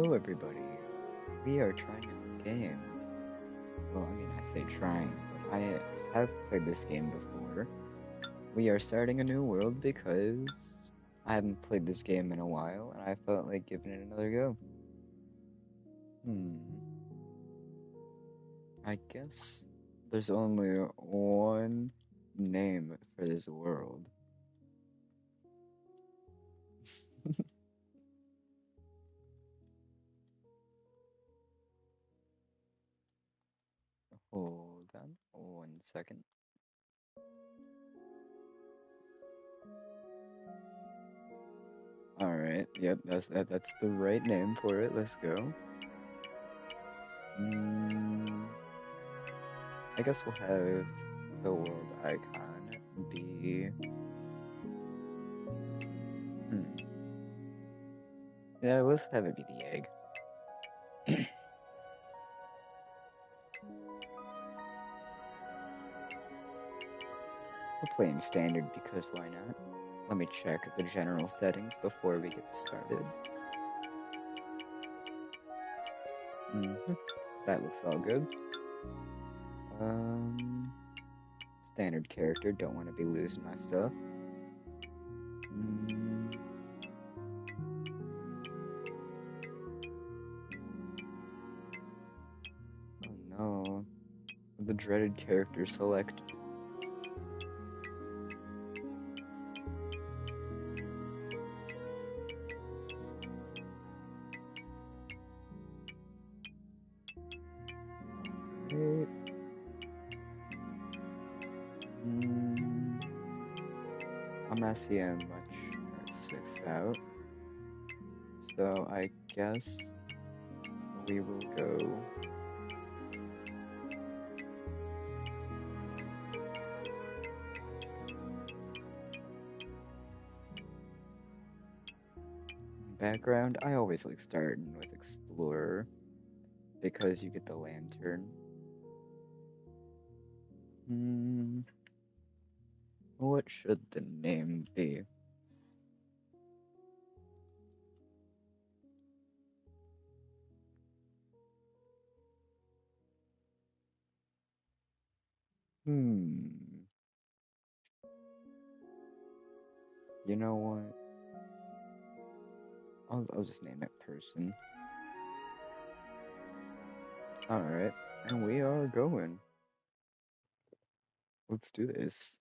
Hello, everybody. We are trying a new game. Well, I mean, I say trying, but I have played this game before. We are starting a new world because I haven't played this game in a while, and I felt like giving it another go. Hmm. I guess there's only one name for this world. Hold on 1 second. Alright, yep, that's the right name for it. Let's go. I guess we'll have the world icon be. Hmm. Yeah, let's have it be the egg. We're playing standard because why not? Let me check the general settings before we get started. That looks all good. Standard character, don't want to be losing my stuff. Oh no. The dreaded character select. Okay. I'm not seeing much that sticks out. So I guess we will go background. I always like starting with Explorer because you get the lantern. What should the name be? You know what? I'll just name it person. Alright, and we are going. Let's do this.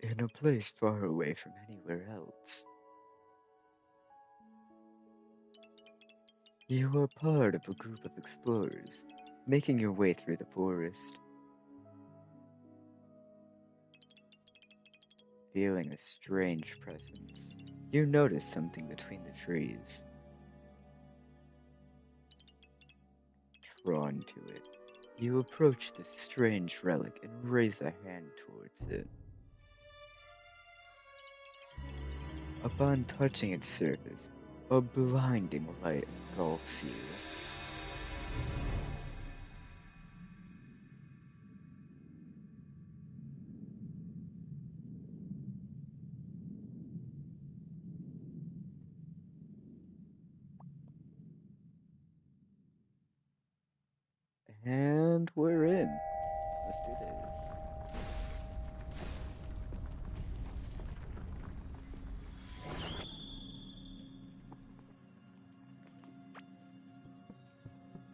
In a place far away from anywhere else. You are part of a group of explorers, making your way through the forest. Feeling a strange presence, you notice something between the trees. Drawn to it, you approach this strange relic and raise a hand towards it. Upon touching its surface, a blinding light engulfs you. And we're in. Let's do this.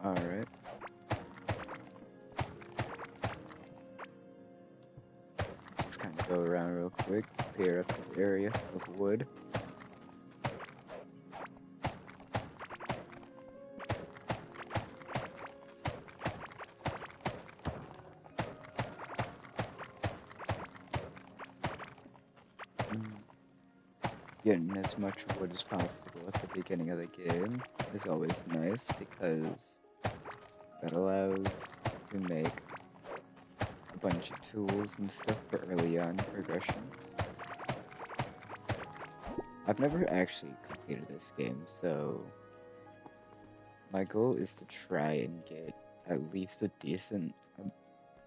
Alright. Just kind of go around real quick, clear up this area of wood. Getting as much wood as possible at the beginning of the game is always nice because that allows to make a bunch of tools and stuff for early on progression. I've never actually completed this game, so my goal is to try and get at least a decent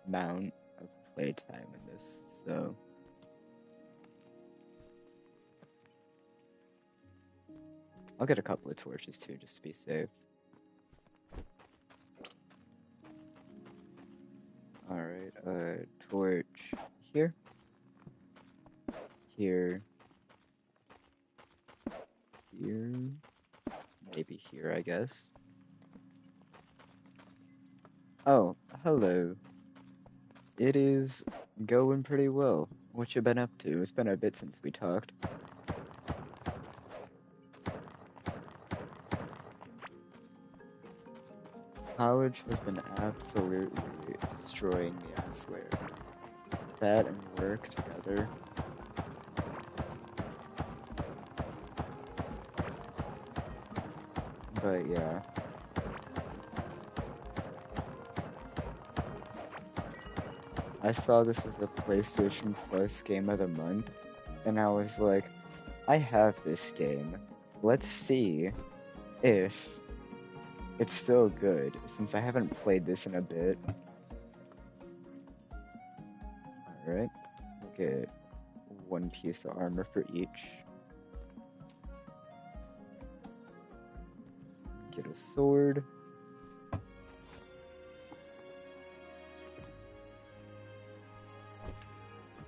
amount of playtime in this, so I'll get a couple of torches too, just to be safe. Alright, torch here. Here. Here. Maybe here, I guess. Oh, hello. It is going pretty well. What you been up to? It's been a bit since we talked. College has been absolutely destroying me, I swear. That and work together. But yeah. I saw this was a PlayStation Plus Game of the Month, and I was like, I have this game. Let's see if it's still good, since I haven't played this in a bit. Alright, we'll get one piece of armor for each. Get a sword.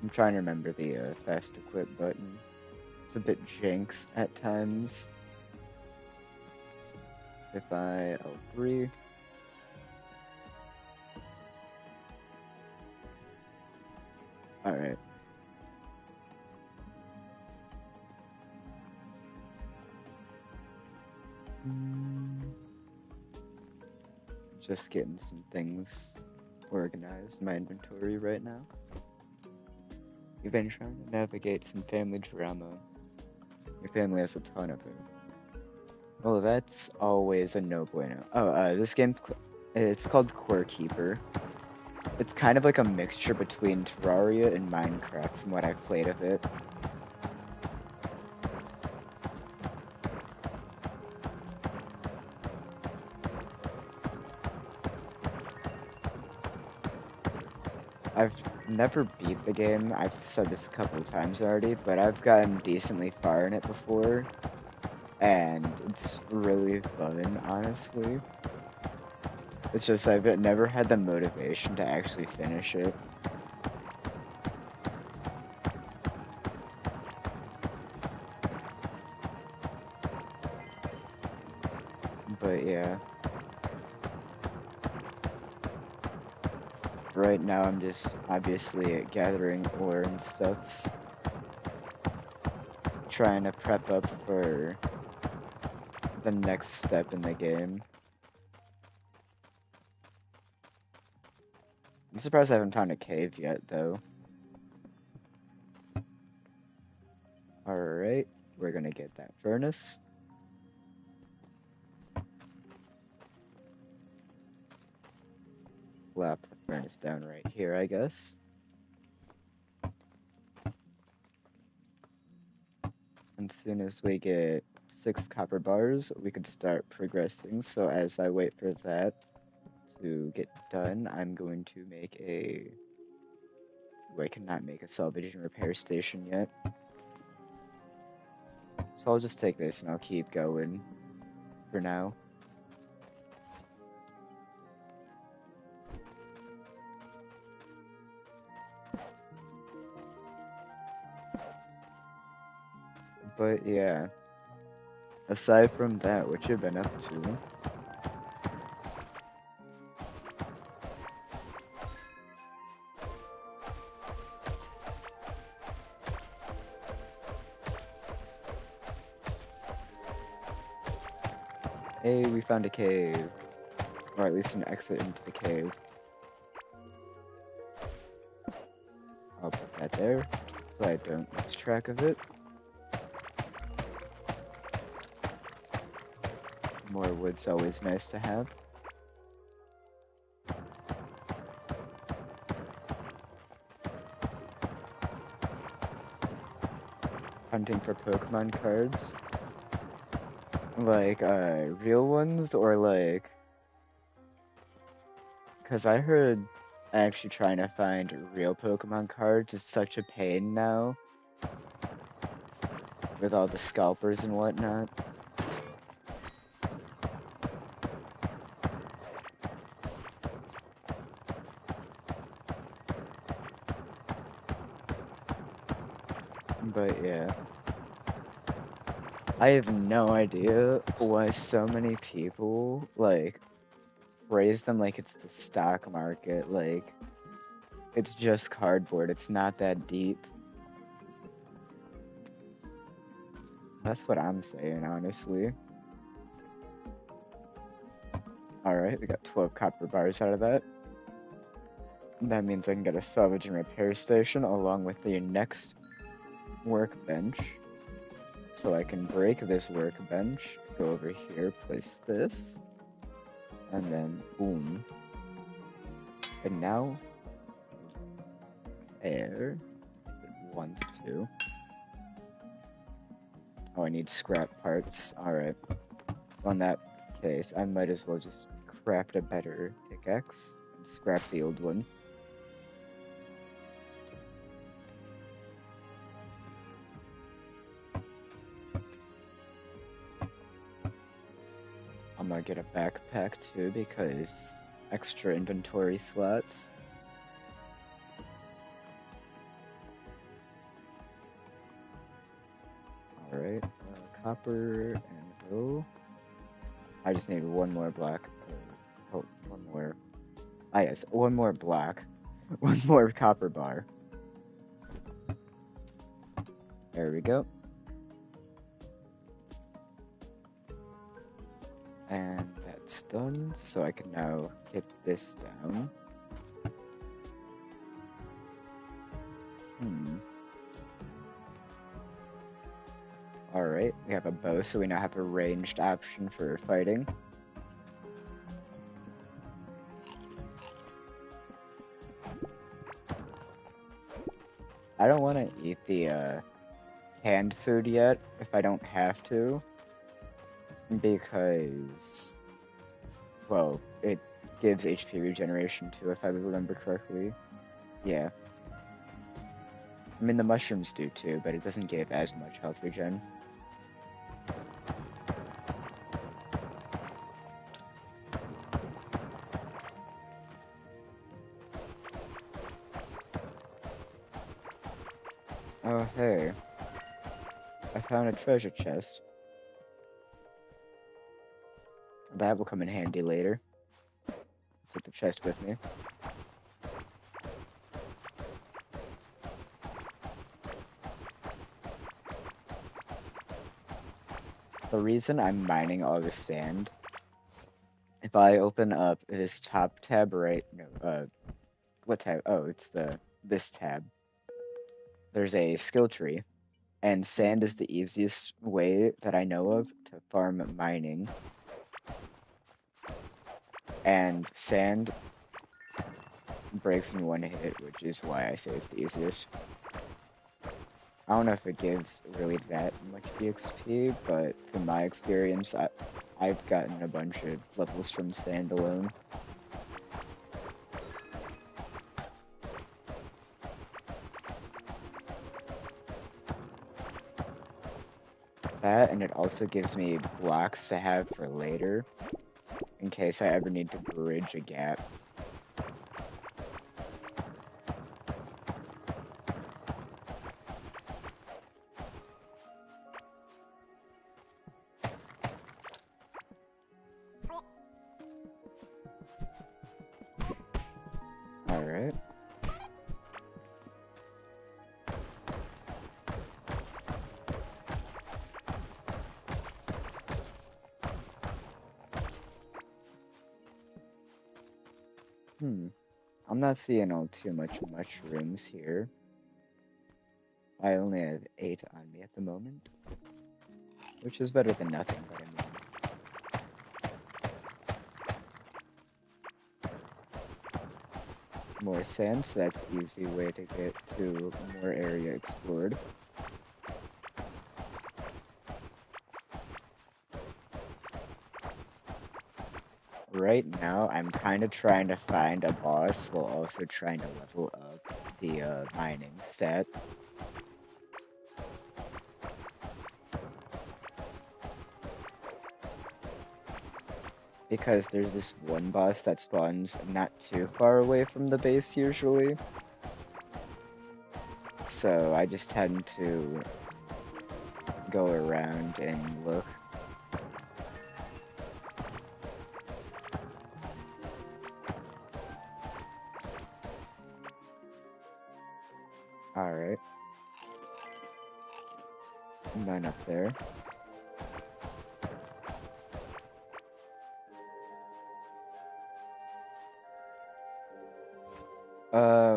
I'm trying to remember the fast equip button. It's a bit janks at times. If I L3. Alright. Just getting some things organized in my inventory right now. You've been trying to navigate some family drama. Your family has a ton of it. Well, that's always a no bueno. Oh, this game's it's called Core Keeper. It's kind of like a mixture between Terraria and Minecraft from what I've played of it. I've never beat the game. I've said this a couple of times already, but I've gotten decently far in it before. And it's really fun, honestly. It's just I've never had the motivation to actually finish it. But yeah. Right now I'm just obviously gathering ore and stuff. Trying to prep up for the next step in the game. I'm surprised I haven't found a cave yet, though. Alright, we're gonna get that furnace. Slap the furnace down right here, I guess. And as soon as we get 6 copper bars, we can start progressing. So as I wait for that to get done, I'm going to make a... Ooh, I cannot make a salvage and repair station yet. So I'll just take this and I'll keep going for now. But yeah, aside from that, what you been up to? Hey, we found a cave. Or at least an exit into the cave. I'll put that there, so I don't lose track of it. More wood's always nice to have. Hunting for Pokemon cards. Like, real ones, or like... Because I heard actually trying to find real Pokemon cards is such a pain now. With all the scalpers and whatnot. But yeah. I have no idea why so many people, like, phrase them like it's the stock market. Like, it's just cardboard. It's not that deep. That's what I'm saying, honestly. Alright, we got 12 copper bars out of that. That means I can get a salvage and repair station along with the next workbench. So I can break this workbench, go over here, place this, and then boom. And now, air, it wants to. Oh, I need scrap parts. Alright. On that case, I might as well just craft a better pickaxe and scrap the old one. I'm gonna get a backpack too because extra inventory slots. Alright, copper and wool. I just need one more black. Oh, one more. Ah, yes, one more black. One more copper bar. There we go. And that's done, so I can now hit this down. Alright, we have a bow, so we now have a ranged option for fighting. I don't want to eat the canned food yet, if I don't have to. Because, well, it gives HP regeneration too, if I remember correctly. Yeah. I mean, the mushrooms do too, but it doesn't give as much health regen. Oh, hey. I found a treasure chest. That will come in handy later. Take the chest with me. The reason I'm mining all this sand, if I open up this top tab what tab? Oh, it's this tab. There's a skill tree, and sand is the easiest way that I know of to farm mining. And sand breaks in one hit, which is why I say it's the easiest. I don't know if it gives really that much EXP, but from my experience, I've gotten a bunch of levels from sand alone. That, and it also gives me blocks to have for later, in case I ever need to bridge a gap. Alright. I'm not seeing all too much mushrooms here. I only have 8 on me at the moment, which is better than nothing, but I mean... More sand, so that's the easy way to get to more area explored. Right now, I'm kind of trying to find a boss while also trying to level up the mining stat. Because there's this one boss that spawns not too far away from the base usually. so I just tend to go around and look. Alright. None up there.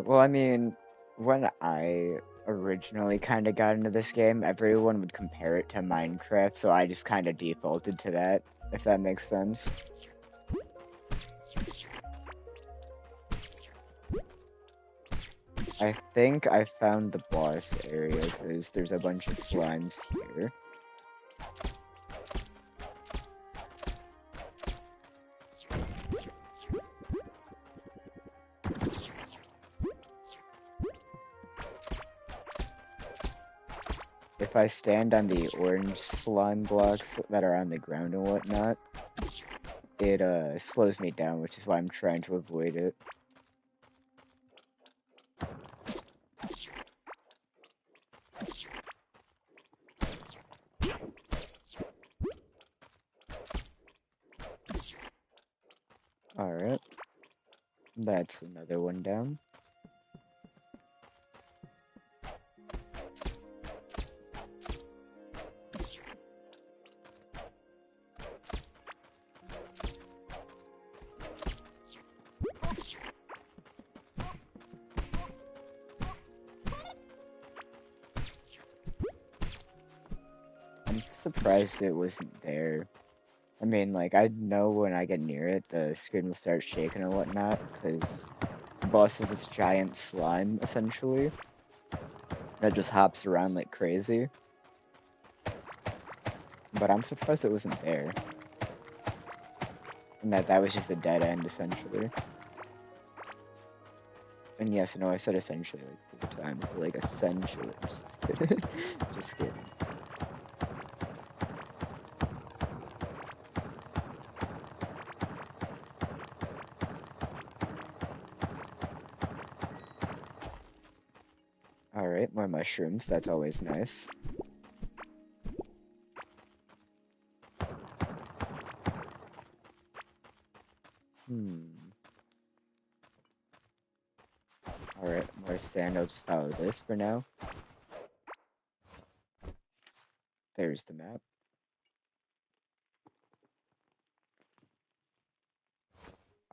Well, I mean, when I originally kind of got into this game, everyone would compare it to Minecraft, so I just kind of defaulted to that, if that makes sense. I think I found the boss area, because there's a bunch of slimes here. If I stand on the orange slime blocks that are on the ground and whatnot, it slows me down, which is why I'm trying to avoid it. Alright. That's another one down. I'm surprised it wasn't there. I mean, like, I know when I get near it, the screen will start shaking and whatnot, because the boss is this giant slime, essentially, that just hops around like crazy. But I'm surprised it wasn't there. And that was just a dead end, essentially. And yes, no, I said essentially like 4 times, but like essentially. Just kidding. Just kidding. Alright, more mushrooms, that's always nice. Alright, more sand, I'll just follow this for now. There's the map.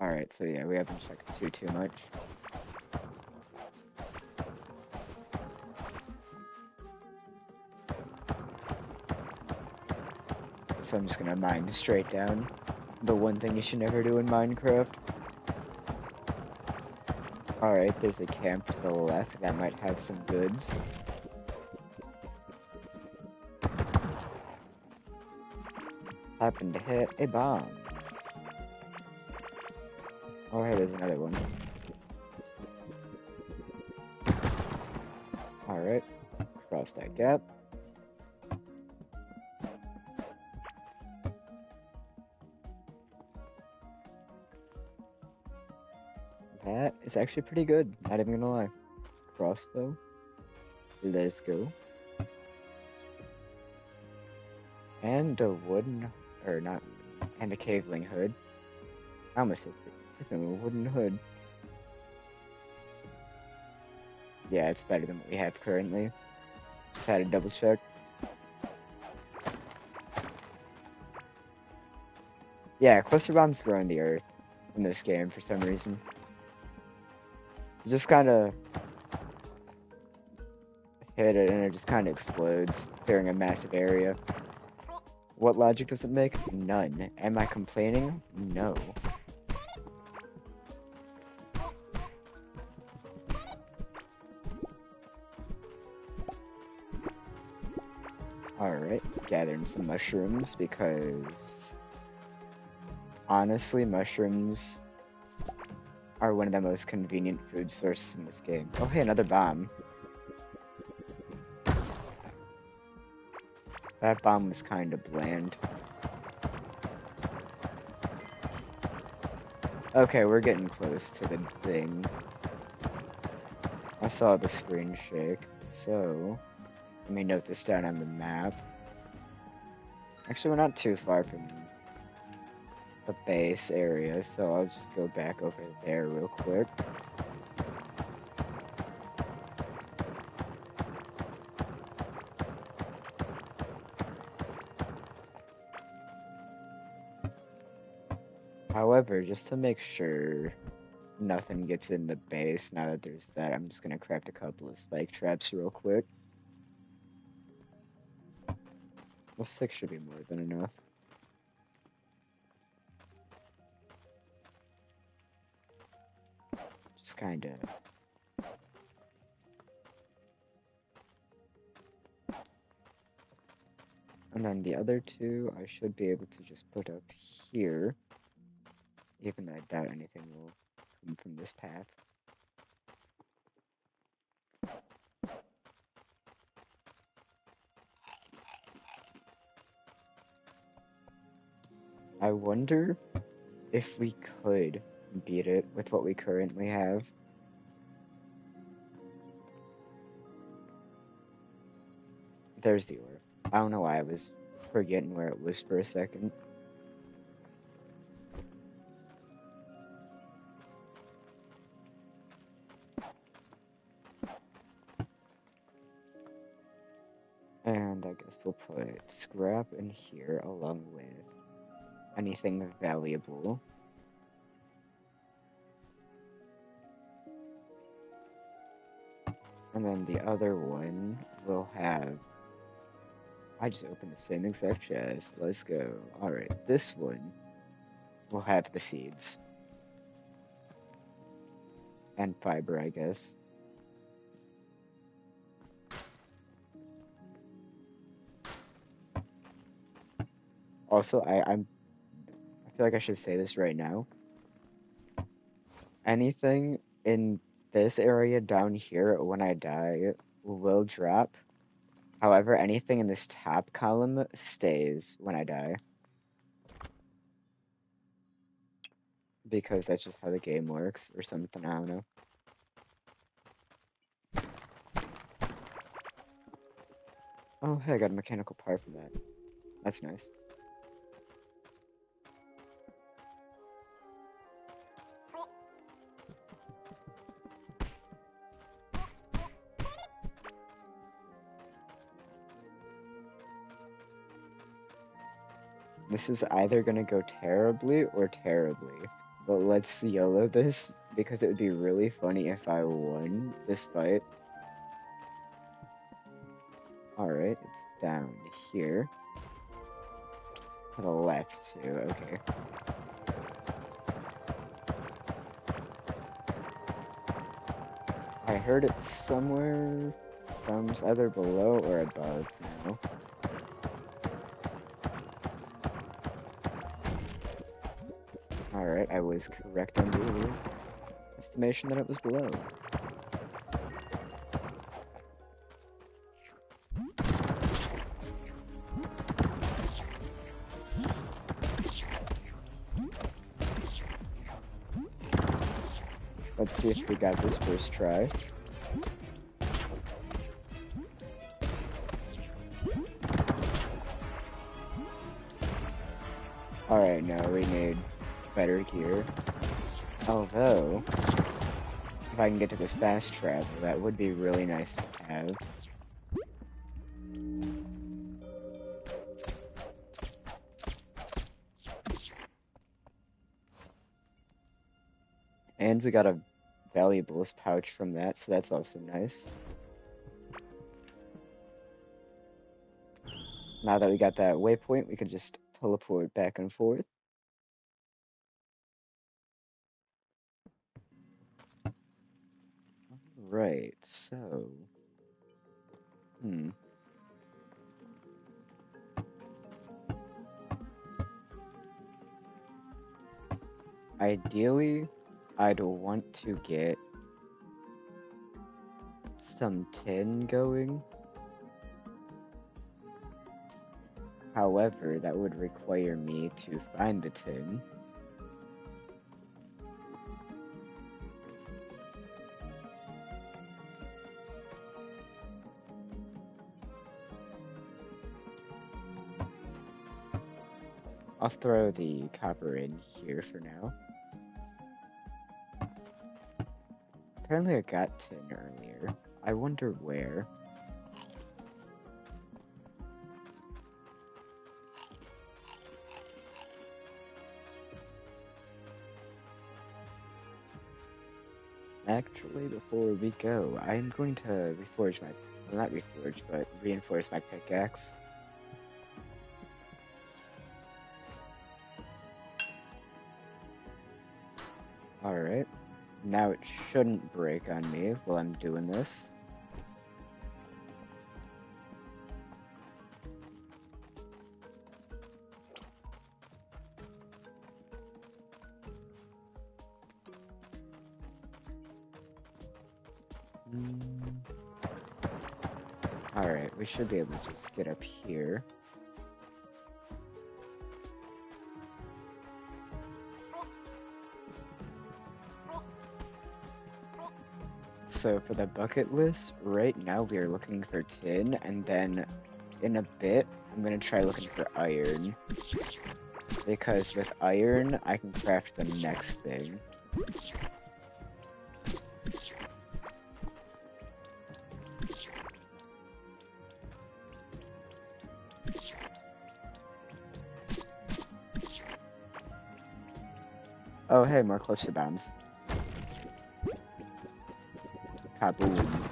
Alright, so yeah, we haven't checked too much. So I'm just gonna mine straight down. The one thing you should never do in Minecraft. Alright, there's a camp to the left that might have some goods. Happened to hit a bomb. Oh hey, there's another one. Alright, cross that gap. That is actually pretty good, not even gonna lie. Crossbow. Let's go. And a wooden, or not, and a caveling hood. I almost said freaking wooden hood. Yeah, it's better than what we have currently. Just had to double check. Yeah, cluster bombs grow in the earth in this game for some reason. You just kind of hit it and it just kind of explodes, clearing a massive area. What logic does it make? None. Am I complaining? No. Alright, gathering some mushrooms because honestly, mushrooms are one of the most convenient food sources in this game. Oh hey, another bomb. That bomb was kind of bland. Okay, we're getting close to the thing. I saw the screen shake, So, let me note this down on the map. Actually, we're not too far from the base area, so I'll just go back over there real quick. However, just to make sure nothing gets in the base, now that there's that, I'm just gonna craft a couple of spike traps real quick. Well, 6 should be more than enough. Just kinda. And then the other 2, I should be able to just put up here. Even though I doubt anything will come from this path. I wonder if we could beat it with what we currently have. There's the ore. I don't know why I was forgetting where it was for a second. And I guess we'll put scrap in here along with anything valuable. And then the other one will have... I just opened the same exact chest. Let's go. Alright, this one will have the seeds. And fiber, I guess. Also, I feel like I should say this right now. Anything in this area down here when I die will drop. However, anything in this top column stays when I die. Because that's just how the game works, or something, I don't know. Oh, hey, I got a mechanical part from that. That's nice. This is either gonna go terribly or terribly. But let's YOLO this, because it would be really funny if I won this fight. Alright, it's down here. To the left, too, okay. I heard it somewhere, either below or above now. Alright, I was correct on the estimation that it was below. Let's see if we got this first try. Alright, now we need better gear. Although, if I can get to this fast travel, that would be really nice to have. And we got a valuables pouch from that, so that's also nice. Now that we got that waypoint, we can just teleport back and forth. Right, so... Ideally, I'd want to get some tin going. However, that would require me to find the tin. I'll throw the copper in here for now. Apparently I got tin earlier. I wonder where. Actually, before we go, I'm going to reforge my, well, not reforge, but reinforce my pickaxe. Alright. Now it shouldn't break on me while I'm doing this. Alright, we should be able to just get up here. So for the bucket list, right now we are looking for tin, and then in a bit, I'm gonna try looking for iron. Because with iron, I can craft the next thing. Oh hey, more cluster bombs. Kaboom.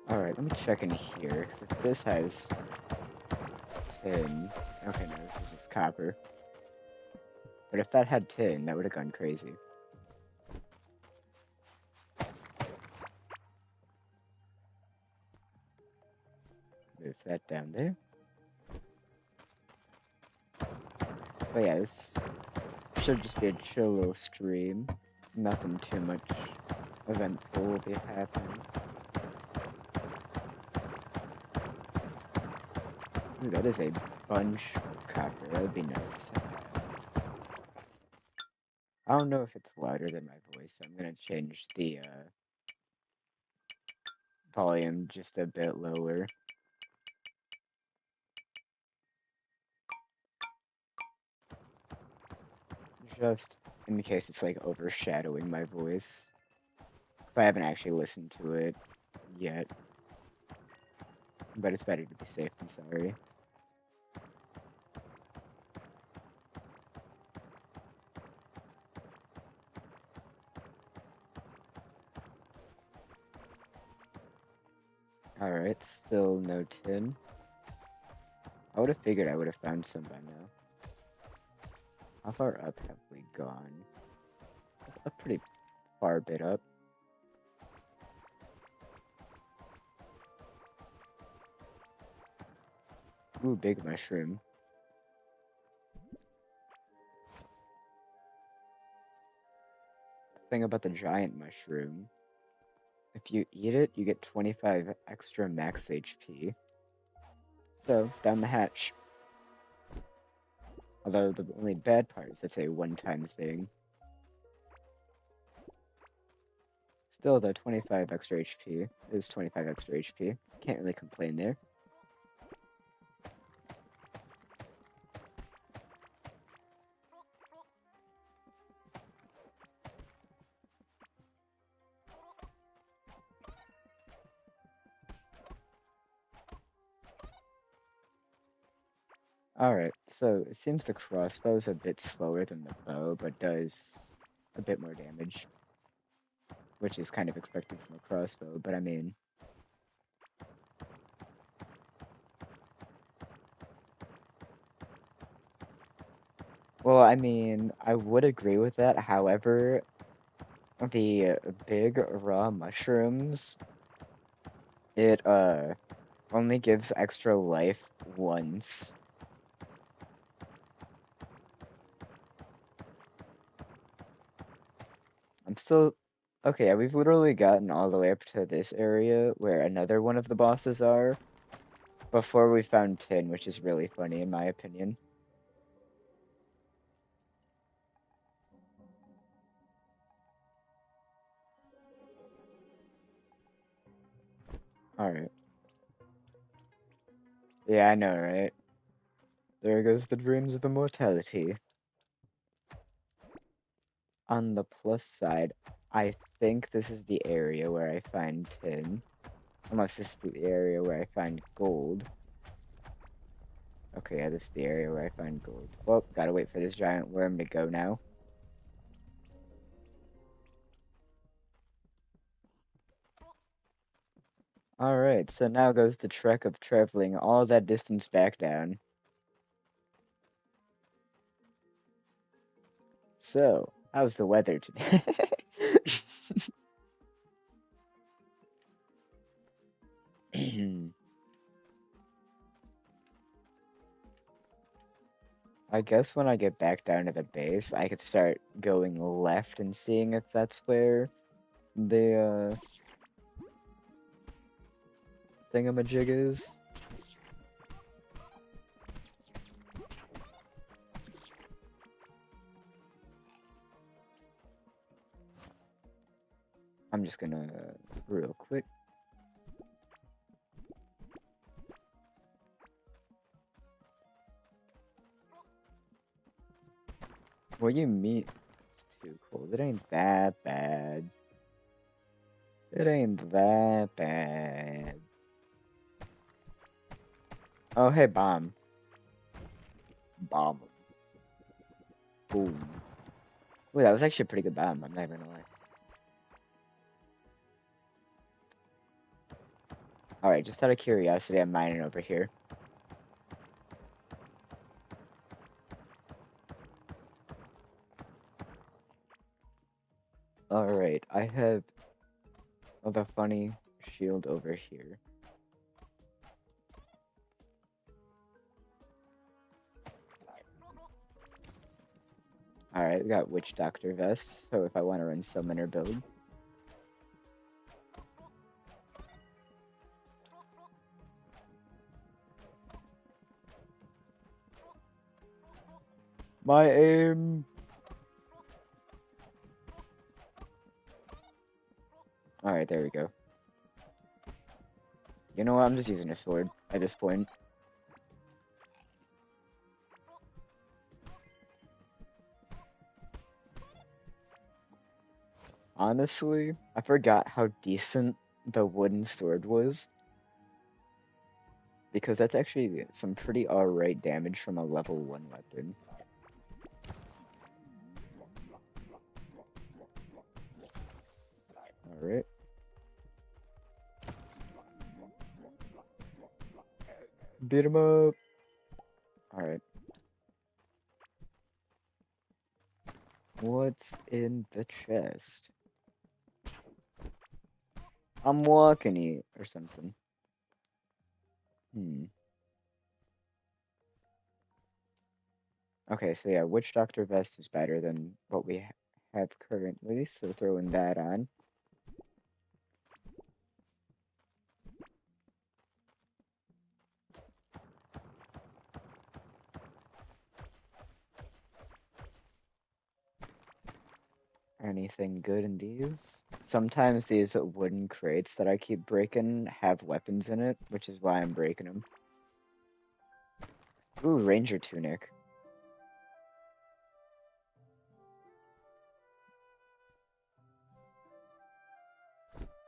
Alright, let me check in here, because if this has tin... Okay, no, this is just copper. But if that had tin, that would have gone crazy. Move that down there. But yeah, this should just be a chill little stream. Nothing too much eventful will be happening. Ooh, that is a bunch of copper. That would be nice to have. I don't know if it's louder than my voice, so I'm gonna change the volume just a bit lower. Just in case it's like overshadowing my voice. I haven't actually listened to it yet. But it's better to be safe than sorry. Alright, still no tin. I would have figured I would have found some by now. How far up have we gone? A pretty far bit up. Ooh, big mushroom. Thing about the giant mushroom. If you eat it, you get 25 extra max HP. So, down the hatch. Although the only bad part is it's a one-time thing. Still, though, 25 extra HP is 25 extra HP. Can't really complain there. Alright, so it seems the crossbow is a bit slower than the bow, but does a bit more damage. Which is kind of expected from a crossbow, but I mean... Well, I mean, I would agree with that, however, the big raw mushrooms, it only gives extra life once. I'm still... Okay, yeah, we've literally gotten all the way up to this area where another one of the bosses are before we found tin, which is really funny in my opinion. Alright. Yeah, I know, right? There goes the dreams of immortality. On the plus side, I think this is the area where I find tin. Unless this is the area where I find gold. Okay, yeah, this is the area where I find gold. Well, gotta wait for this giant worm to go now. Alright, so now goes the trek of traveling all that distance back down. So, how's the weather today? I guess when I get back down to the base, I could start going left and seeing if that's where the thingamajig is. I'm just gonna real quick. What you mean? It's too cold. It ain't that bad. It ain't that bad. Oh, hey, bomb. Bomb. Boom. Ooh, that was actually a pretty good bomb. I'm not even gonna lie. Alright, just out of curiosity, I'm mining over here. Alright, I have the funny shield over here. Alright, we got Witch Doctor Vest, so if I want to run Summoner build. My aim! Alright, there we go. You know what, I'm just using a sword at this point. Honestly, I forgot how decent the wooden sword was. Because that's actually some pretty alright damage from a level 1 weapon. Alright. Beat him up! Alright. What's in the chest? I'm walking it or something. Okay, so yeah, Witch Doctor Vest is better than what we have currently, so throwing that on. Anything good in these? Sometimes these wooden crates that I keep breaking have weapons in it, which is why I'm breaking them. Ooh, Ranger Tunic.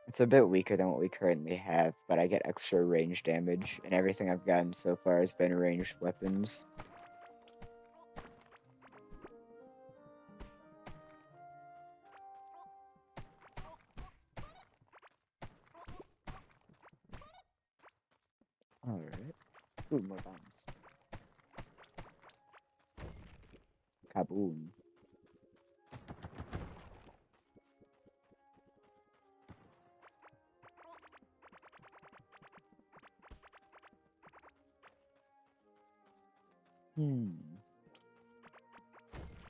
It's a bit weaker than what we currently have, but I get extra range damage, and everything I've gotten so far has been ranged weapons. Alright. Ooh, more bombs. Kaboom.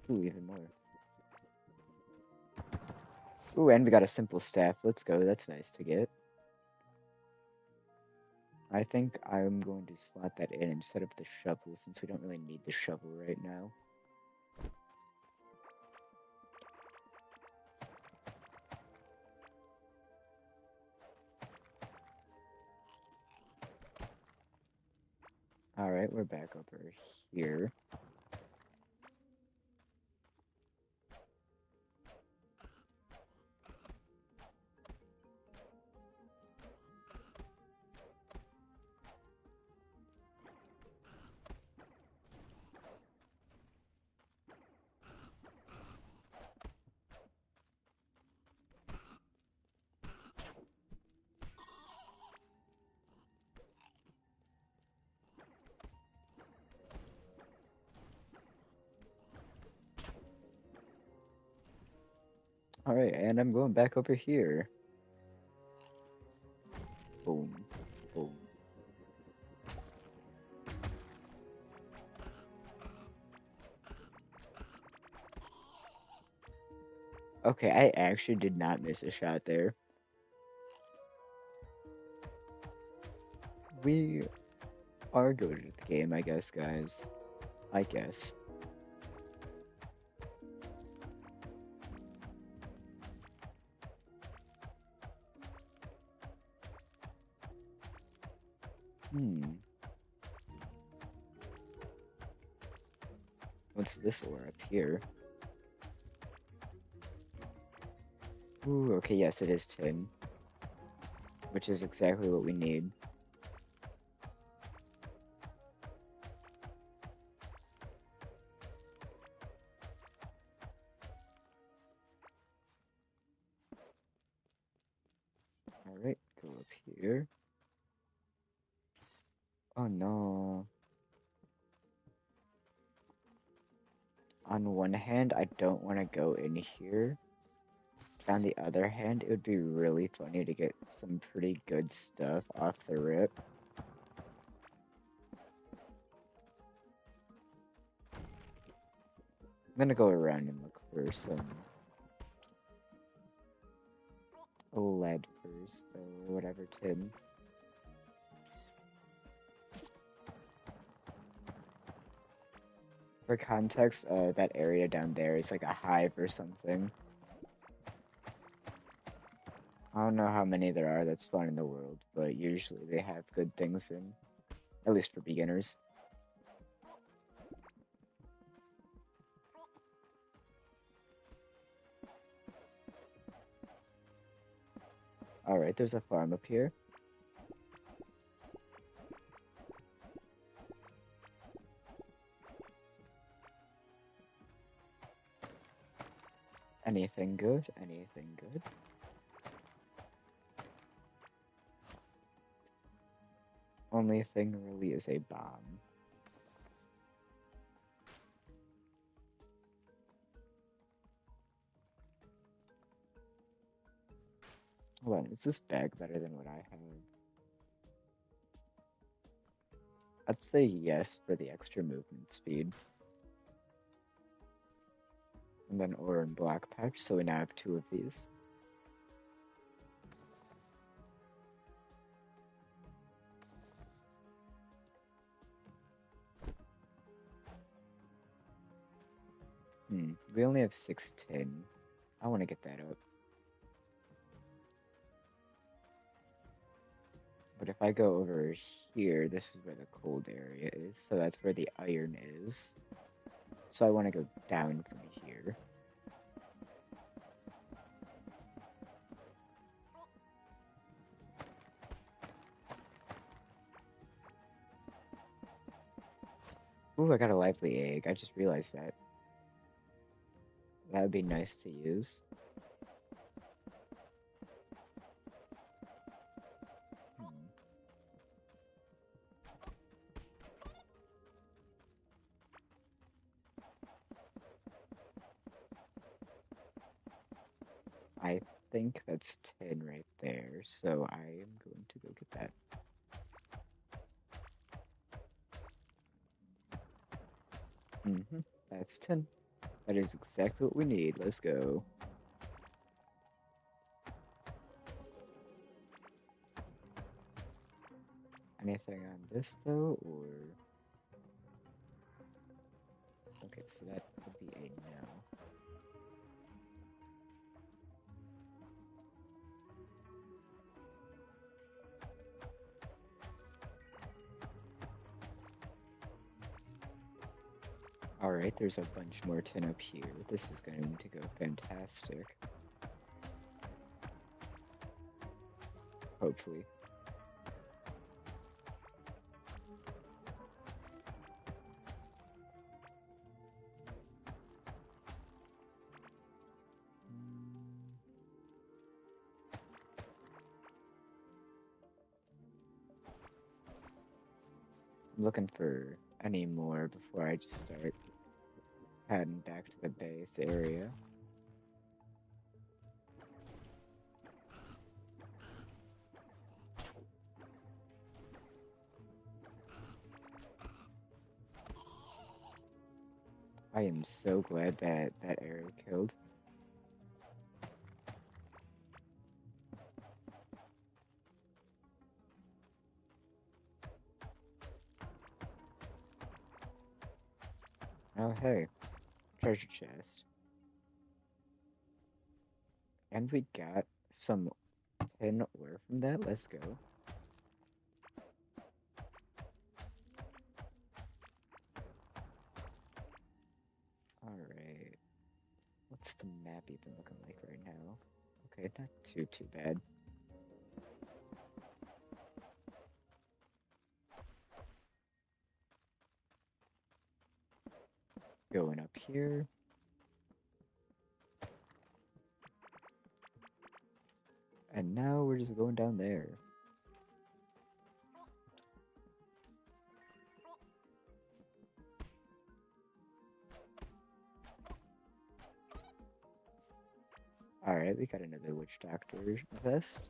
Ooh, even more. Ooh, and we got a simple staff. Let's go. That's nice to get. I think I'm going to slot that in instead of the shovel, since we don't really need the shovel right now. Alright, we're back over here. Alright, and I'm going back over here. Boom. Boom. Okay, I actually did not miss a shot there. We are good at the game, I guess, guys. I guess. What's this ore up here? Ooh, okay, yes, it is tin. Which is exactly what we need. Alright, go up here. Oh no. On one hand, I don't want to go in here. But on the other hand, it would be really funny to get some pretty good stuff off the rip. I'm gonna go around and look for some lead first, or whatever, tin. For context, that area down there is like a hive or something. I don't know how many there are that spawn in the world, but usually they have good things in, at least for beginners. Alright, there's a farm up here. Anything good? Anything good? Only thing really is a bomb. Hold on, is this bag better than what I have? I'd say yes for the extra movement speed. And then ore and black patch, so we now have 2 of these. We only have 610. I want to get that up. But if I go over here, this is where the cold area is, so that's where the iron is. So I want to go down from here. Ooh, I got a lively egg. I just realized that. That would be nice to use. I think that's 10 right there, so I am going to go get that. That's 10. That is exactly what we need. Let's go. Anything on this though, or... Okay, so that would be a no. Alright, there's a bunch more tin up here. This is going to go fantastic. Hopefully. I'm looking for any more before I just start heading back to the base area. I am so glad that that arrow killed. Oh hey, treasure chest. And we got some tin ore from that. Let's go. Alright. What's the map even looking like right now? Okay, not too bad. Going up here. And now we're just going down there. Alright, we got another witch doctor vest.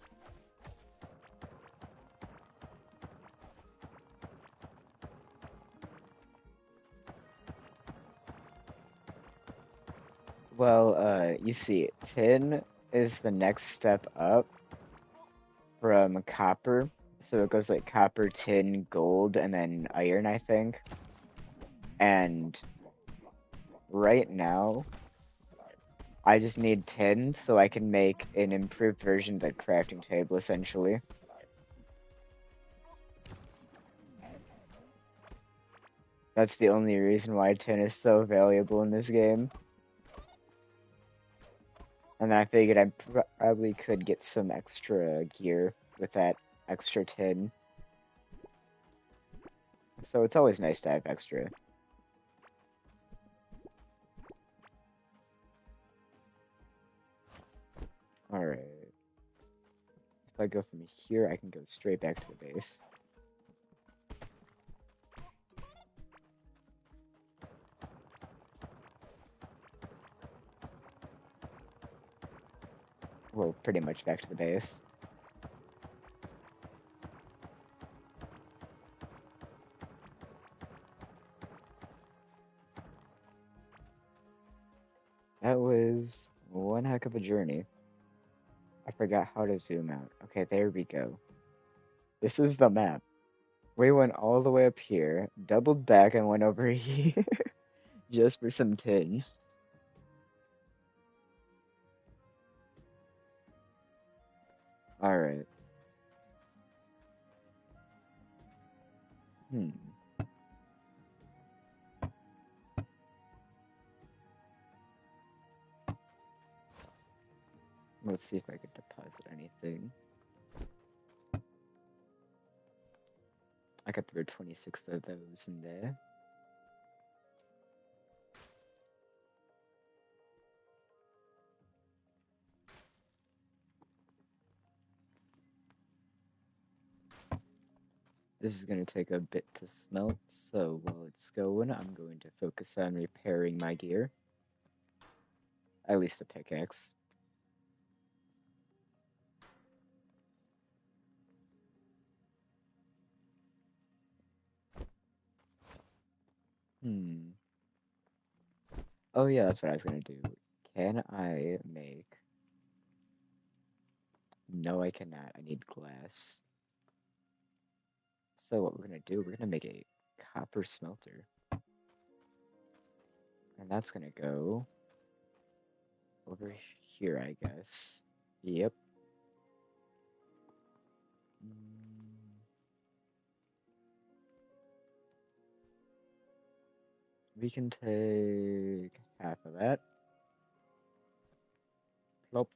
Well, you see, tin is the next step up from copper. So it goes like copper, tin, gold, and then iron, I think. And right now, I just need tin so I can make an improved version of the crafting table, essentially. That's the only reason why tin is so valuable in this game. And then I figured I probably could get some extra gear with that extra tin. So it's always nice to have extra. Alright. If I go from here, I can go straight back to the base. Well, pretty much back to the base. That was one heck of a journey. I forgot how to zoom out. Okay, there we go. This is the map. We went all the way up here, doubled back, and went over here just for some tin. Alright. Hmm. Let's see if I could deposit anything. I could throw 26 of those in there. This is going to take a bit to smelt, so while it's going, I'm going to focus on repairing my gear. At least the pickaxe. Hmm. Oh yeah, that's what I was going to do. Can I make... No, I cannot. I need glass. So what we're going to do, we're going to make a copper smelter. And that's going to go over here, I guess. Yep. We can take half of that. Plop.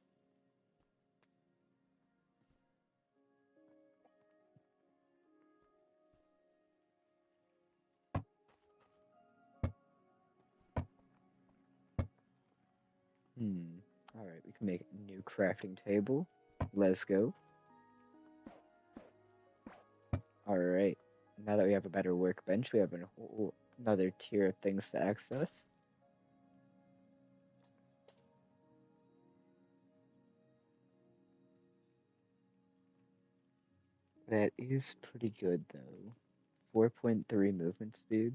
Alright, we can make a new crafting table. Let's go. Alright. Now that we have a better workbench, we have another tier of things to access. That is pretty good though. 4.3 movement speed.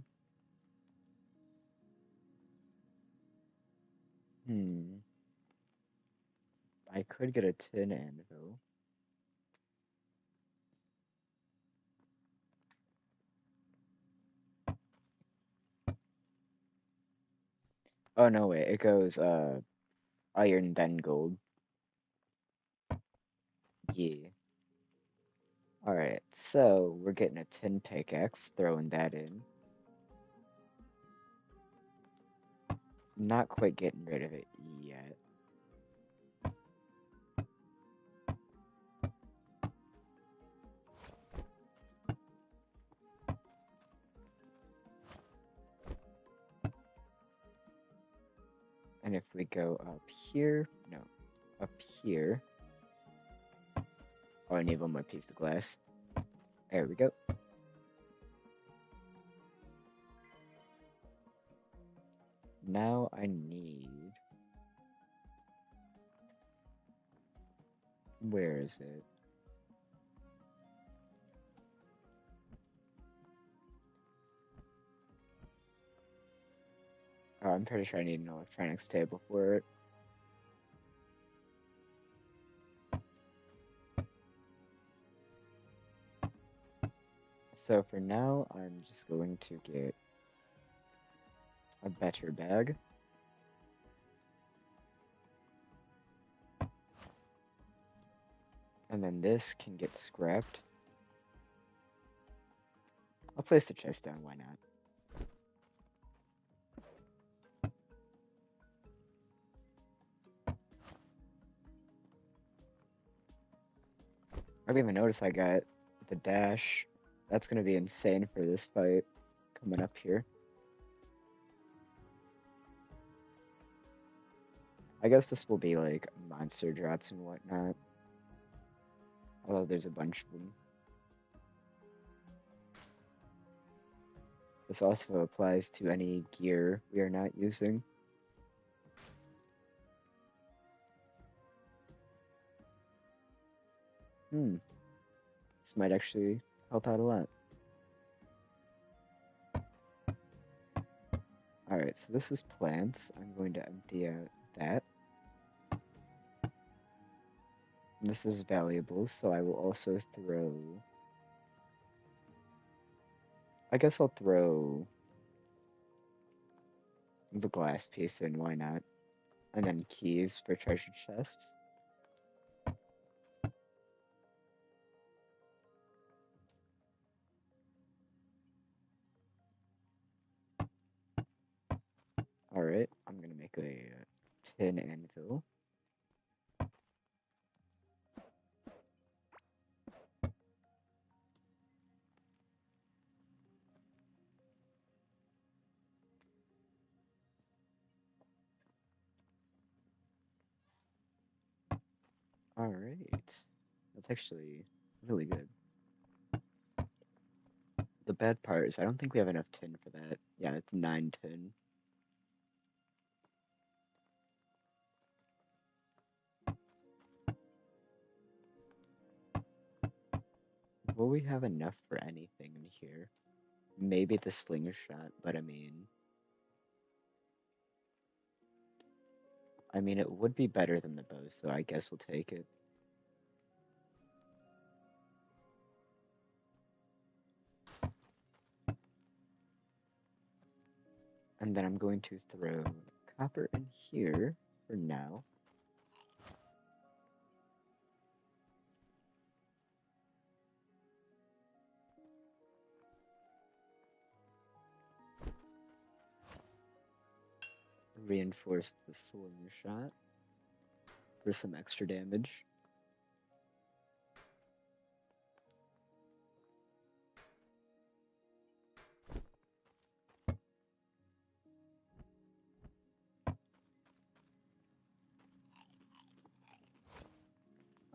Hmm. I could get a tin anvil. Oh no, wait, it goes iron then gold. Yeah. Alright, so we're getting a tin pickaxe, throwing that in. Not quite getting rid of it yet. And if we go up here, no, up here. Oh, I need one more piece of glass. There we go. Now I need... Where is it? Oh, I'm pretty sure I need an electronics table for it. So for now, I'm just going to get a better bag. And then this can get scrapped. I'll place the chest down, why not? I didn't even notice I got the dash. That's gonna be insane for this fight coming up here. I guess this will be like monster drops and whatnot. Although there's a bunch of them. This also applies to any gear we are not using. This might actually help out a lot. Alright, so this is plants. I'm going to empty out that. And this is valuables, so I will also throw... I guess I'll throw the glass piece in, why not? And then keys for treasure chests. Alright, I'm gonna make a tin anvil. Alright. That's actually really good. The bad part is I don't think we have enough tin for that. Yeah, it's 9 tin. Will we have enough for anything in here? Maybe the slingshot, but I mean, it would be better than the bow, so I guess we'll take it. And then I'm going to throw copper in here for now. reinforce the slingshot for some extra damage.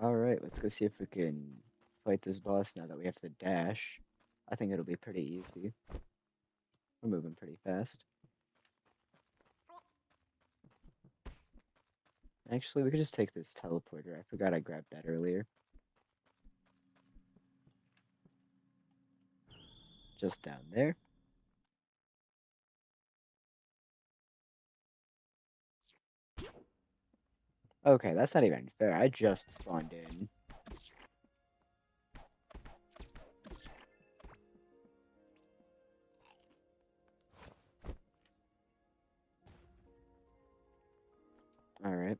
Alright, let's go see if we can fight this boss now that we have the dash. I think it'll be pretty easy. We're moving pretty fast. Actually, we could just take this teleporter. I forgot I grabbed that earlier. Just down there. Okay, that's not even fair. I just spawned in. Alright.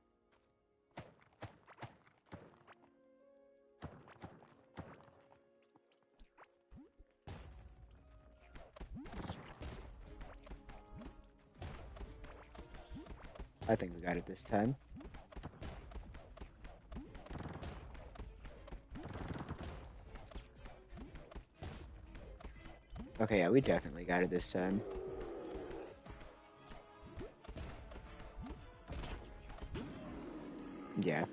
I think we got it this time. Okay, yeah, we definitely got it this time. Yeah.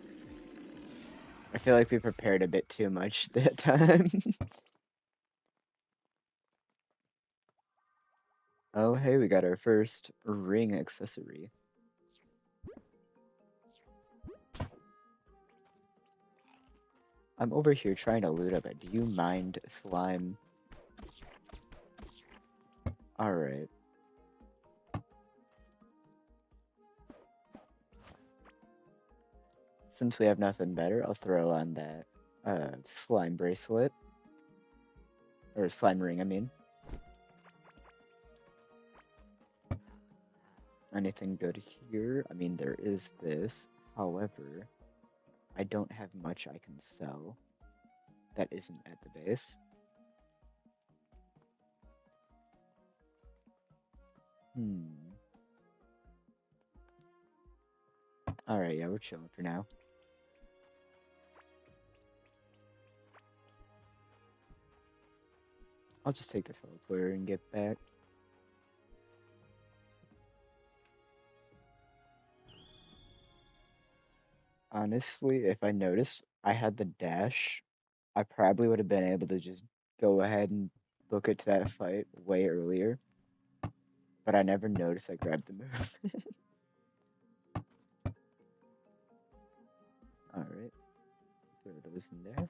I feel like we prepared a bit too much that time. Oh, hey, we got our first ring accessory. I'm over here trying to loot up it. Do you mind, slime? Alright. Since we have nothing better, I'll throw on that slime bracelet. Or slime ring, I mean. Anything good here? I mean, there is this. However, I don't have much I can sell that isn't at the base. Alright, yeah, we're chilling for now. I'll just take the teleporter and get back. Honestly, if I noticed I had the dash, I probably would have been able to just go ahead and book it to that fight way earlier. But I never noticed I grabbed the move. Alright. Throw those in there.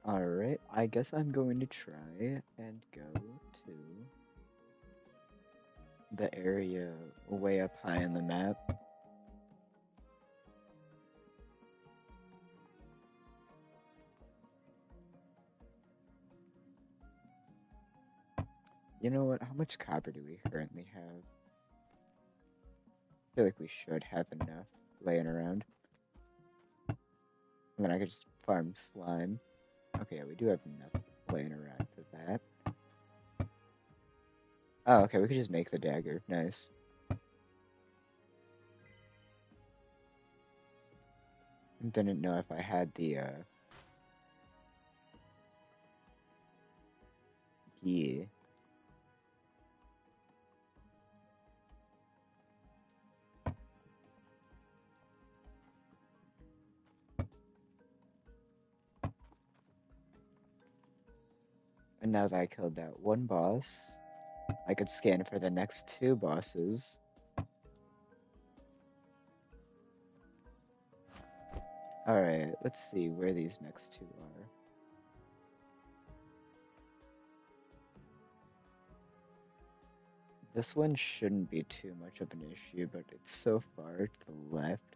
Alright, I guess I'm going to try and go to the area way up high on the map. You know what? How much copper do we currently have? I feel like we should have enough laying around. And then I could just farm slime. Okay, yeah, we do have enough laying around for that. Oh, okay, we could just make the dagger. Nice. Didn't know if I had the, yeah. And now that I killed that one boss, I could scan for the next two bosses. Alright, let's see where these next two are. This one shouldn't be too much of an issue, but it's so far to the left.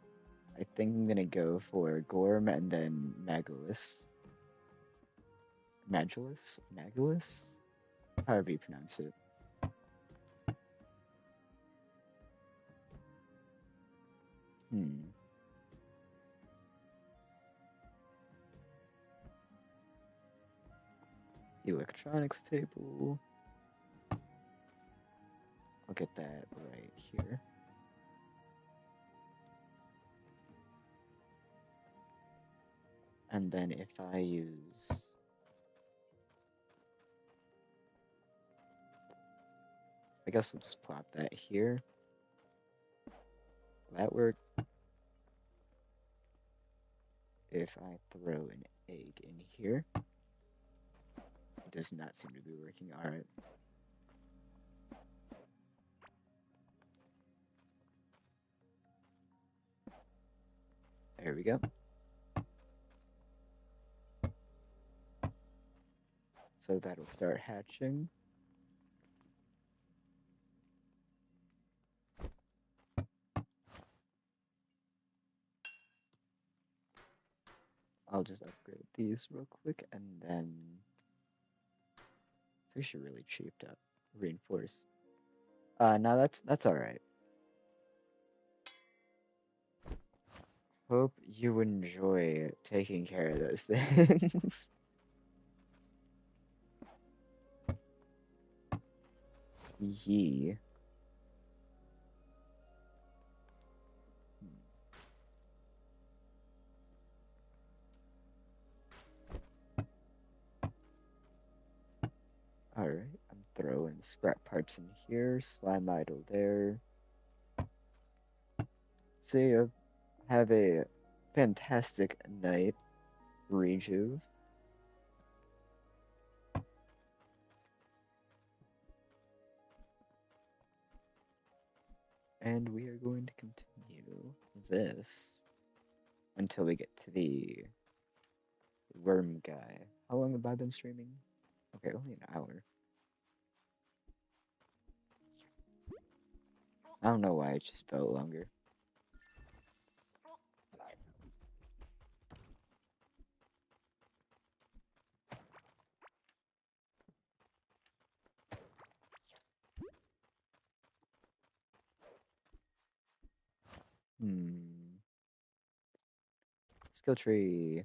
I think I'm gonna go for Gorm and then Magulus. Magulus? Magulus? However you pronounce it. electronics table. I'll get that right here. And then if I use... I guess we'll just plop that here. That work. If I throw an egg in here, it does not seem to be working. Alright. There we go. So that'll start hatching. I'll just upgrade these real quick and then it's actually really cheaped up. Reinforce. No, that's alright. Hope you enjoy taking care of those things. Yee. Alright, I'm throwing scrap parts in here, slime idol there. See ya. Have a fantastic night, Rejuve. And we are going to continue this until we get to the worm guy. How long have I been streaming? Okay, only an hour. I don't know why it just felt longer. Skill tree.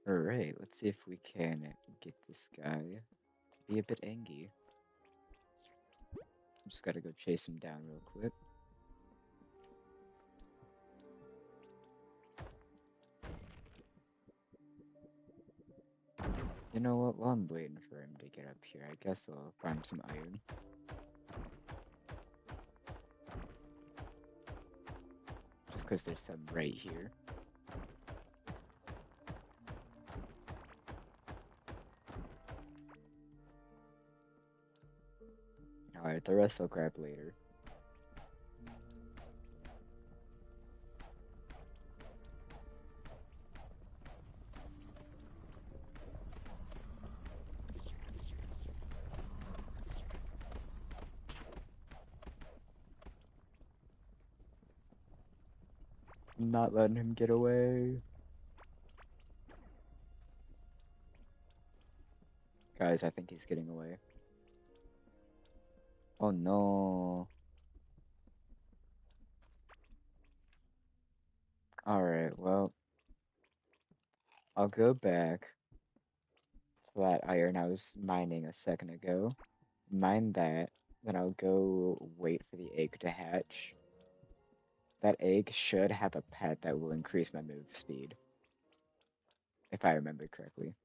Alright, let's see if we can get this guy to be a bit angry. Just gotta go chase him down real quick. You know what? While I'm waiting for him to get up here, I guess I'll farm some iron. Just because there's some right here. Alright, the rest I'll grab later. I'm not letting him get away. Guys, I think he's getting away. Oh no. Alright, well, I'll go back to that iron I was mining a second ago. Mine that, then I'll go wait for the egg to hatch. That egg should have a pet that will increase my move speed. If I remember correctly.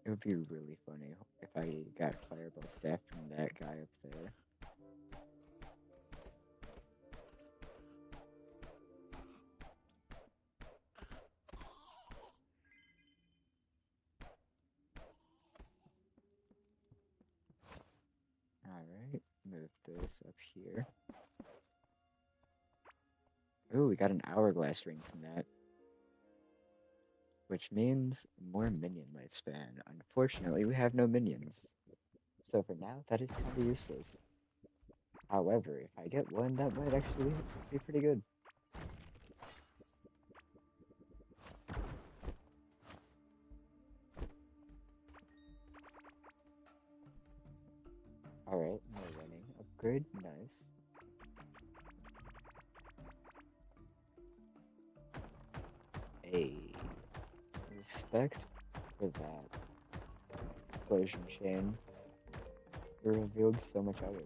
It would be really funny if I got Fireball Staff from that guy up there. Alright, move this up here. Ooh, we got an hourglass ring from that. which means more minion lifespan. Unfortunately, we have no minions. So for now, that is kind of useless. However, if I get one, that might actually be pretty good. Alright, more running. Upgrade, nice. A respect for that explosion chain. It revealed so much other.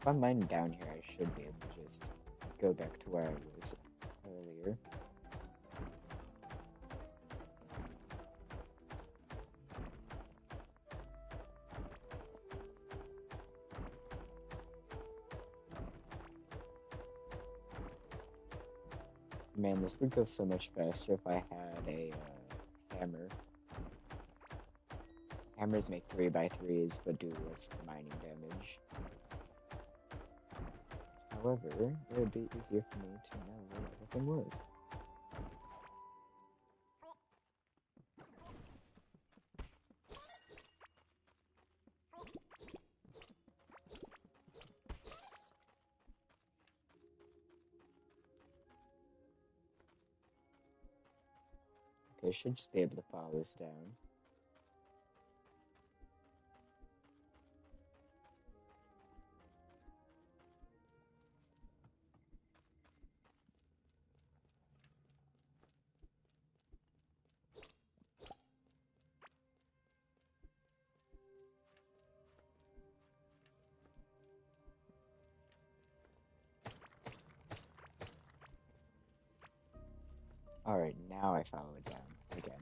If I'm mining down here, I should be able to just go back to where I was earlier. Man, this would go so much faster if I had a hammer. Hammers make 3x3s, but do less mining damage. However, it would be easier for me to know where everything was. Okay, I should just be able to follow this down. Alright, now I follow it down again.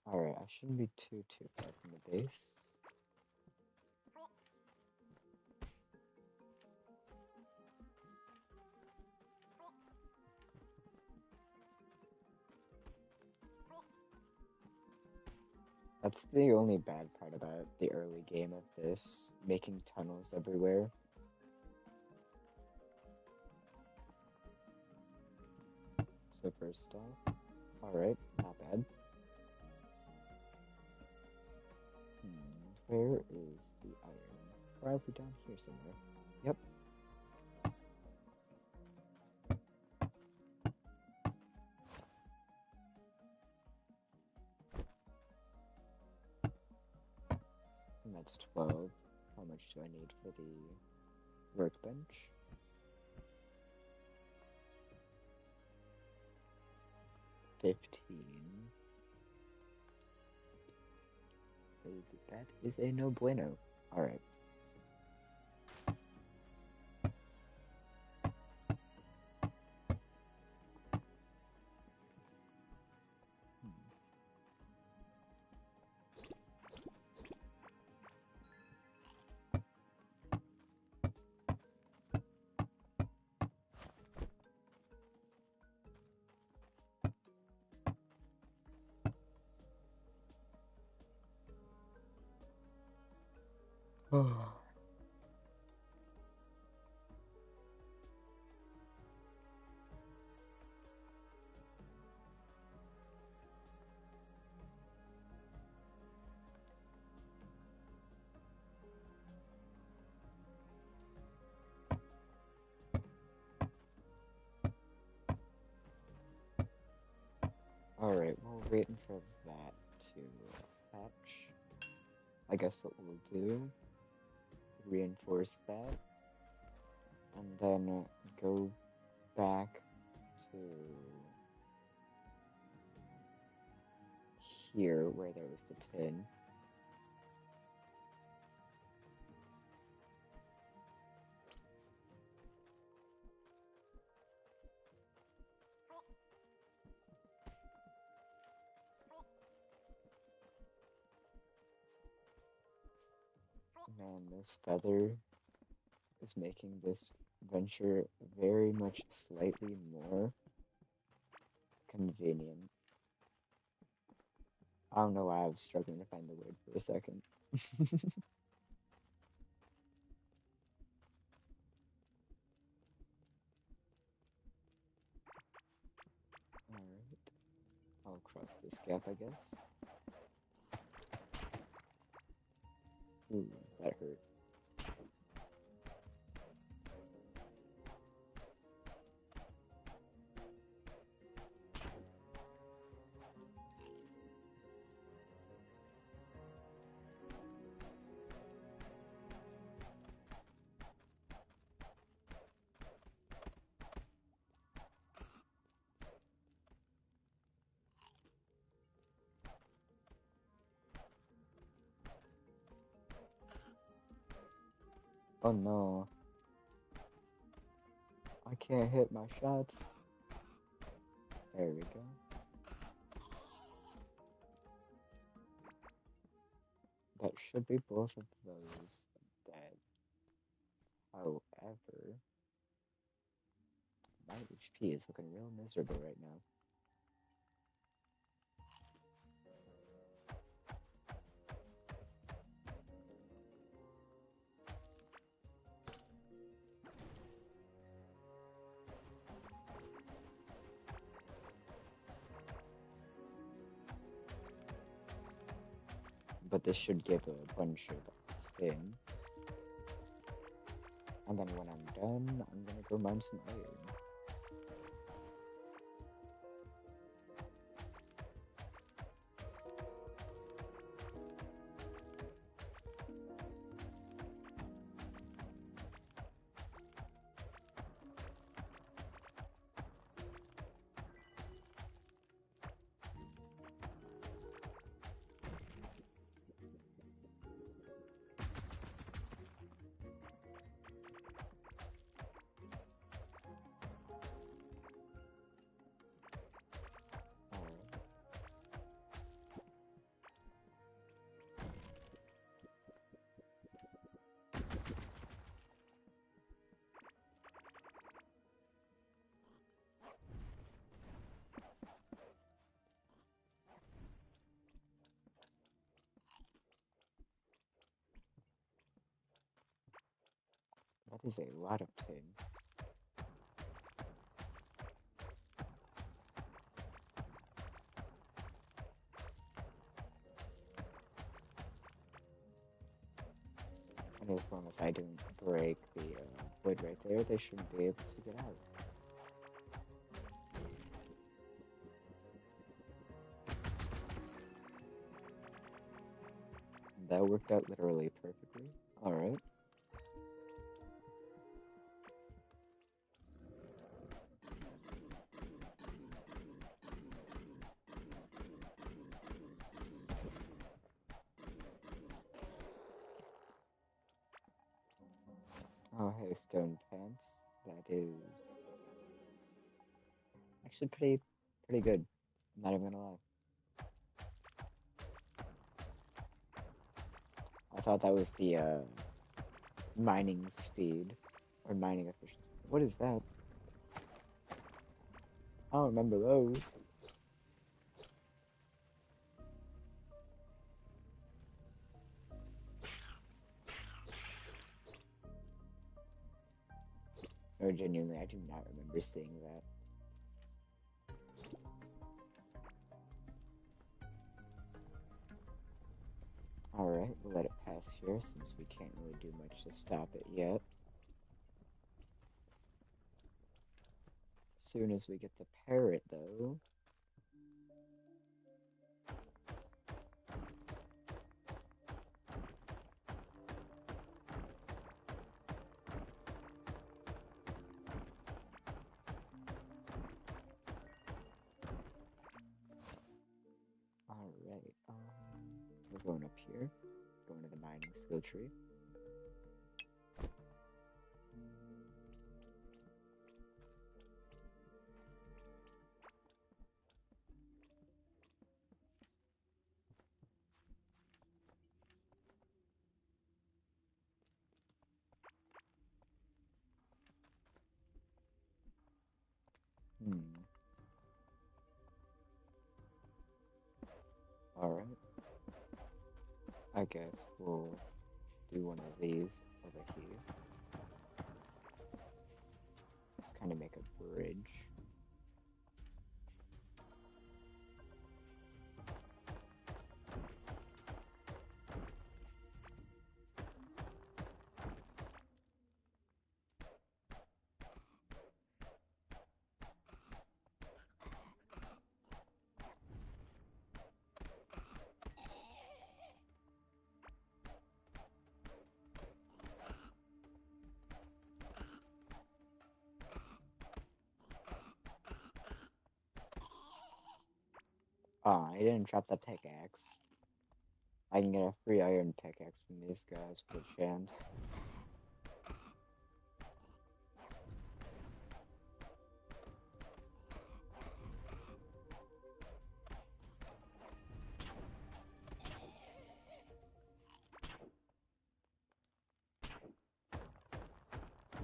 Alright, I shouldn't be too far from the base. That's the only bad part about the early game of this, making tunnels everywhere. So first off, alright, not bad. Where is the iron? Probably down here somewhere. Yep. And that's 12. How much do I need for the workbench? 15. That is a no bueno. Alright. Oh. Alright, while waiting for that to hatch, I guess what we'll do, reinforce that, and then go back to here where there was the tin. Man, this feather is making this venture very much slightly more convenient. I don't know why I was struggling to find the word for a second. Alright, I'll cross this gap, I guess. Ooh, that hurt. Oh no, I can't hit my shots. There we go. That should be both of those dead. However, my HP is looking real miserable right now. But this should give a bunch of tin. And then when I'm done, I'm gonna go mine some iron. Alright. That is a lot of tin. And as long as I didn't break the wood right there, they shouldn't be able to get out. That worked out literally perfectly. Alright. Oh, hey, stone pants. That is actually pretty good. Not even gonna lie. I thought that was the mining speed or mining efficiency. What is that? I don't remember those. Or genuinely, I do not remember seeing that. Alright, we'll let it pass here since we can't really do much to stop it yet. Soon as we get the parrot, though. Alright, we're going up here. Going to the mining skill tree. Alright, I guess we'll do one of these over here. Just kind of make a bridge. Oh, I didn't drop the pickaxe. I can get a free iron pickaxe from these guys with a chance.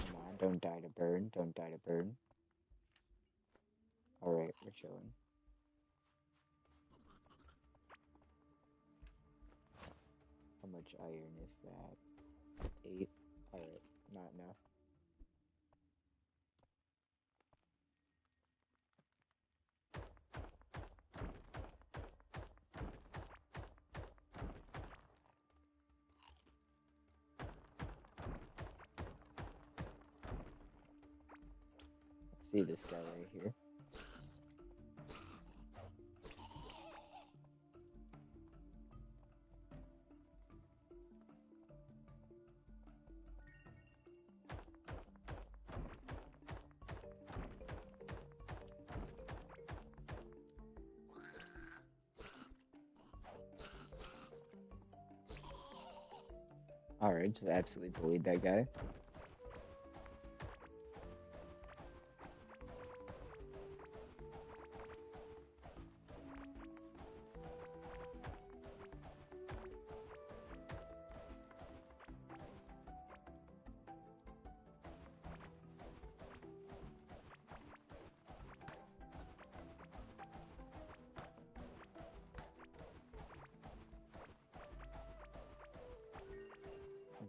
Come on, don't die to burn, don't die to burn. Alright, we're chilling. How much iron is that? 8? Alright, not enough. Let's see this guy right here. Alright, just absolutely bullied that guy.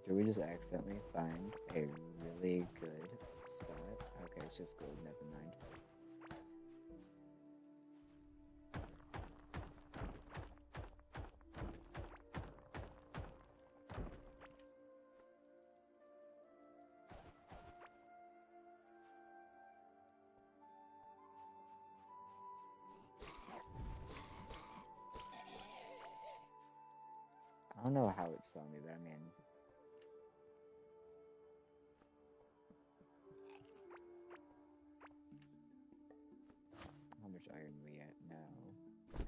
Did we just accidentally find a really good spot? Okay, it's just gold, never mind. I don't know how it saw me, but I mean... How much iron we at now?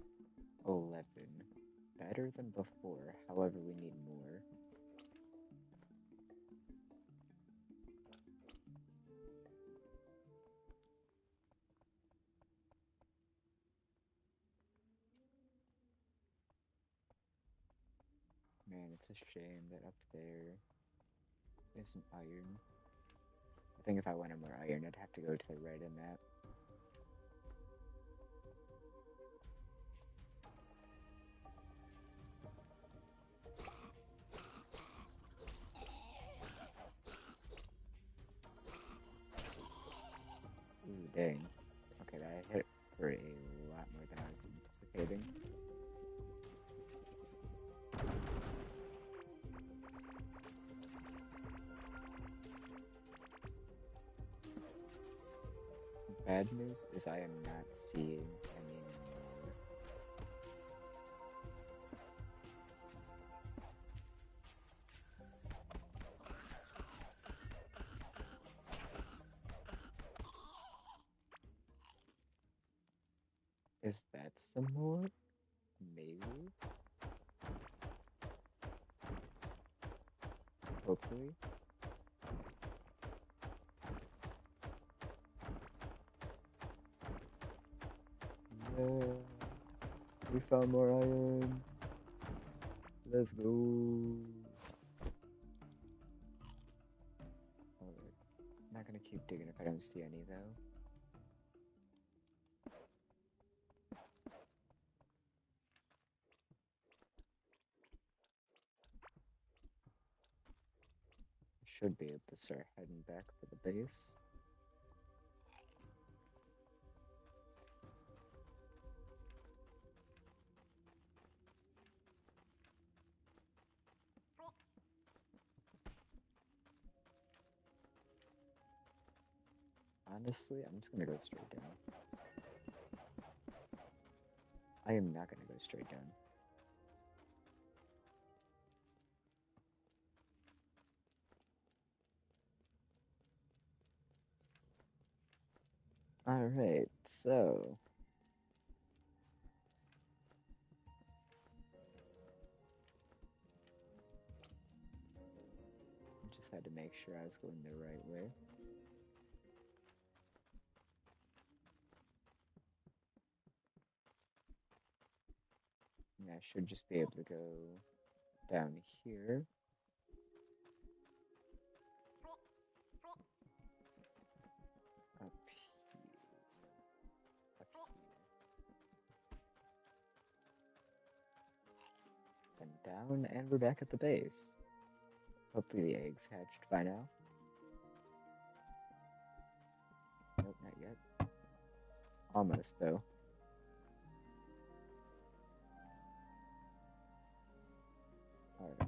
11. Better than before, however we need more. Man, it's a shame that up there isn't iron. I think if I wanted more iron, I'd have to go to the right of map. Ooh, dang. Okay, that hit for a lot more than I was anticipating. Bad news is I am not seeing any more. Is that some more? Maybe? Hopefully. Yeah. We found more iron. Let's go. Alright. Not gonna keep digging if I don't see any though. should be able to start heading back for the base. Honestly, I'm just gonna go straight down. I am not gonna go straight down. Alright, so just had to make sure I was going the right way. And I should just be able to go down here. Up here. Up here. Then down, and we're back at the base. Hopefully the eggs hatched by now. Nope, not yet. Almost, though. Alright.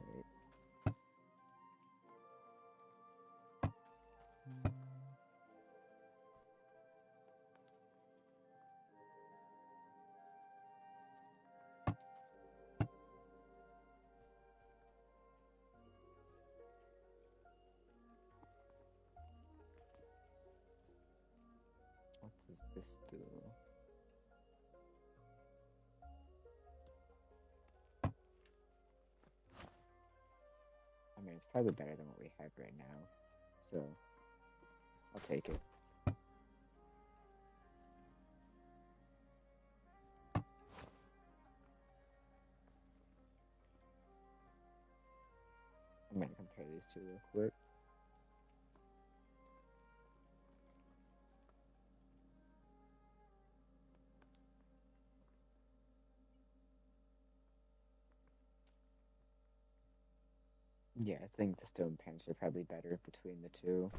What does this do? I mean, it's probably better than what we have right now, so I'll take it. I'm gonna compare these two real quick. Yeah, I think the stone pants are probably better between the two.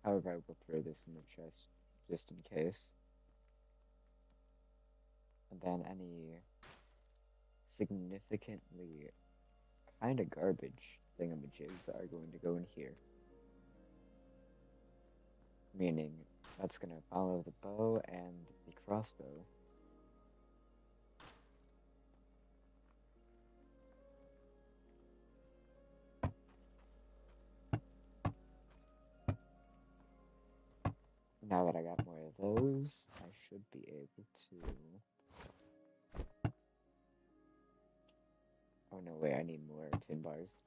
However, I will throw this in the chest just in case. And then any significantly kind of garbage thingamajigs are going to go in here. Meaning, that's going to follow the bow and the crossbow. Now that I got more of those, I should be able to... Oh no, wait, I need more tin bars.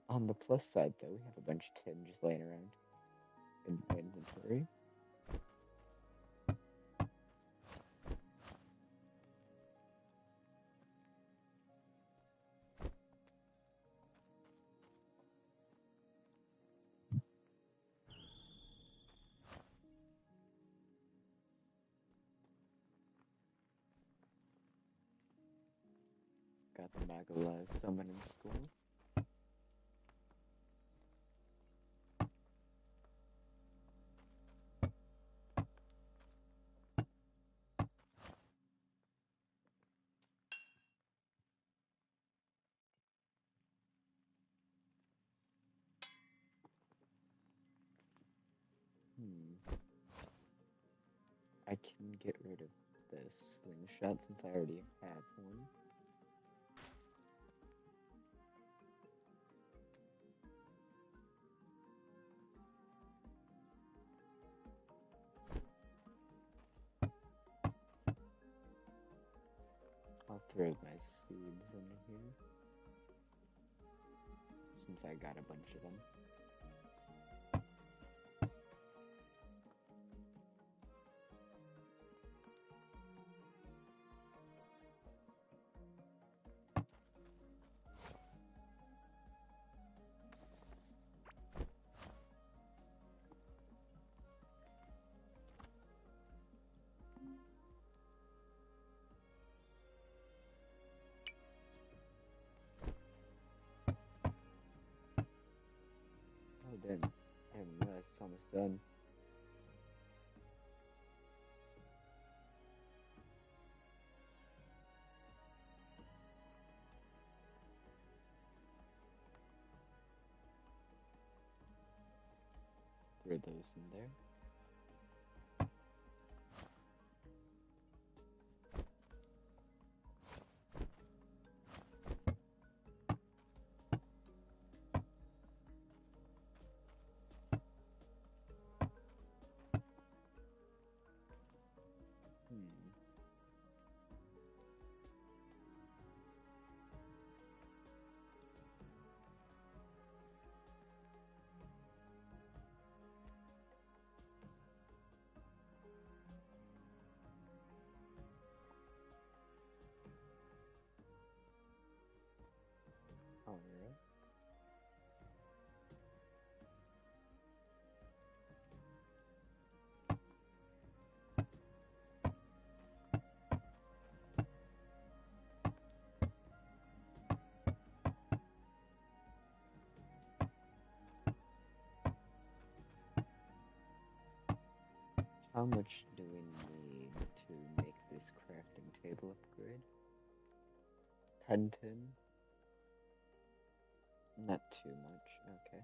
On the plus side, though, we have a bunch of tin just laying around in my inventory. Got the Magala summoning school. I can get rid of this slingshot since I already have one. I'll throw my seeds in here since I got a bunch of them. then, and it's almost done. Throw those in there. Hmm. Alright. How much do we need to make this crafting table upgrade? 10 tin? Not too much, okay.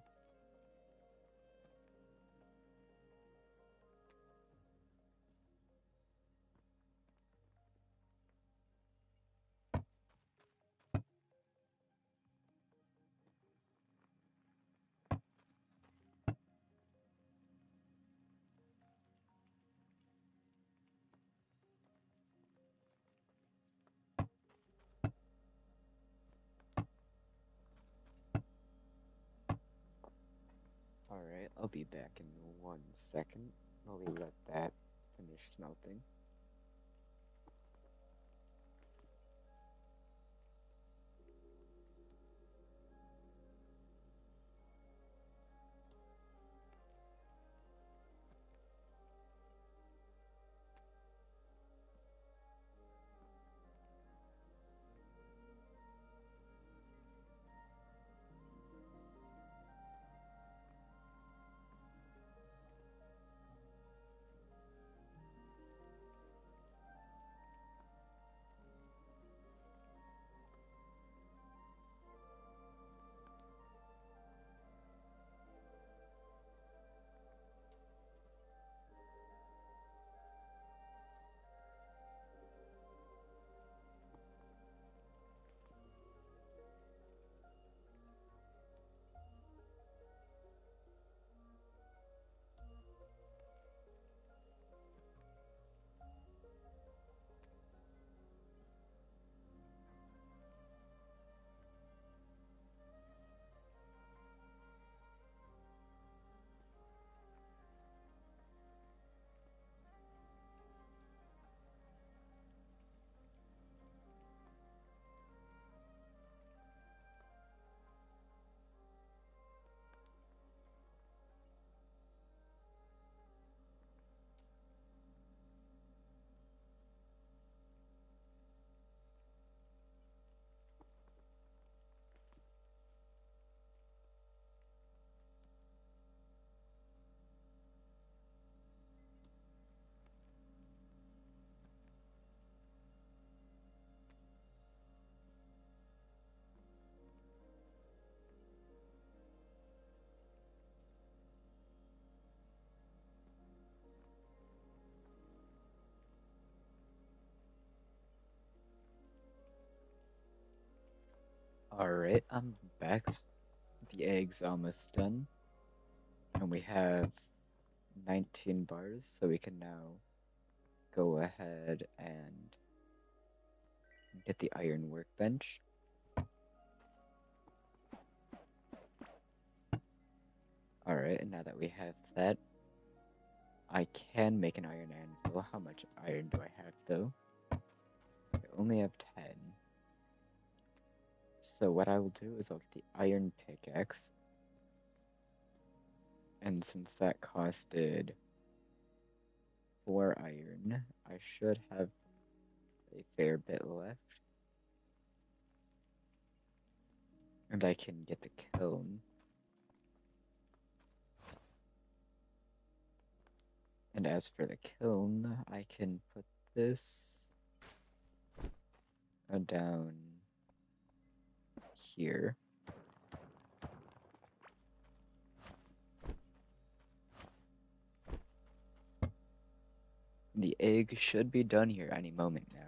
Alright, I'll be back in 1 second while we let that finish smelting. Alright, I'm back. The egg's almost done. And we have 19 bars, so we can now go ahead and get the iron workbench. Alright, and now that we have that, I can make an iron anvil. How much iron do I have though? I only have 10. So what I will do is I'll get the iron pickaxe. And since that costed 4 iron, I should have a fair bit left. And I can get the kiln. And as for the kiln, I can put this down here. The egg should be done here any moment now.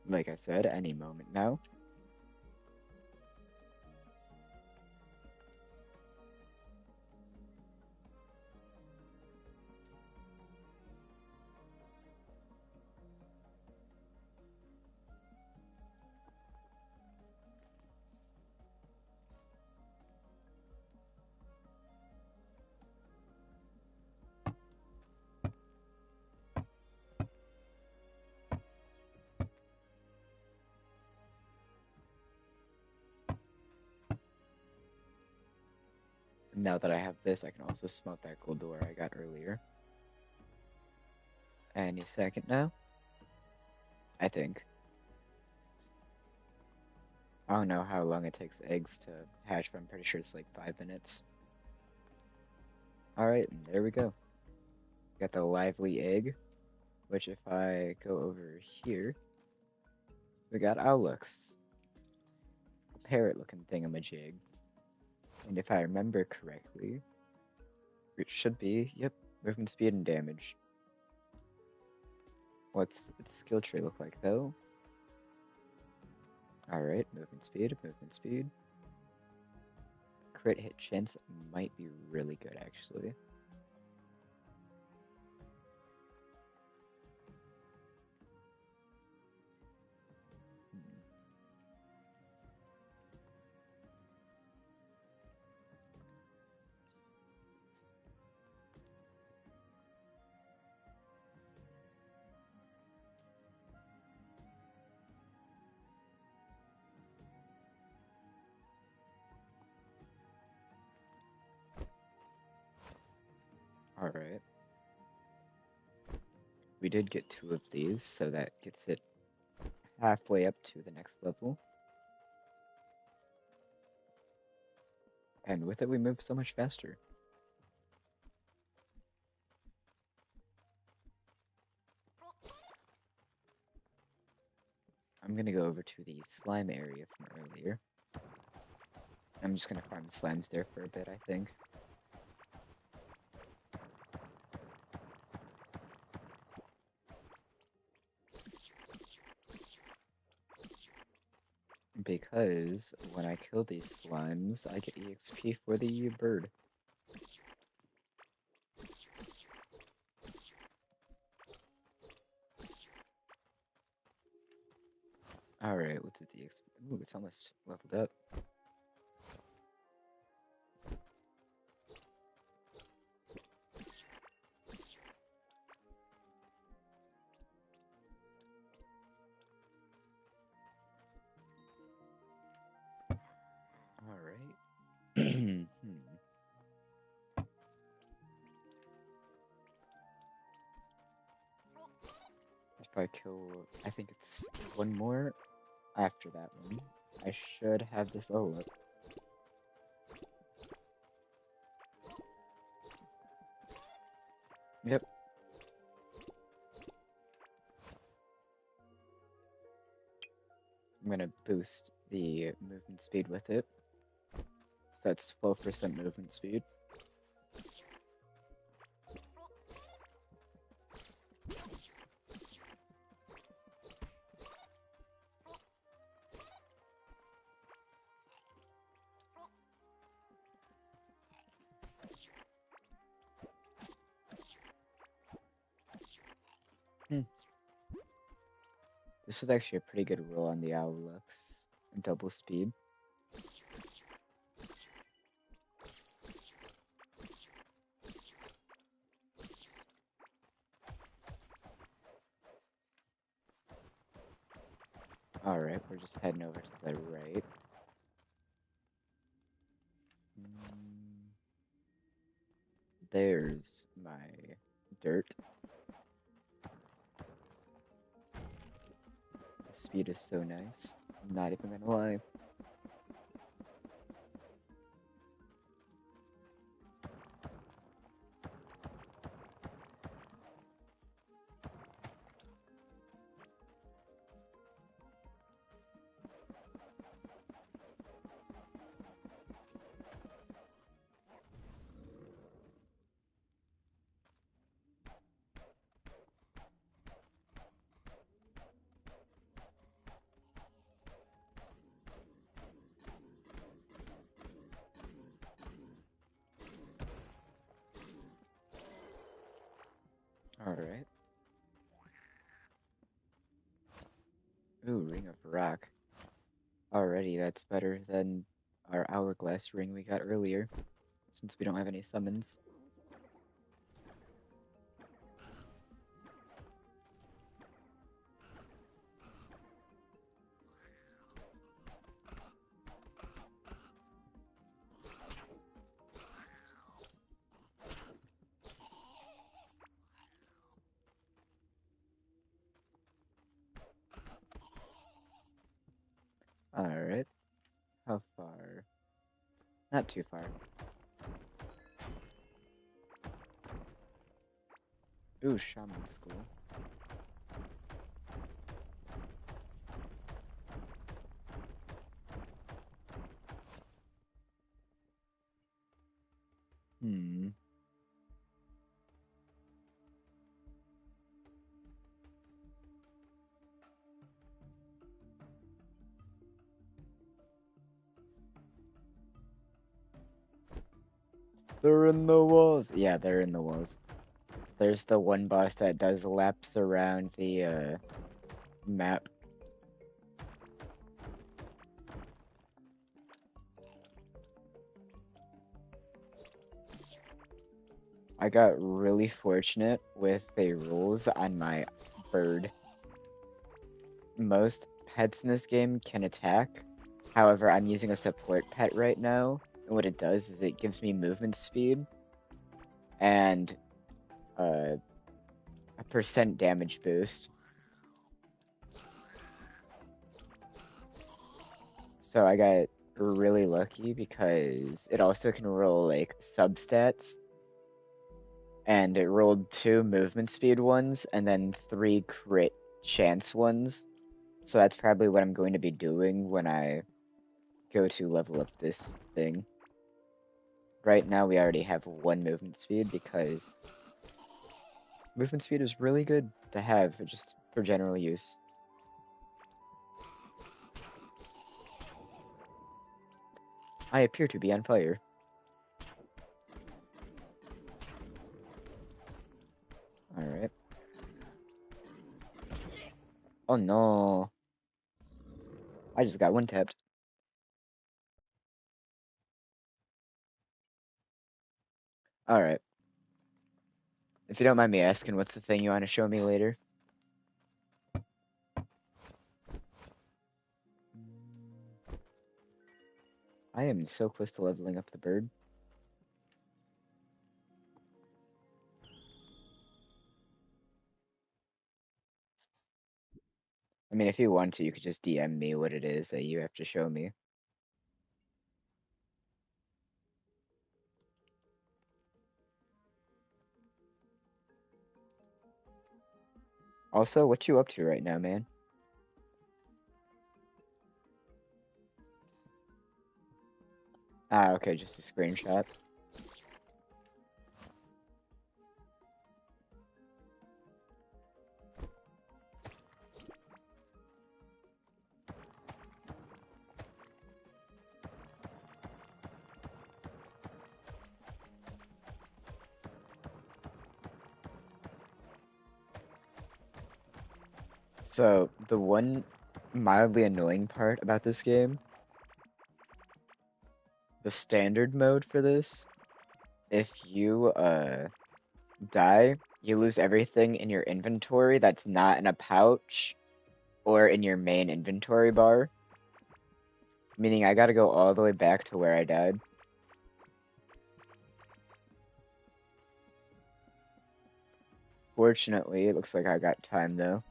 Like I said, any moment now. Now that I have this, I can also smelt that gold ore I got earlier. Any second now, I think. I don't know how long it takes eggs to hatch, but I'm pretty sure it's like 5 minutes. Alright, and there we go. Got the lively egg, which if I go over here, we got Owlux. A parrot-looking thingamajig. And if I remember correctly, it should be, yep, movement speed and damage. What's its skill tree look like, though? Alright, movement speed, movement speed. Crit hit chance might be really good, actually. Alright. We did get 2 of these, so that gets it halfway up to the next level. And with it, we move so much faster. I'm gonna go over to the slime area from earlier. I'm just gonna farm the slimes there for a bit, I think. Because when I kill these slimes, I get EXP for the bird. Alright, what's its EXP? Ooh, it's almost leveled up. Alright. If I kill, I think it's one more after that one, I should have this level up. Yep. I'm gonna boost the movement speed with it. So that's 12% movement speed. This was actually a pretty good roll on the Owlux. Double speed. Alright, we're just heading over to the right. there's my dirt. The speed is so nice. I'm not even gonna lie. Alright. Ooh, Ring of Rock. Already, that's better than our Hourglass ring we got earlier, since we don't have any summons. Alright. How far? Not too far. Ooh, Shaman School. Hmm. They're in the walls. Yeah, they're in the walls. There's the one boss that does laps around the map. I got really fortunate with the rules on my bird. Most pets in this game can attack. However, I'm using a support pet right now, and what it does is it gives me movement speed and a percent damage boost. So I got really lucky because it also can roll like substats, and it rolled 2 movement speed ones and then 3 crit chance ones. So that's probably what I'm going to be doing when I go to level up this thing. Right now we already have 1 movement speed because movement speed is really good to have just for general use. I appear to be on fire. Alright. Oh no. I just got one tapped. Alright. If you don't mind me asking, what's the thing you want to show me later? I am so close to leveling up the bird. I mean, if you want to, you could just DM me what it is that you have to show me. Also, what you up to right now, man? Ah, okay, just a screenshot. So, the one mildly annoying part about this game, the standard mode for this, if you die, you lose everything in your inventory that's not in a pouch or in your main inventory bar. Meaning I gotta go all the way back to where I died. Fortunately, it looks like I got time though.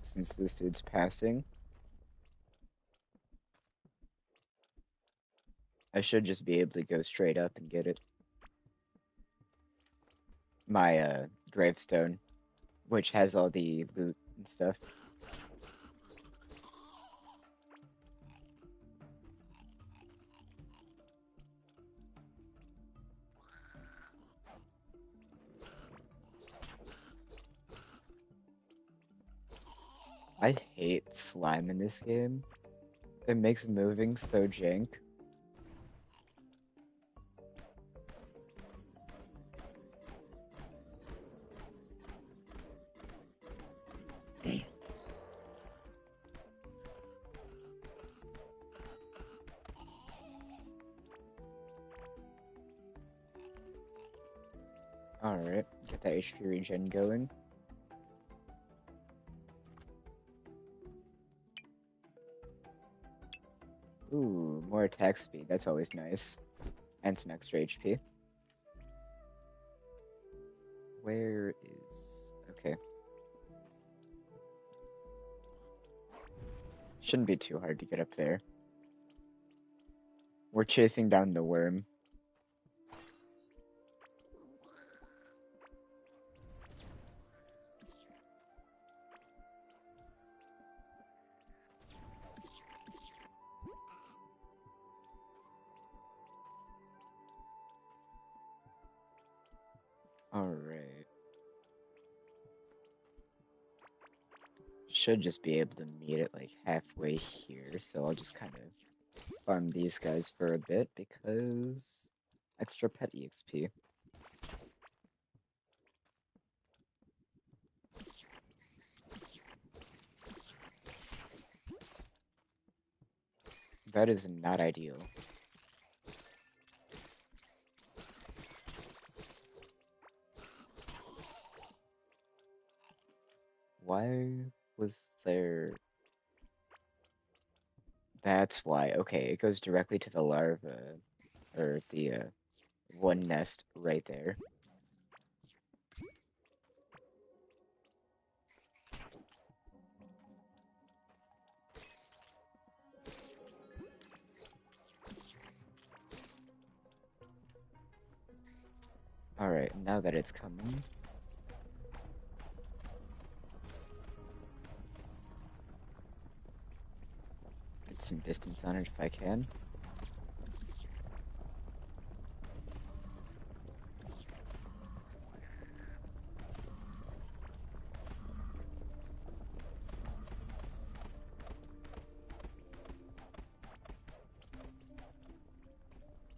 Since this dude's passing, I should just be able to go straight up and get it. My gravestone, which has all the loot and stuff. I hate slime in this game. It makes moving so jank. Alright, get that HP regen going. Ooh, more attack speed, that's always nice. And some extra HP. Where is... okay. Shouldn't be too hard to get up there. We're chasing down the worm. Alright. Should just be able to meet it like halfway here, so I'll just kind of farm these guys for a bit because extra pet EXP. That is not ideal. Why was there... That's why. Okay, it goes directly to the larva, or the one nest right there. Alright, now that it's coming. Get some distance on it if I can.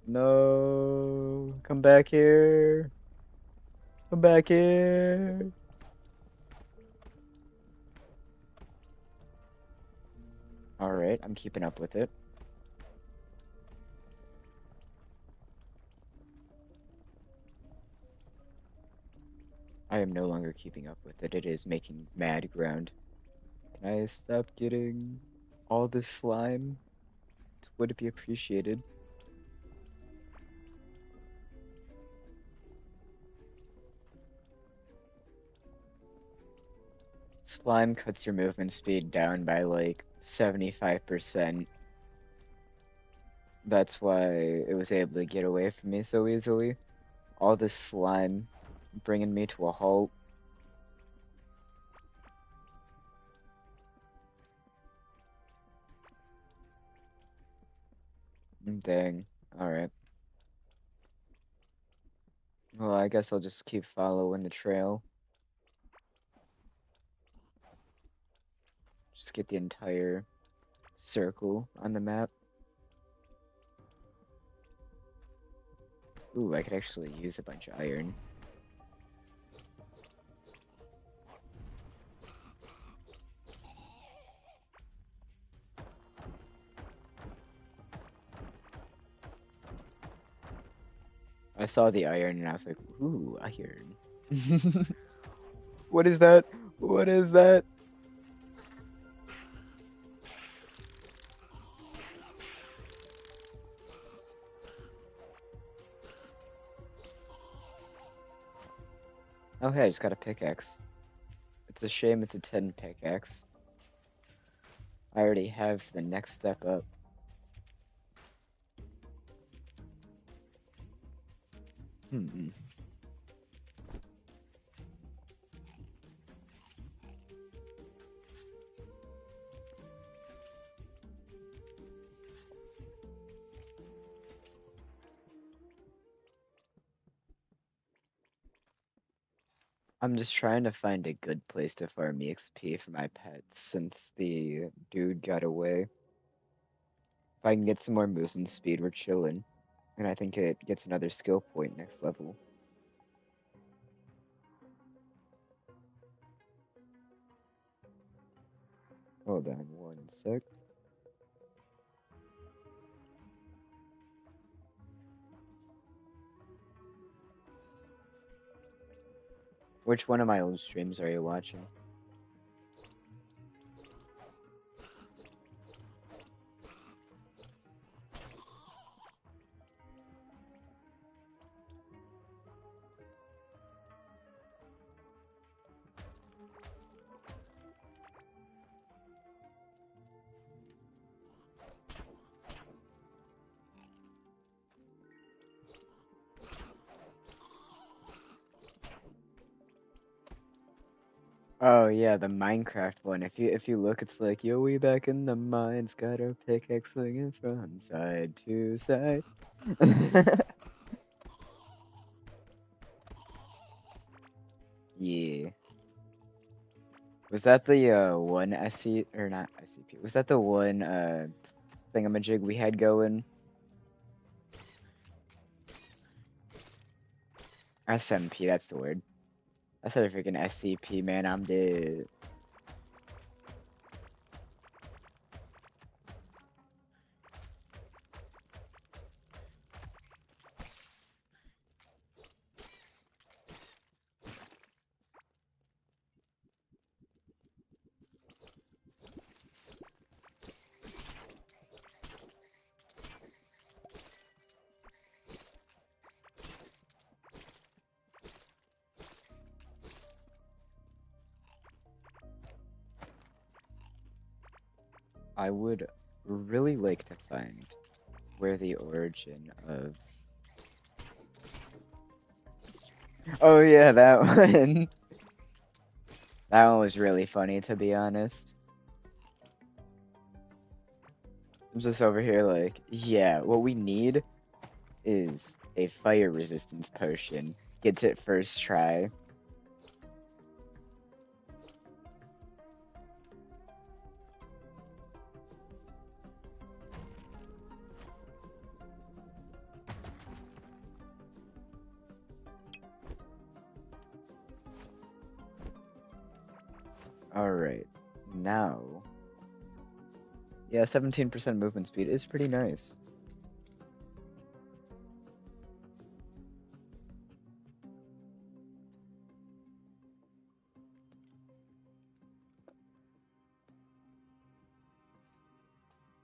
No, come back here. Come back here. Alright, I'm keeping up with it. I am no longer keeping up with it. It is making mad ground. Can I stop getting all this slime? Would it be appreciated? Slime cuts your movement speed down by like 75%. That's why it was able to get away from me so easily. All this slime bringing me to a halt. Dang. Alright. Well, I guess I'll just keep following the trail. Just get the entire circle on the map. Ooh, I could actually use a bunch of iron. I saw the iron and I was like, ooh, iron. What is that? What is that? Oh hey, I just got a pickaxe. It's a shame it's a 10 pickaxe. I already have the next step up. Hmm. I'm just trying to find a good place to farm EXP for my pets since the dude got away. If I can get some more movement speed, we're chilling. And I think it gets another skill point next level. Hold on one sec. Which one of my old streams are you watching? Oh yeah, the Minecraft one. If you look, it's like, yo, we back in the mines, got our pickaxe swinging from side to side. Yeah. Was that the one SC or not SCP? Was that the one thingamajig we had going? SMP, that's the word. I said a freaking SCP, man. I'm dead. I would really like to find where the origin of. Oh yeah, that one. That one was really funny, to be honest. I'm just over here like, yeah, what we need is a fire resistance potion. Gets it first try. Alright, now. Yeah, 17% movement speed is pretty nice.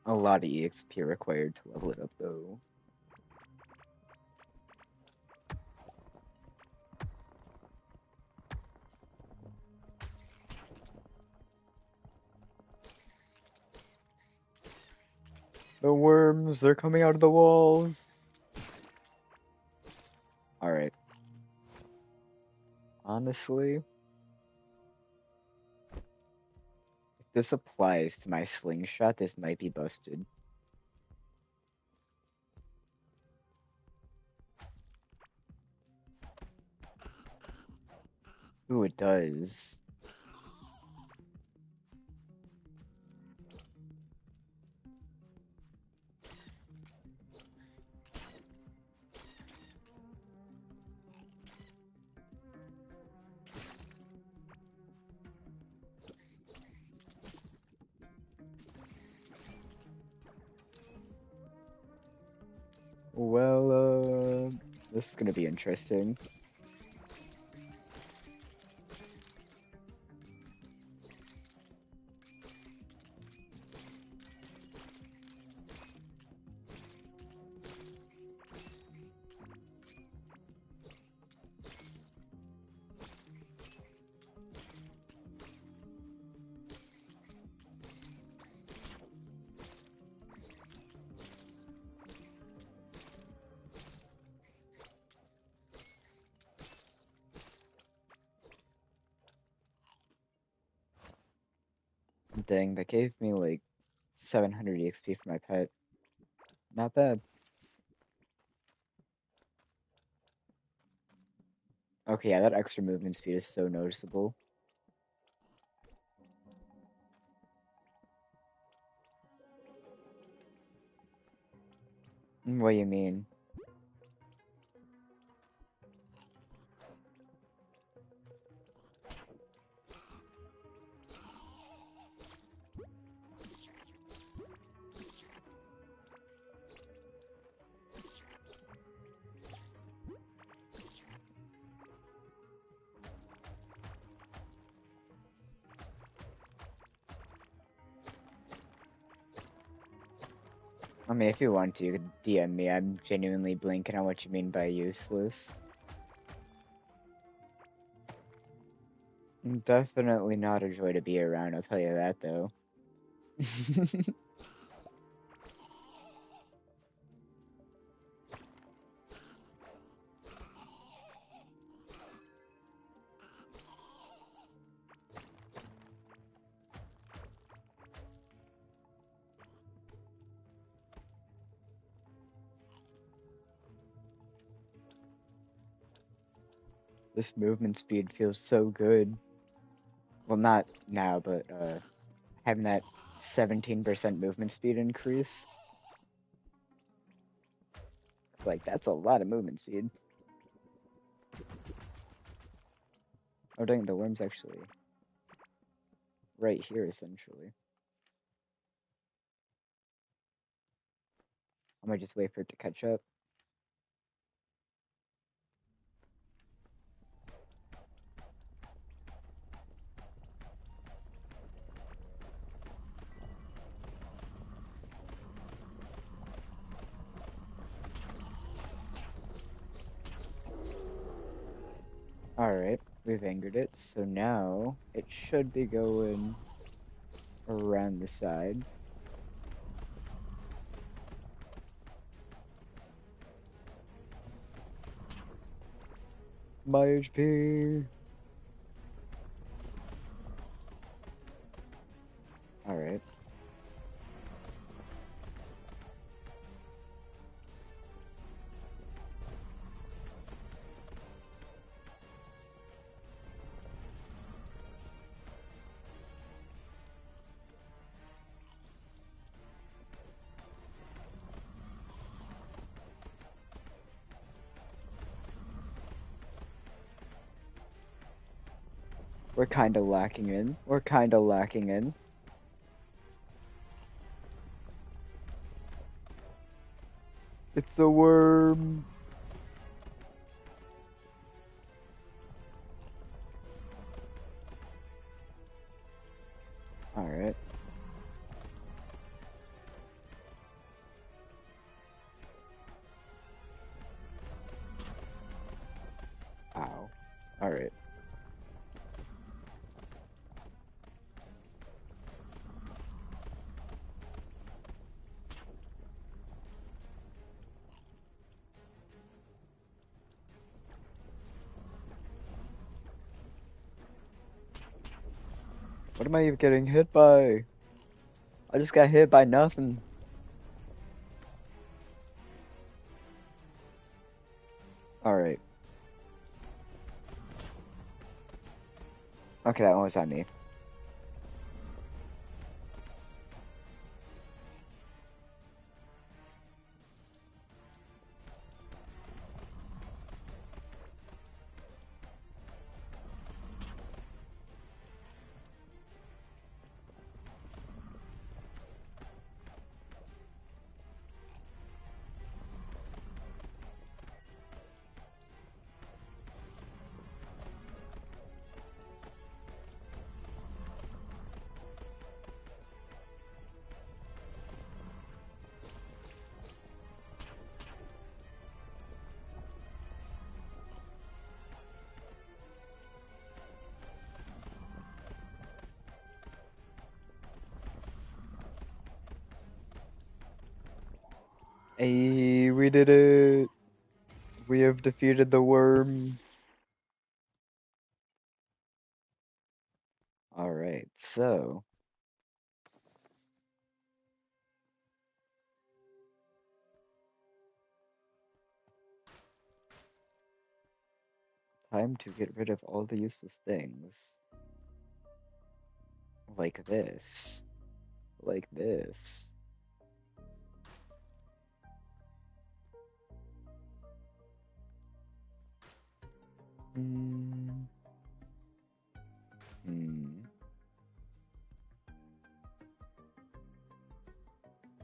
A lot of EXP required to level it up, though. The worms, they're coming out of the walls. Alright. Honestly, if this applies to my slingshot, this might be busted. Ooh, it does. Well, this is gonna be interesting. Dang, that gave me like 700 EXP for my pet. Not bad. Okay, yeah, that extra movement speed is so noticeable. What do you mean? I mean, if you want to, you could DM me. I'm genuinely blinking on what you mean by useless. Definitely not a joy to be around, I'll tell you that though. This movement speed feels so good. Well, not now, but having that 17% movement speed increase. Like, that's a lot of movement speed. Oh, dang, the worm's actually right here, essentially. I might just wait for it to catch up. Alright, we've angered it, so now it should be going around the side. My HP! Alright. We're kinda lacking in. We're kinda lacking in. It's a worm! Alright. Ow. Alright. What am I even getting hit by? I just got hit by nothing. Alright. Okay, that one was on me. Hey, we did it! We have defeated the worm. Alright, so Time to get rid of all the useless things. Like this. Like this. Hmm.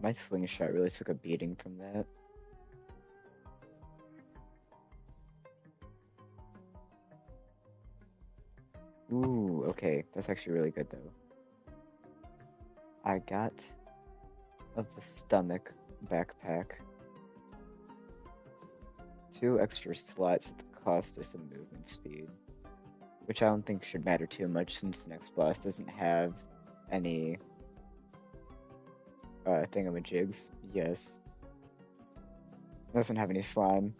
My slingshot really took a beating from that. Ooh, okay. That's actually really good though. I got of the stomach backpack. 2 extra slots at the cost of some movement speed. Which I don't think should matter too much since the next boss doesn't have any thingamajigs. Yes. Doesn't have any slime.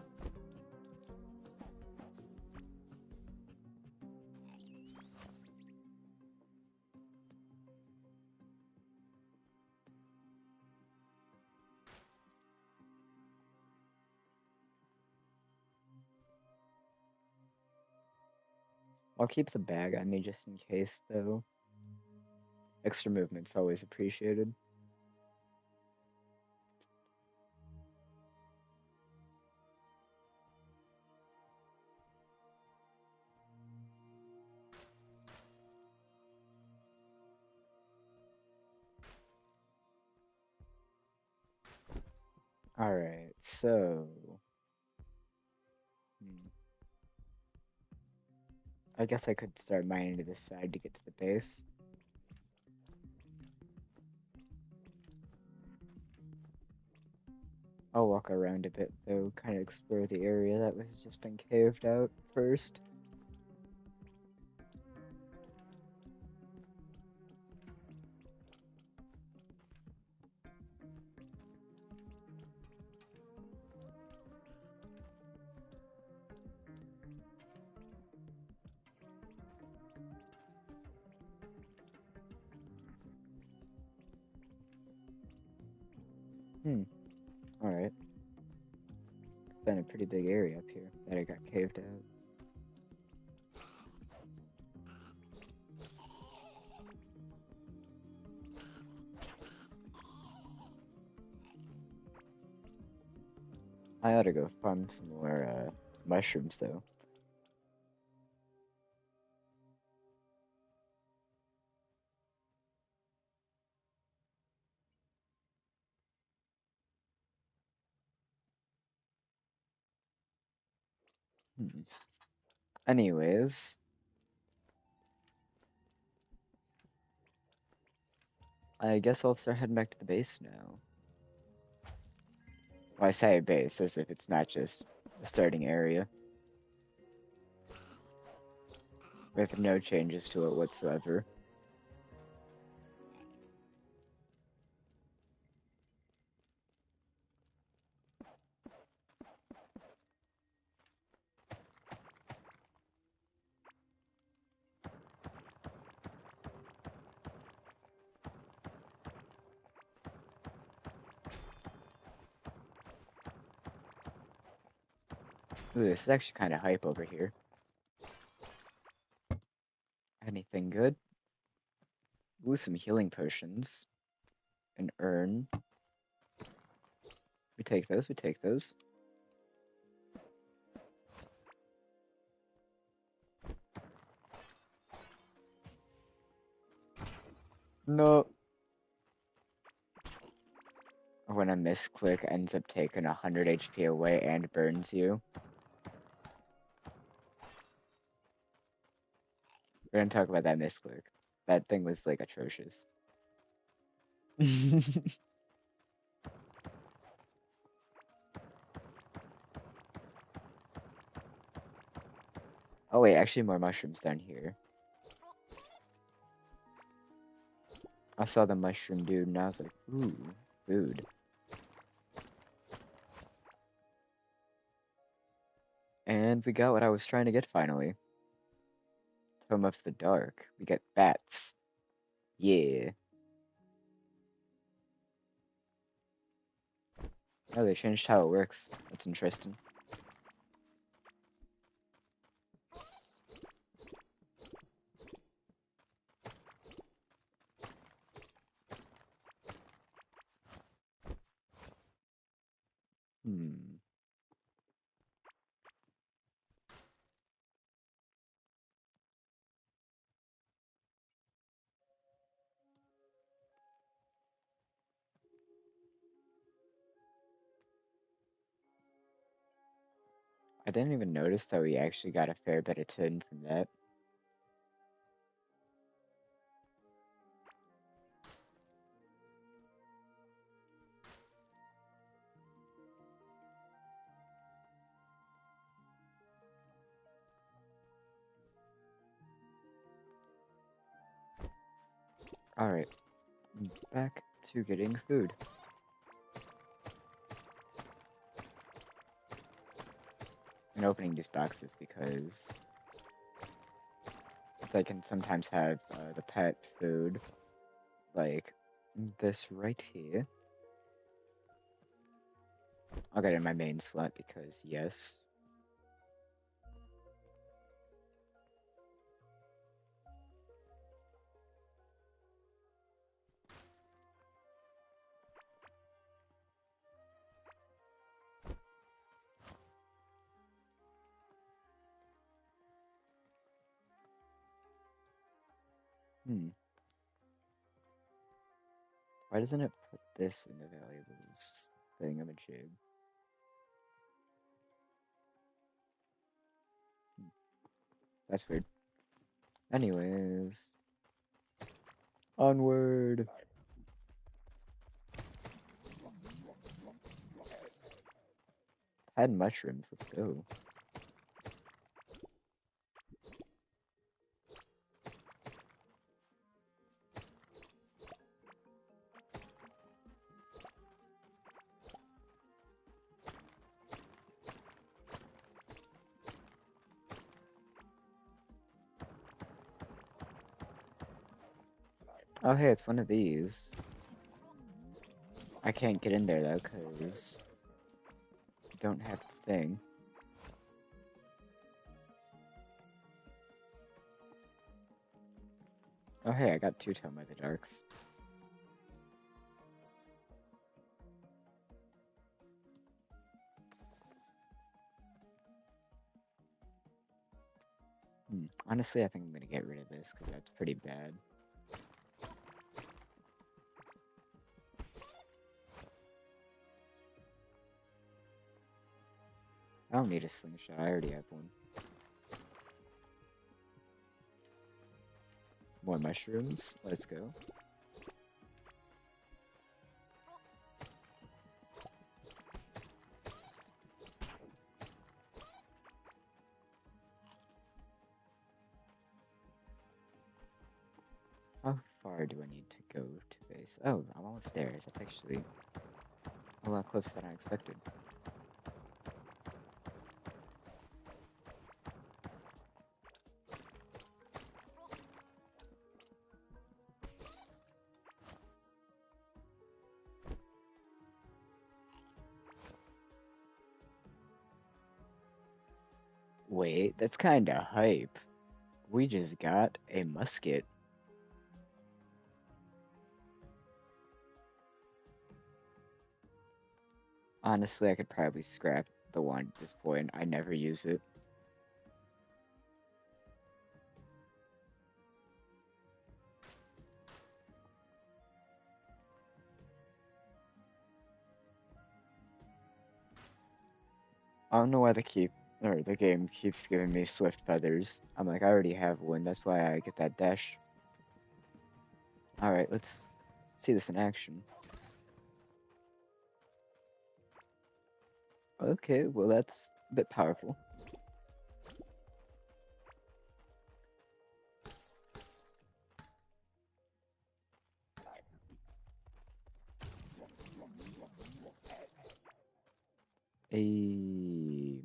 I'll keep the bag on me just in case though. Extra movement's always appreciated. Alright, so... I guess I could start mining to this side to get to the base. I'll walk around a bit though, kind of explore the area that was just been caved out first. Alright. It's been a pretty big area up here that I got caved out. I ought to go farm some more mushrooms though. Anyways, I guess I'll start heading back to the base now. Well, I say base as if it's not just the starting area. With no changes to it whatsoever. Ooh, this is actually kind of hype over here. Anything good? Ooh, some healing potions. An urn. We take those, we take those. No. When a misclick ends up taking 100 HP away and burns you. We're gonna talk about that misclick. That thing was like atrocious. Oh wait, actually more mushrooms down here. I saw the mushroom dude and I was like, ooh, food. And we got what I was trying to get finally. Tome of the Dark. We get bats. Yeah. Oh, they changed how it works. That's interesting. I didn't even notice that we actually got a fair bit of tin from that. Alright, back to getting food. And opening these boxes because they can sometimes have the pet food, like this right here. I'll get it in my main slot because yes. Why doesn't it put this in the valuables thingamajig? That's weird. Anyways. Onward! Had mushrooms, let's go. Oh hey, it's one of these. I can't get in there though, cause I don't have the thing. Oh hey, I got 2 Tome by the Darks. Honestly, I think I'm gonna get rid of this, cause that's pretty bad. I don't need a slingshot, I already have one. More mushrooms, let's go. How far do I need to go to base? Oh, I'm almost there. That's actually a lot closer than I expected. Wait, that's kinda hype. We just got a musket. Honestly, I could probably scrap the wand at this point. I never use it. I don't know why the game keeps giving me swift feathers. I'm like, I already have one. That's why I get that dash. All right, let's see this in action. Okay, well that's a bit powerful.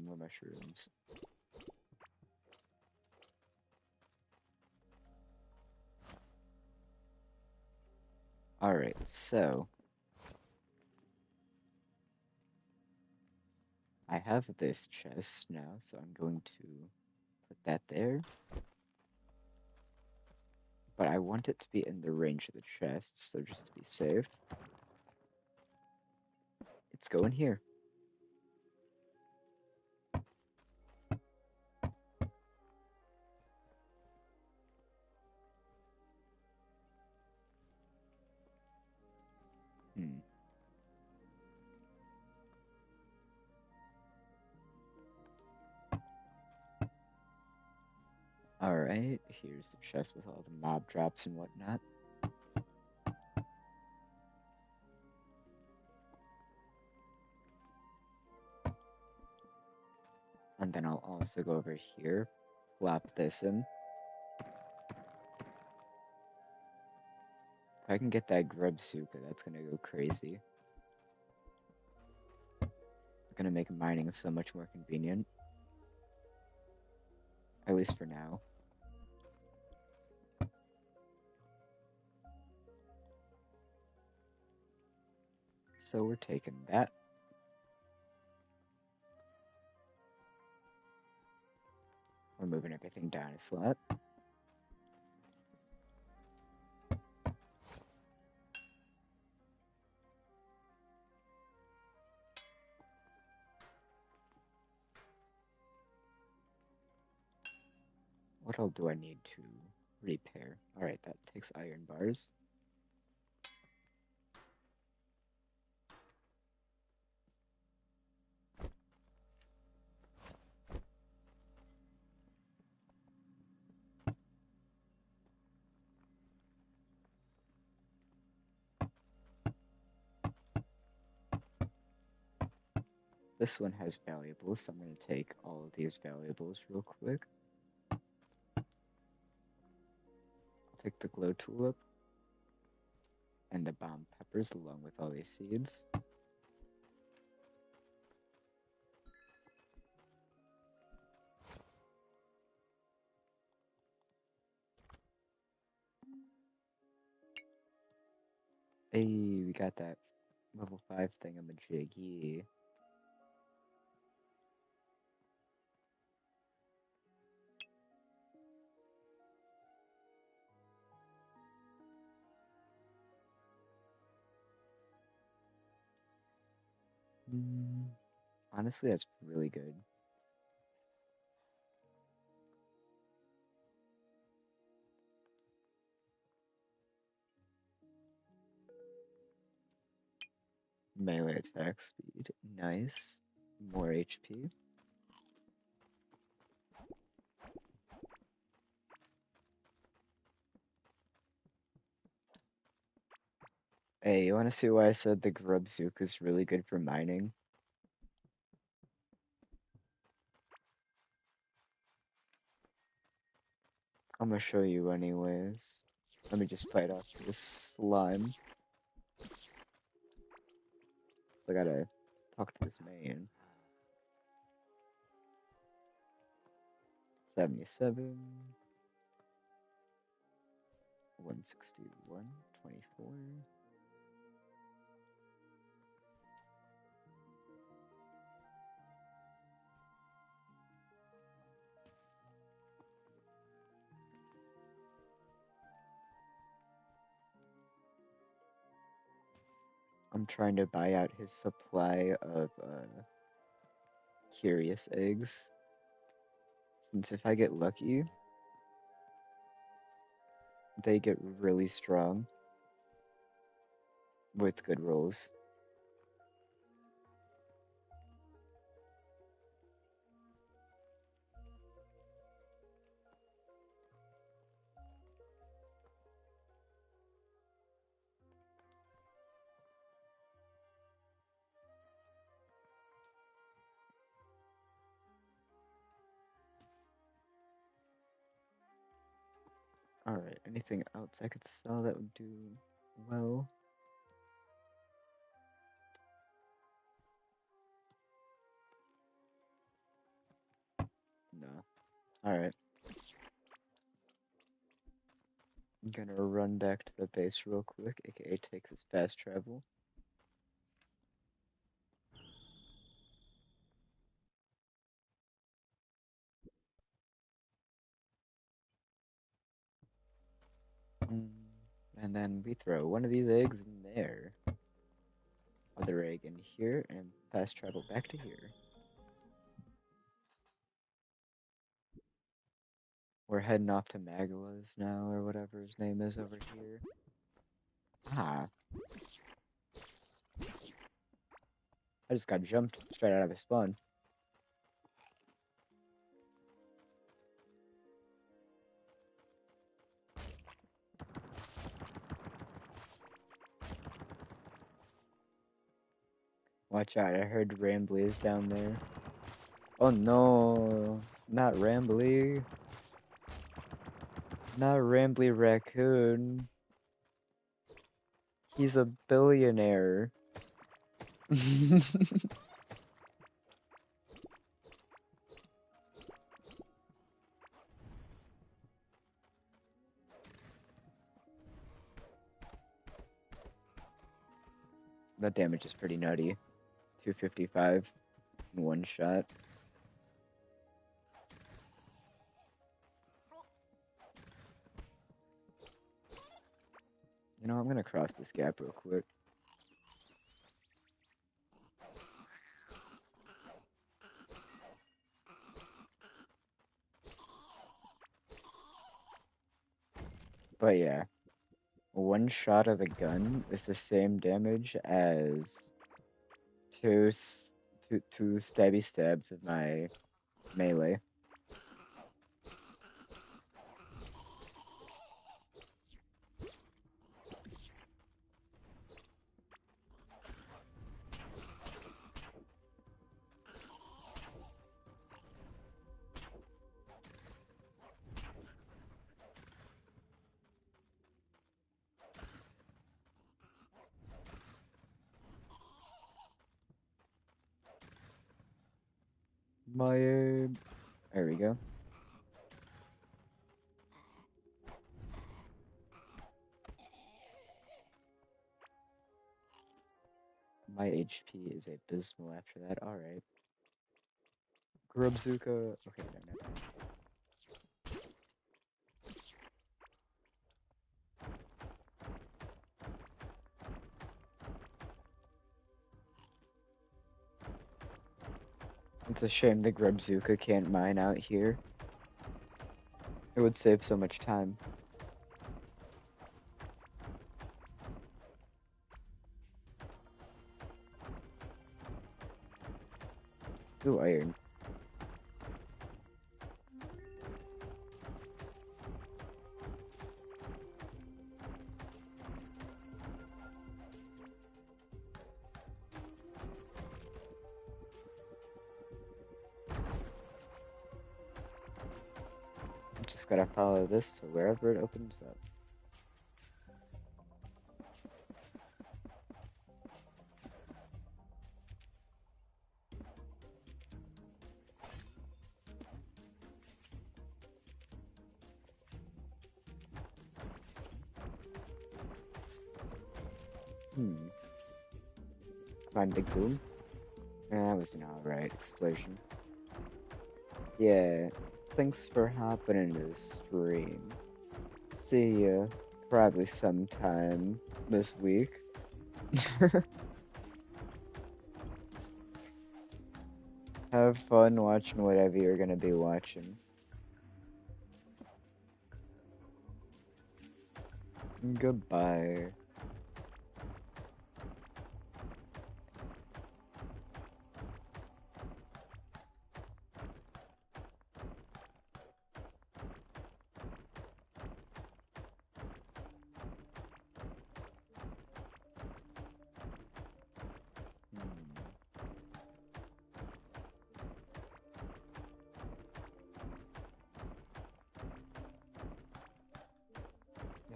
More mushrooms. All right, so I have this chest now, so I'm going to put that there. But I want it to be in the range of the chest, so just to be safe. It's going here. Alright, here's the chest with all the mob drops and whatnot. And then I'll also go over here, plop this in. If I can get that Grubsuka, that's gonna go crazy. It's gonna make mining so much more convenient. At least for now. So we're taking that. We're moving everything down a slot. What all do I need to repair? Alright, that takes iron bars. This one has valuables, so I'm going to take all of these valuables real quick. I'll take the glow tulip and the bomb peppers along with all these seeds. Hey, we got that level 5 thingamajiggy. Honestly, that's really good. Melee attack speed, nice. More HP. Hey, you wanna see why I said the Grubzook is really good for mining? I'm gonna show you anyways. Let me just fight off this slime. I gotta talk to this man. 77, 161, 24. I'm trying to buy out his supply of curious eggs. Since if I get lucky, they get really strong with good rolls. Alright, anything else I could sell that would do well? No. Alright. I'm gonna run back to the base real quick, aka take this fast travel. And then we throw one of these eggs in there. Other egg in here, and fast travel back to here. We're heading off to Magala's now, or whatever his name is over here. Ah. I just got jumped straight out of the spawn. Watch out, I heard Rambly is down there. Oh no, not Rambly. Not Rambly Raccoon. He's a billionaire. That damage is pretty nutty. 255 in one shot. You know, I'm gonna cross this gap real quick. But yeah, one shot of the gun is the same damage as two stabby stabs of my melee. My aim. There we go. My HP is abysmal after that. Alright. Grubzuka. Okay, no, never mind. It's a shame the Grubzuka can't mine out here. It would save so much time. Ooh, iron. Just gotta follow this to wherever it opens up. Find Big Boom. That was an alright explosion. Yeah, thanks for hopping into the stream. See ya probably sometime this week. Have fun watching whatever you're gonna be watching. Goodbye.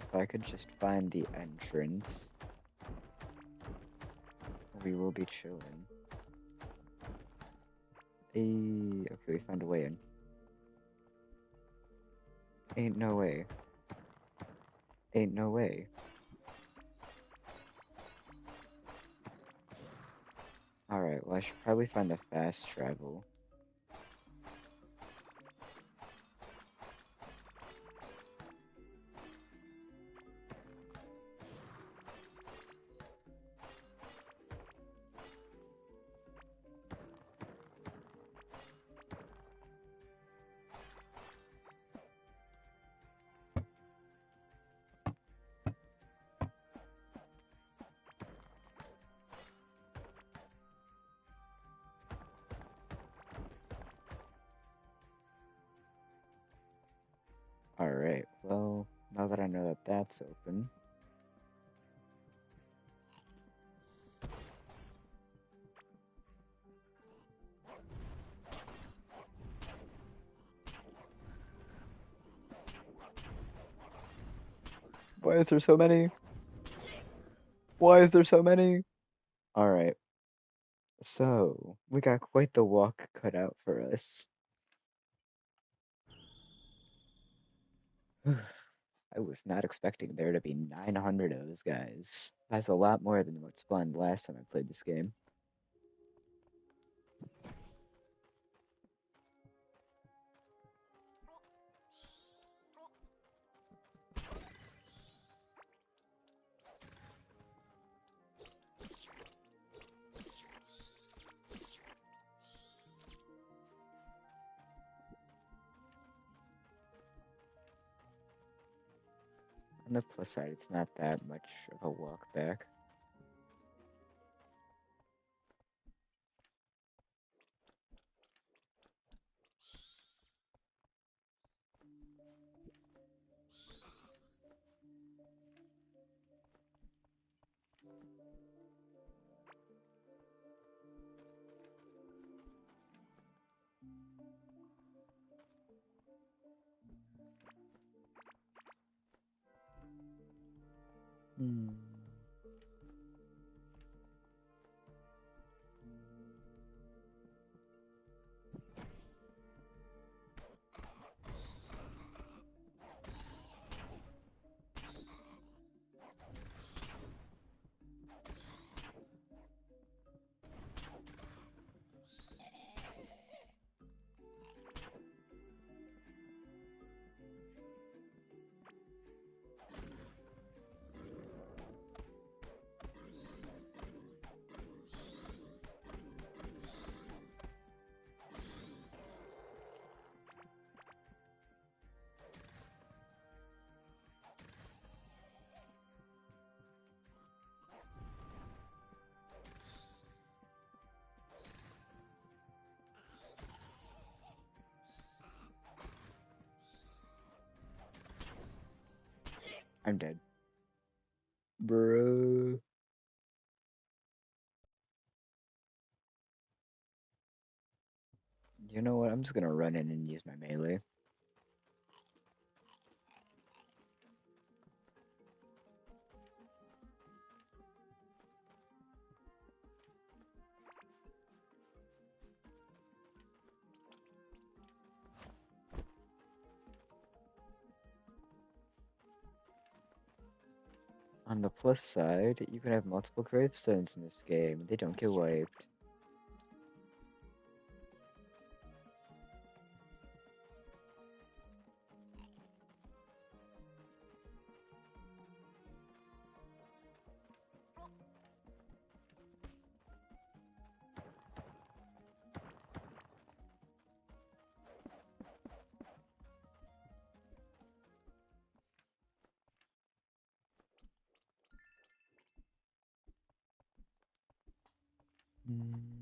If I could just find the entrance, we will be chilling. Okay, we found a way in. Ain't no way. Ain't no way. Alright, well I should probably find a fast travel. Alright, well, now that I know that that's open. Why is there so many? Why is there so many? Alright, so we got quite the walk cut out for us. I was not expecting there to be 900 of those guys. That's a lot more than what spawned last time I played this game. On the plus side, it's not that much of a walk back. Hmm. I'm dead. Bro. You know what? I'm just gonna run in and use my melee. On the plus side, you can have multiple gravestones in this game. They don't get wiped. Mm.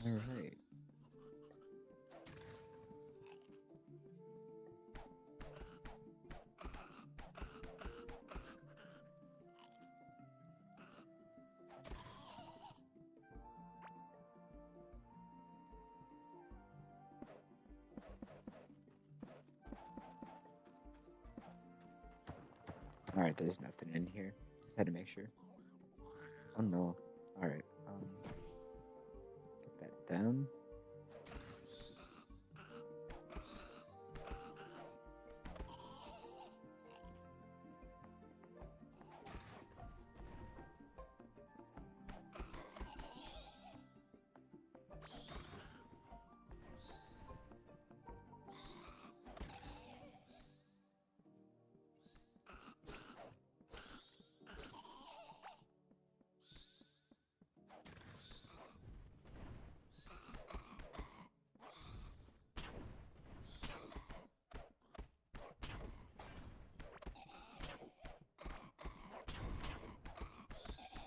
Alright. Alright, there's nothing in here. Just had to make sure. Oh no. Alright, get that down.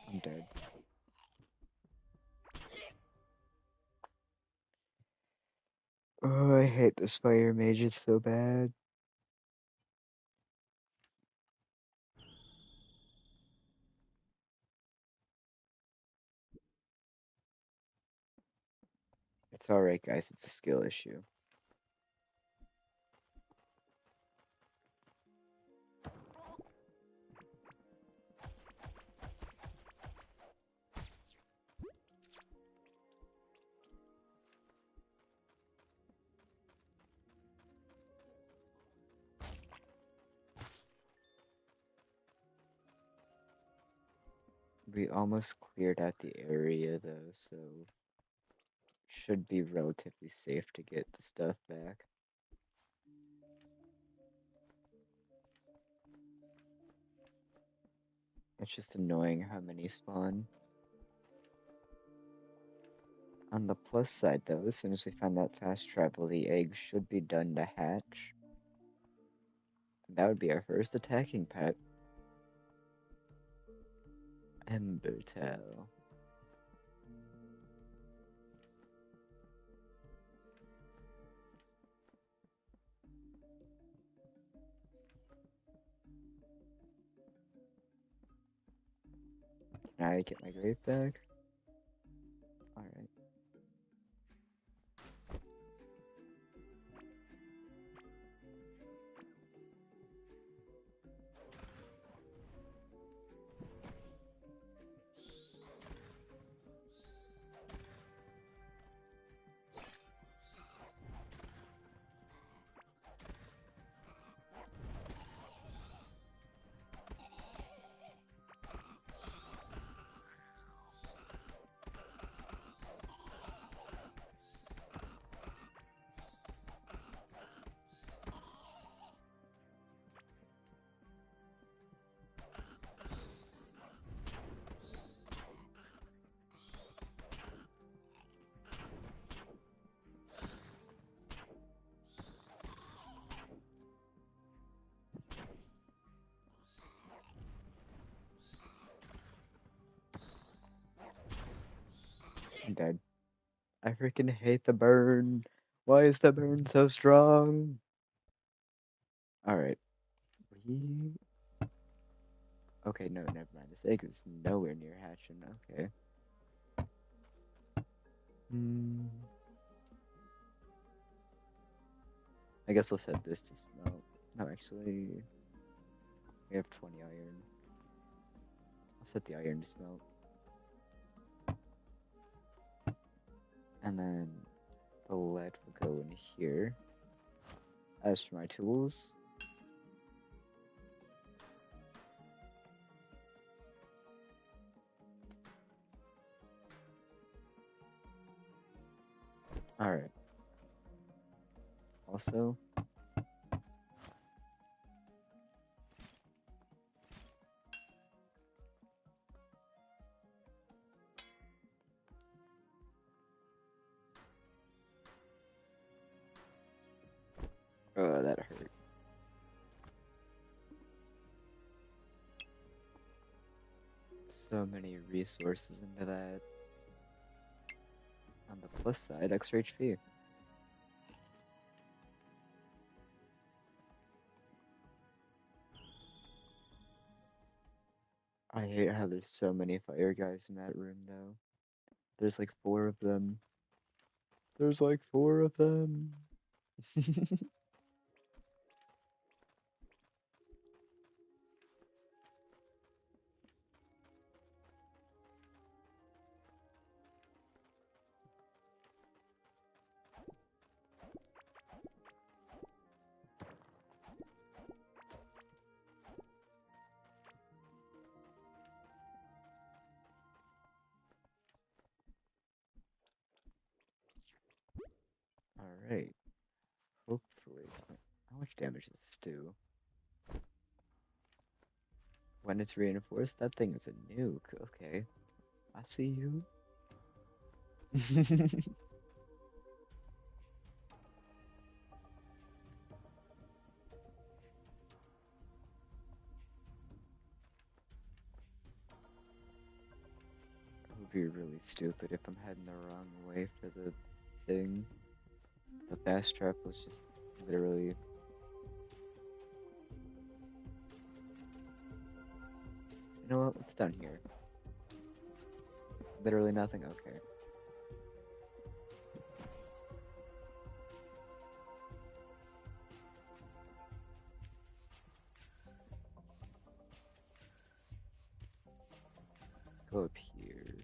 I'm dead. Oh, I hate this fire mage, it's so bad. It's alright, guys, it's a skill issue. We almost cleared out the area though, so should be relatively safe to get the stuff back. It's just annoying how many spawn. On the plus side though, as soon as we find that fast travel, the eggs should be done to hatch. That would be our first attacking pet. Embertail. Can I get my grave back? Alright. I'm dead. I freaking hate the burn. Why is the burn so strong? Alright. We... Okay, no, never mind. This egg is nowhere near hatching. Okay. I guess I'll set this to smelt. No, actually, we have 20 iron. I'll set the iron to smelt. And then the lead will go in here. As for my tools, alright. Also, oh, that hurt. So many resources into that. on the plus side, extra HP. I hate how there's so many fire guys in that room though. There's like 4 of them. There's like 4 of them. Alright. Hopefully. How much damage does this do? When it's reinforced, that thing is a nuke. Okay. I see you. It would be really stupid if I'm heading the wrong way for the thing. The fast travel is just literally. You know what? What's down here? Literally nothing? Okay. Go up here.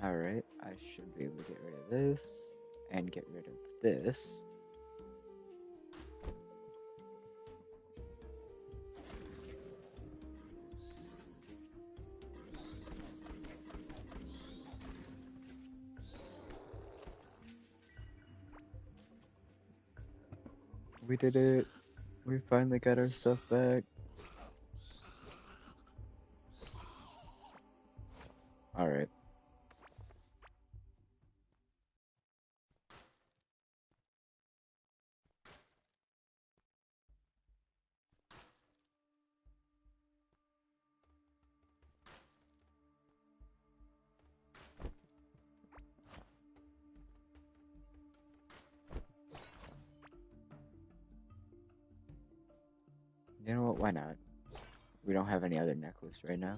Alright, I should be able to get rid of this, and get rid of this. We did it! We finally got our stuff back. Alright. You know what? Why not? We don't have any other necklace right now.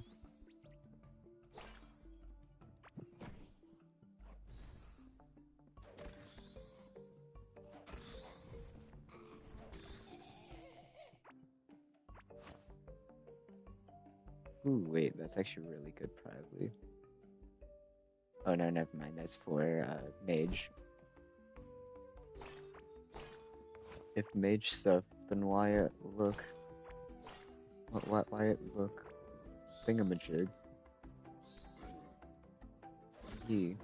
Ooh, wait, that's actually really good, probably. Oh no, never mind. That's for mage. If mage stuff, then why it look? Why it look? Thingamajig. Yee.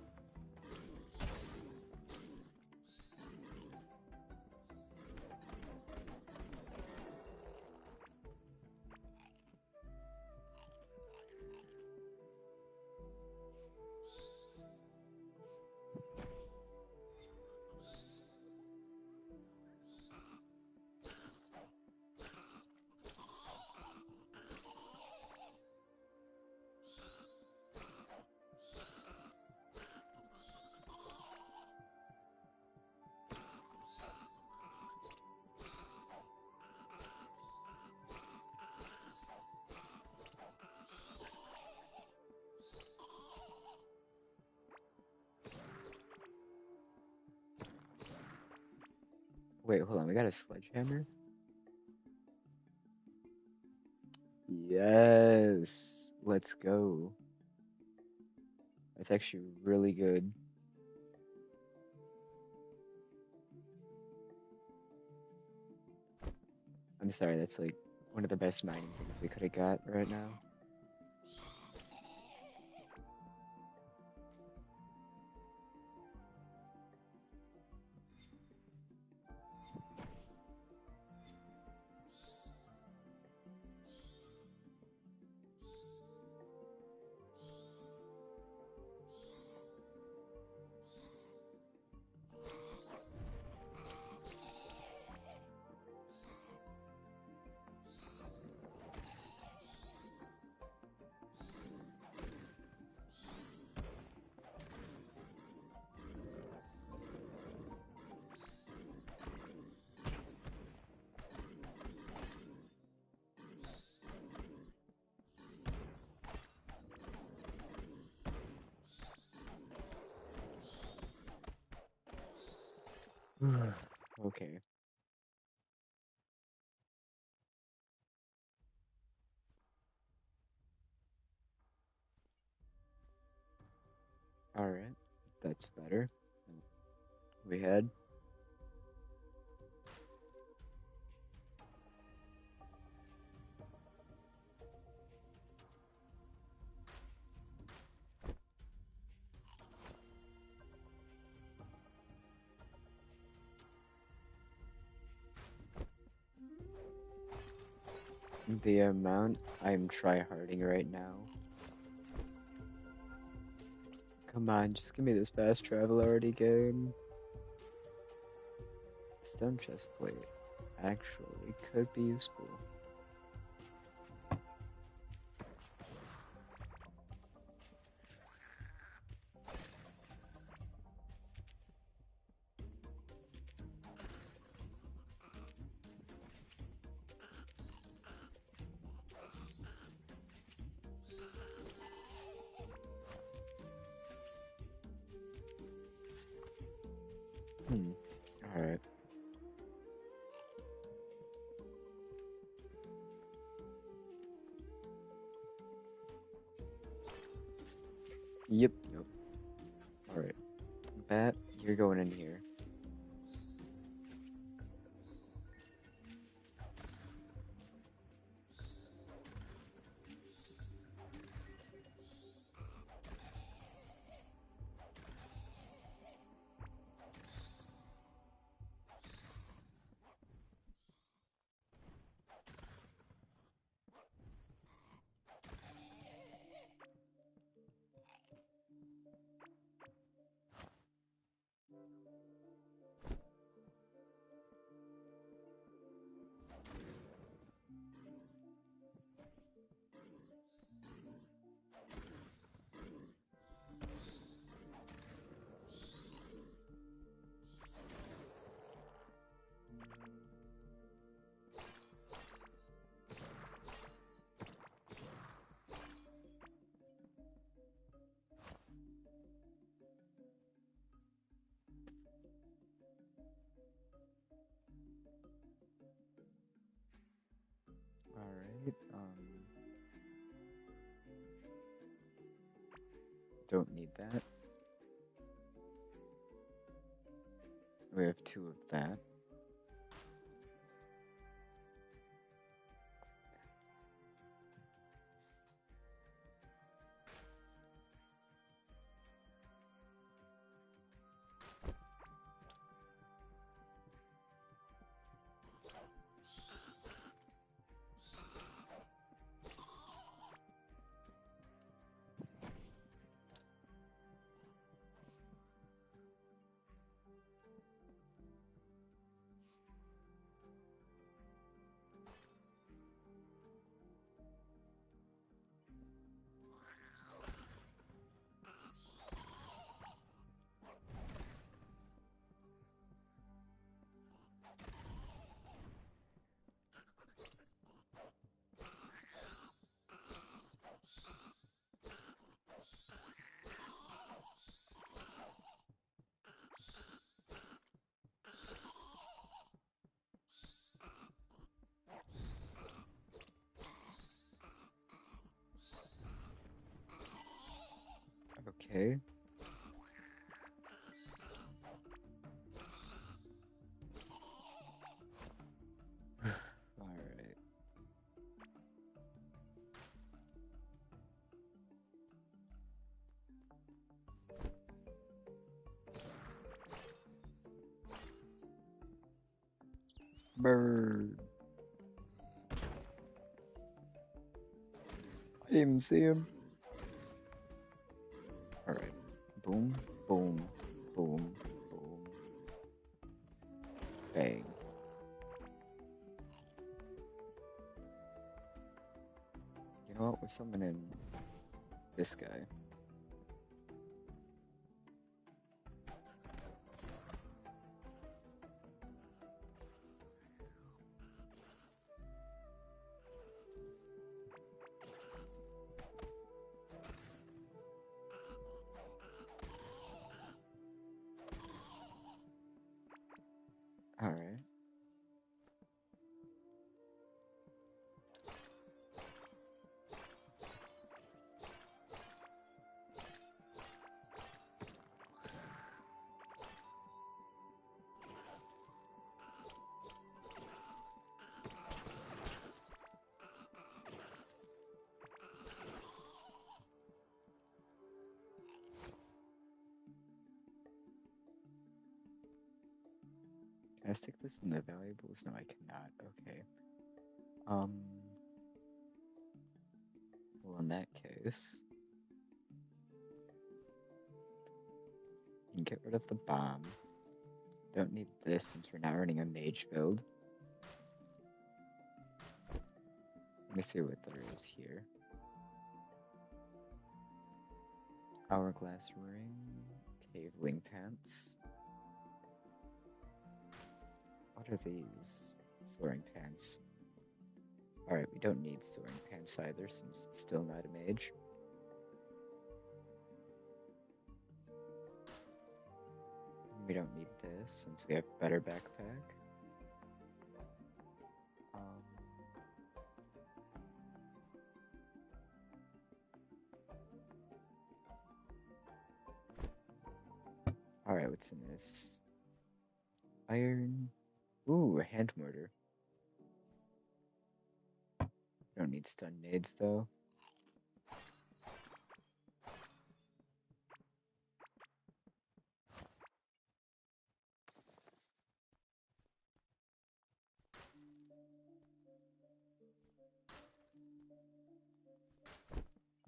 Wait, hold on. We got a sledgehammer? Yes. Let's go. That's actually really good. I'm sorry, that's like one of the best mining things we could have got right now. Okay. Alright. That's better. We had. The amount I'm tryharding right now. Come on, just give me this fast travel already game. Stone chest plate actually could be useful. Alright. Yep. Nope. Alright. Bat, you're going in here. Alright. Don't need that. We have 2 of that. Okay. Alright. Bird. I didn't even see him. Alright. Boom, boom, boom, boom. Bang. You know what? We're summoning this guy. Alright. Can I stick this in the valuables? No, I cannot. Okay. Um, well, in that case, you can get rid of the bomb. Don't need this since we're not running a mage build. Let me see what there is here. Hourglass ring, cave wing pants. What are these? Soaring pants. Alright, we don't need soaring pants either since it's still not a mage. We don't need this since we have better backpack. Alright, what's in this? Iron. Ooh, a hand mortar. Don't need stun nades though.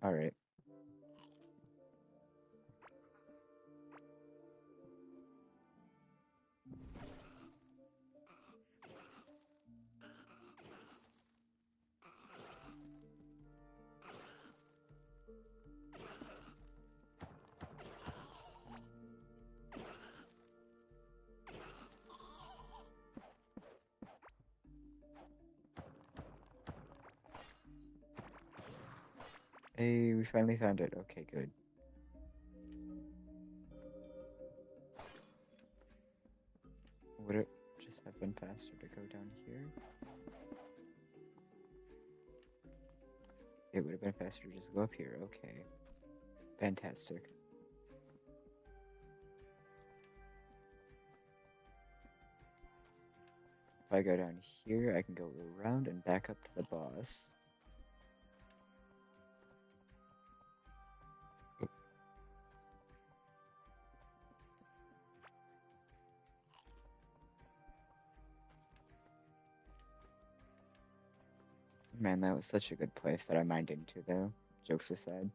Alright. Hey, we finally found it. Okay, good. Would it just have been faster to go down here? It would have been faster to just go up here. Okay. Fantastic. If I go down here, I can go around and back up to the boss. Man, that was such a good place that I mined into, though. Jokes aside.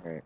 Alright.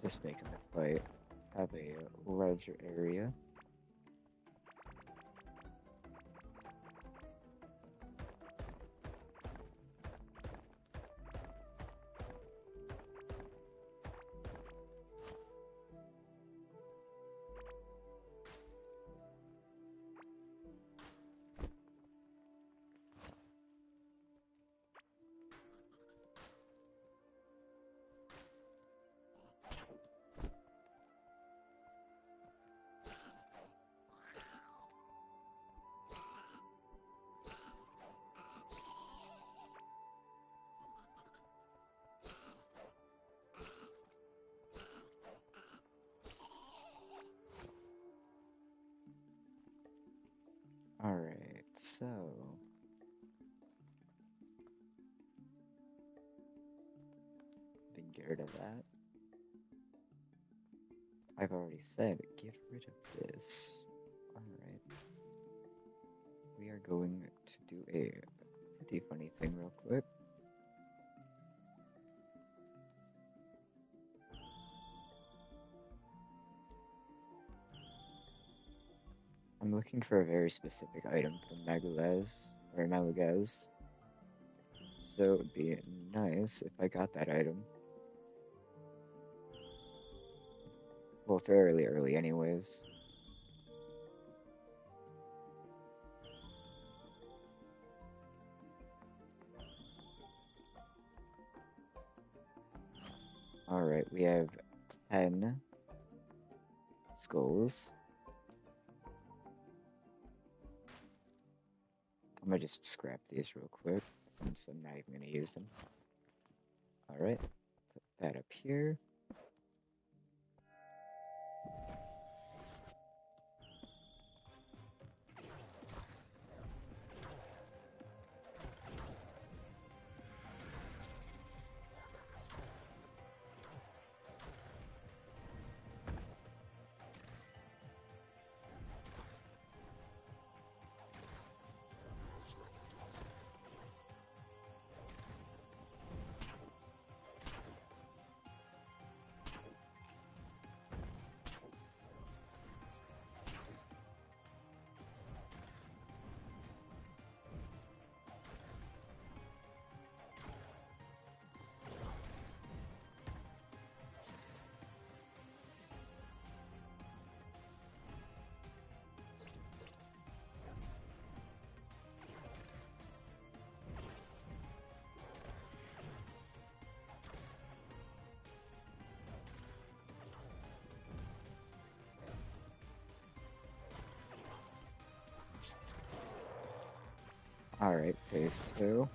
Just making the fight have a larger area. So, been get rid of that. I've already said get rid of this. Alright. We are going to do a pretty funny thing real quick. I'm looking for a very specific item from Megalez. So it would be nice if I got that item. Well, fairly early anyways. Alright, we have 10 skulls. I'm gonna just scrap these real quick since I'm not even gonna use them. Alright, put that up here. Alright, phase 2.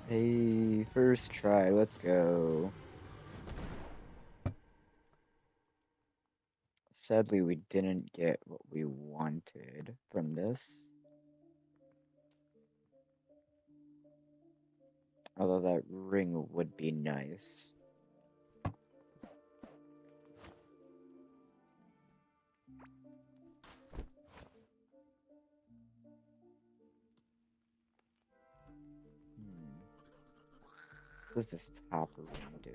Hey, first try, let's go. Sadly, we didn't get what we wanted from this. Although that ring would be nice. What does this top ring do?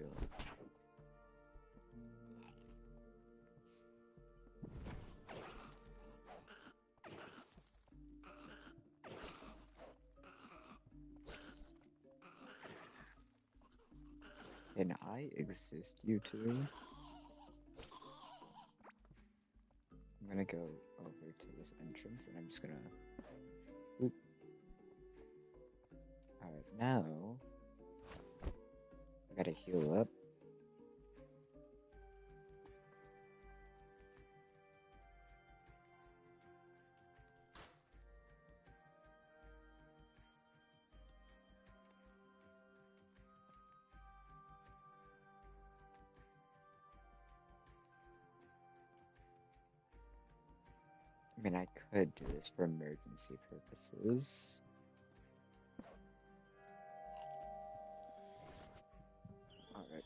Can I exist, you two? I'm gonna go over to this entrance and I'm just gonna... Oop. Alright, now... I gotta heal up. I mean, I could do this for emergency purposes. Alright.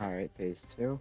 Alright, phase 2.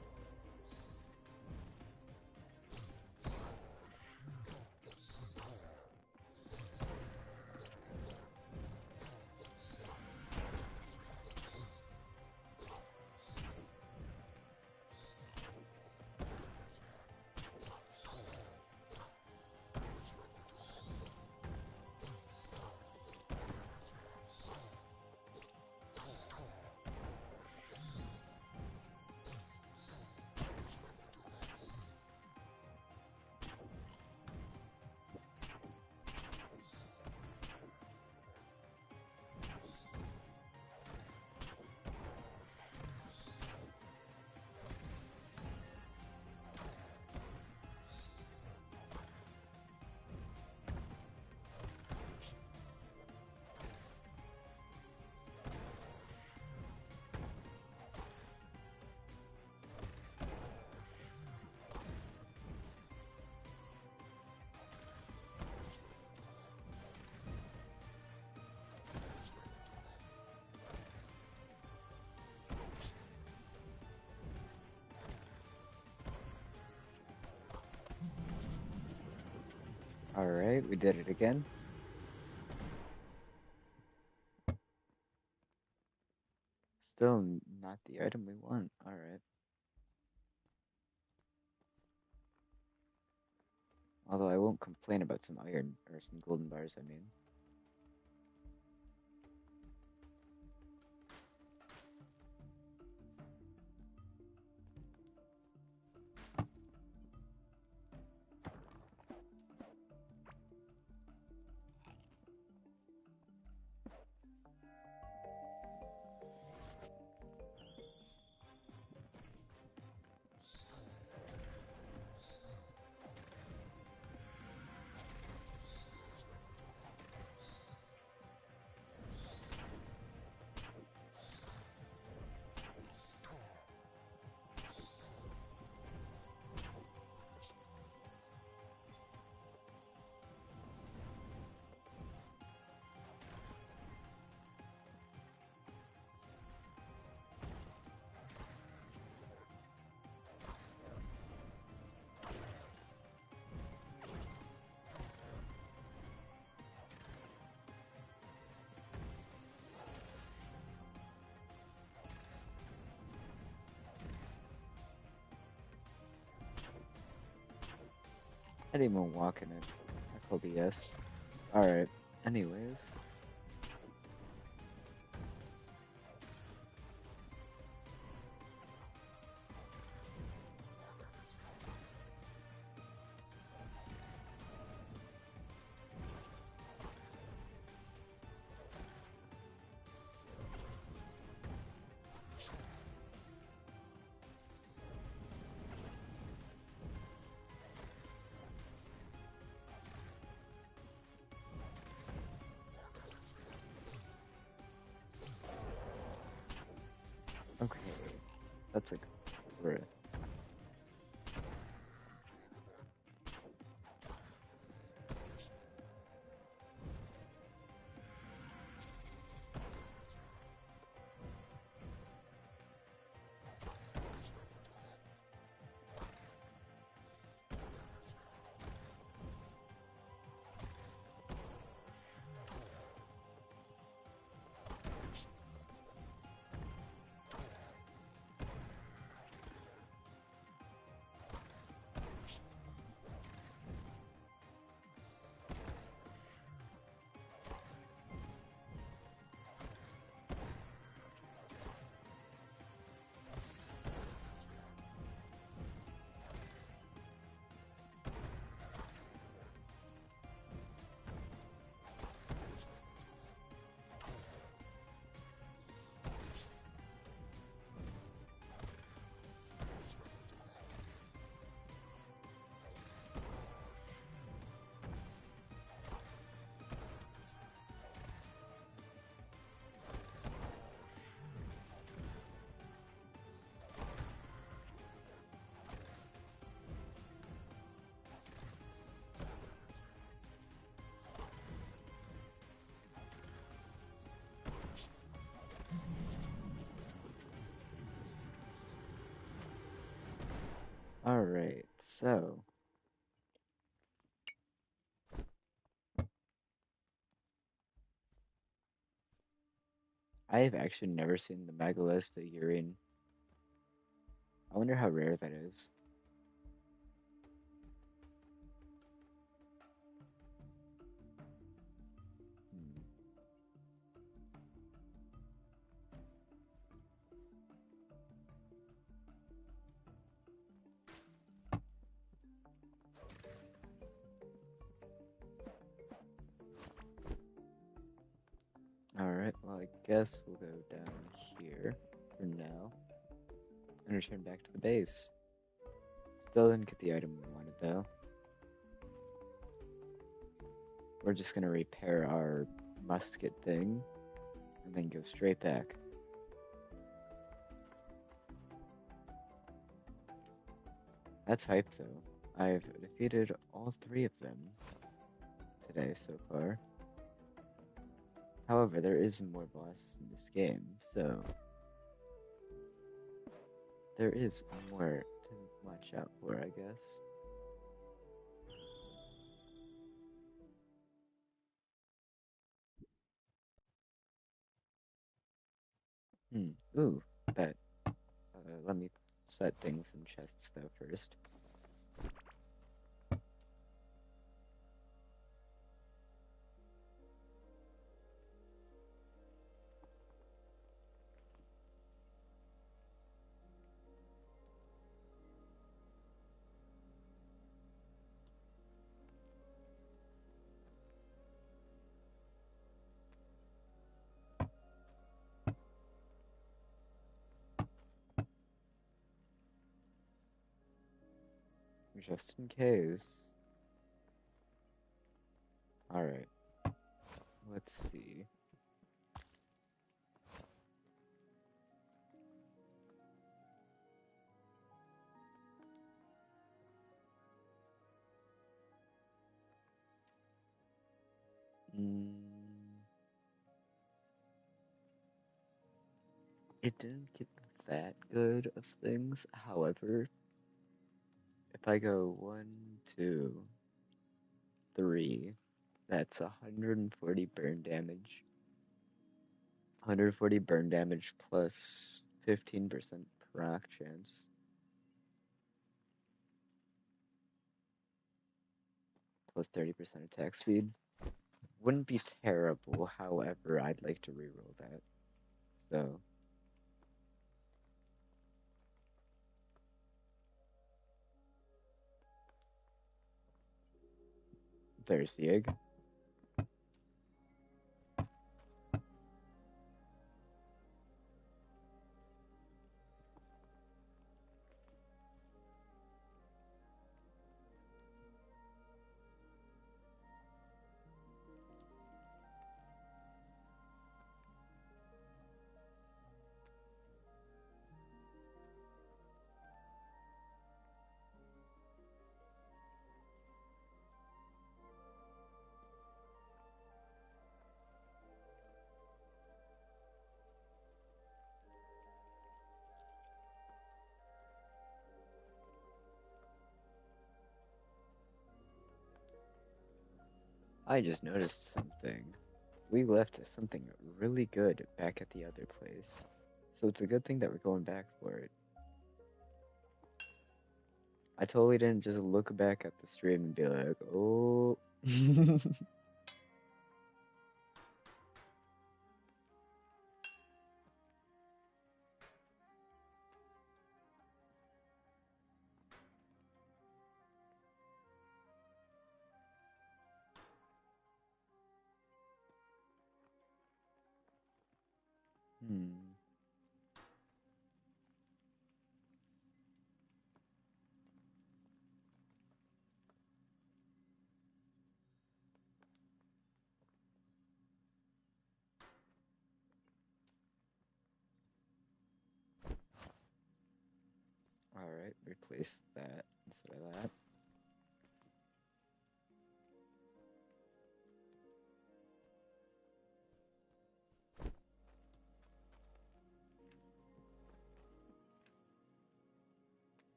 Alright, we did it again. Still not the item we want. Alright. Although I won't complain about some iron or some golden bars, I mean. I didn't even walk in it. Heck OBS. Alright. Anyways. Okay, that's like we're all right. So I've actually never seen the Megalith figurine. I wonder how rare that is. Hmm. All right. Well, I guess we'll go down here for now and return back to the base. Still didn't get the item we wanted though. We're just gonna repair our musket thing and then go straight back. That's hype though. I've defeated all three of them today so far. However, there is more bosses in this game, so there is more to watch out for, I guess. Ooh, bet. Let me set things in chests though first. Just in case. Alright, let's see. Mm, it didn't get that good of things. However, if I go 1, 2, 3, that's 140 burn damage. 140 burn damage plus 15% proc chance. Plus 30% attack speed. Wouldn't be terrible, however, I'd like to reroll that. So, there's the egg. I just noticed something. We left something really good back at the other place. So it's a good thing that we're going back for it. I totally didn't just look back at the stream and be like, oh. Hmm. Alright, replace that instead of that.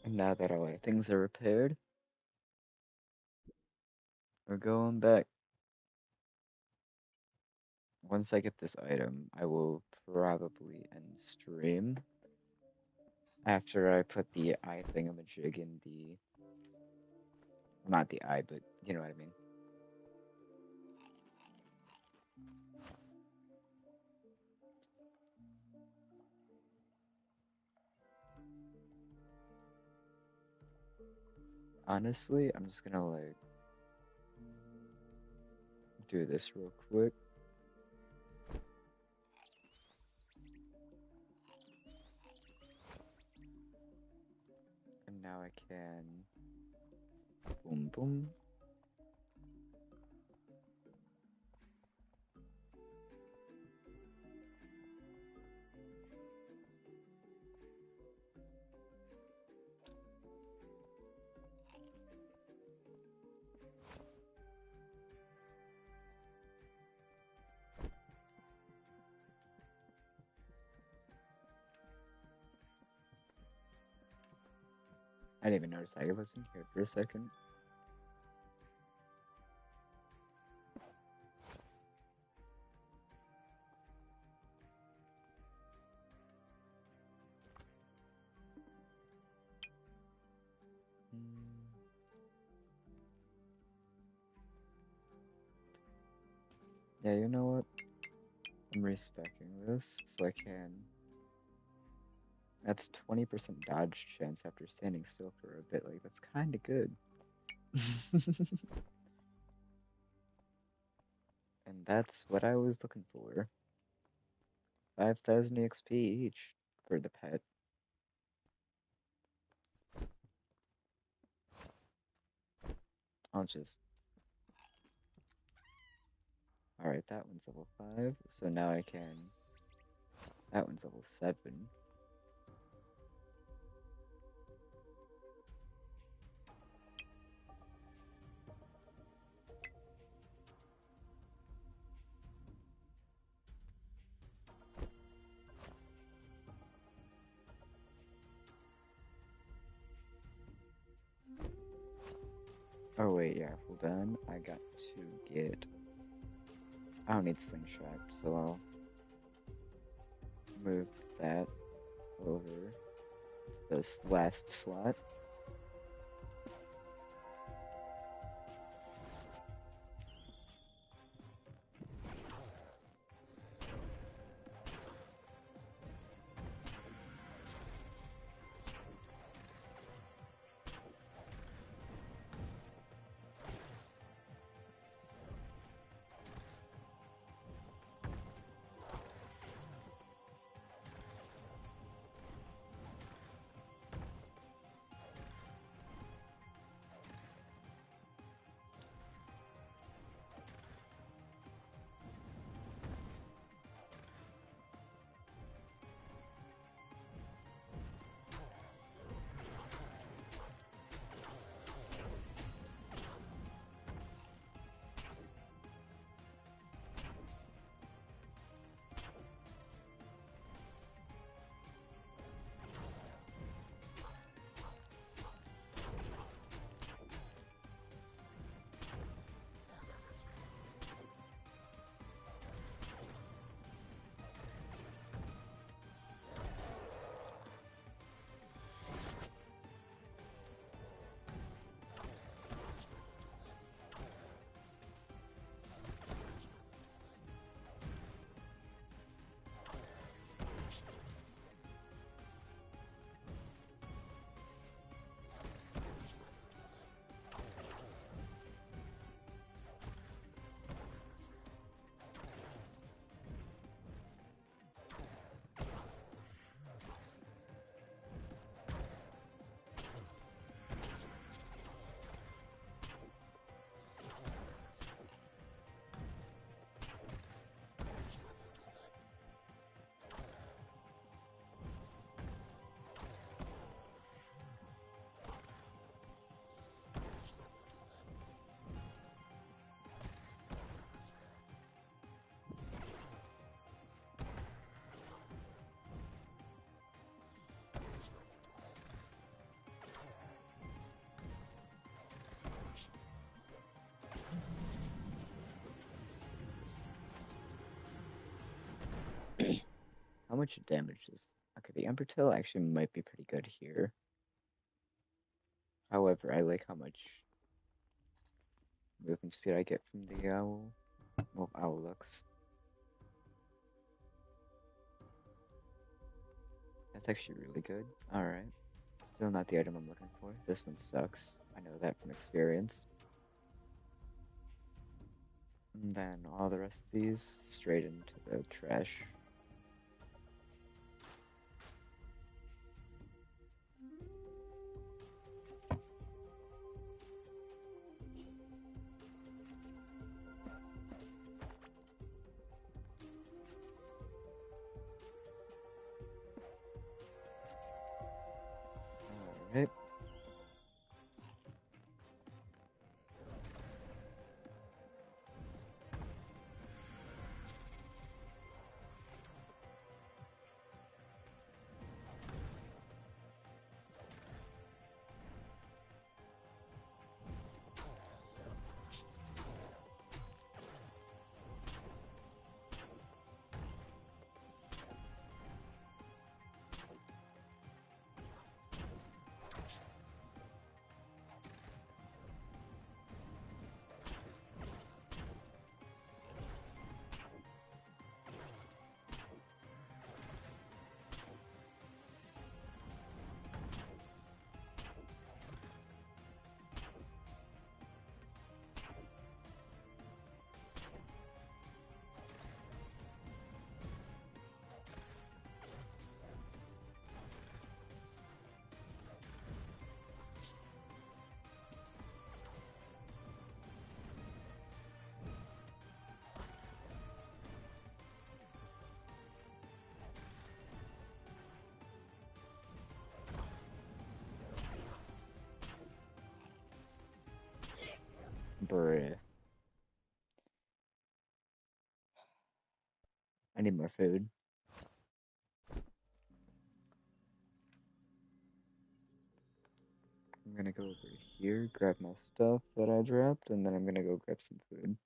And now that all our things are repaired, we're going back. Once I get this item, I will probably end stream after I put the eye thingamajig in the. Not the eye, but you know what I mean. Honestly, I'm just gonna like do this real quick. And now I can boom boom. I didn't even notice I wasn't here for a second. Yeah, you know what? I'm respecting this, so I can. That's 20% dodge chance after standing still for a bit. Like, that's kind of good. And that's what I was looking for. 5,000 XP each for the pet. I'll just. Alright, that one's level 5, so now I can. That one's level 7. Oh, wait, yeah, hold on. I got to get. I don't need slingshot, so I'll move that over to this last slot. much damage does... Okay, the Ember Tail actually might be pretty good here. However, I like how much movement speed I get from the owl. Well, owl looks. That's actually really good. Alright. Still not the item I'm looking for. This one sucks. I know that from experience. And then all the rest of these straight into the trash. Alright. Bruh. I need more food. I'm gonna go over here, grab my stuff that I dropped, and then I'm gonna go grab some food.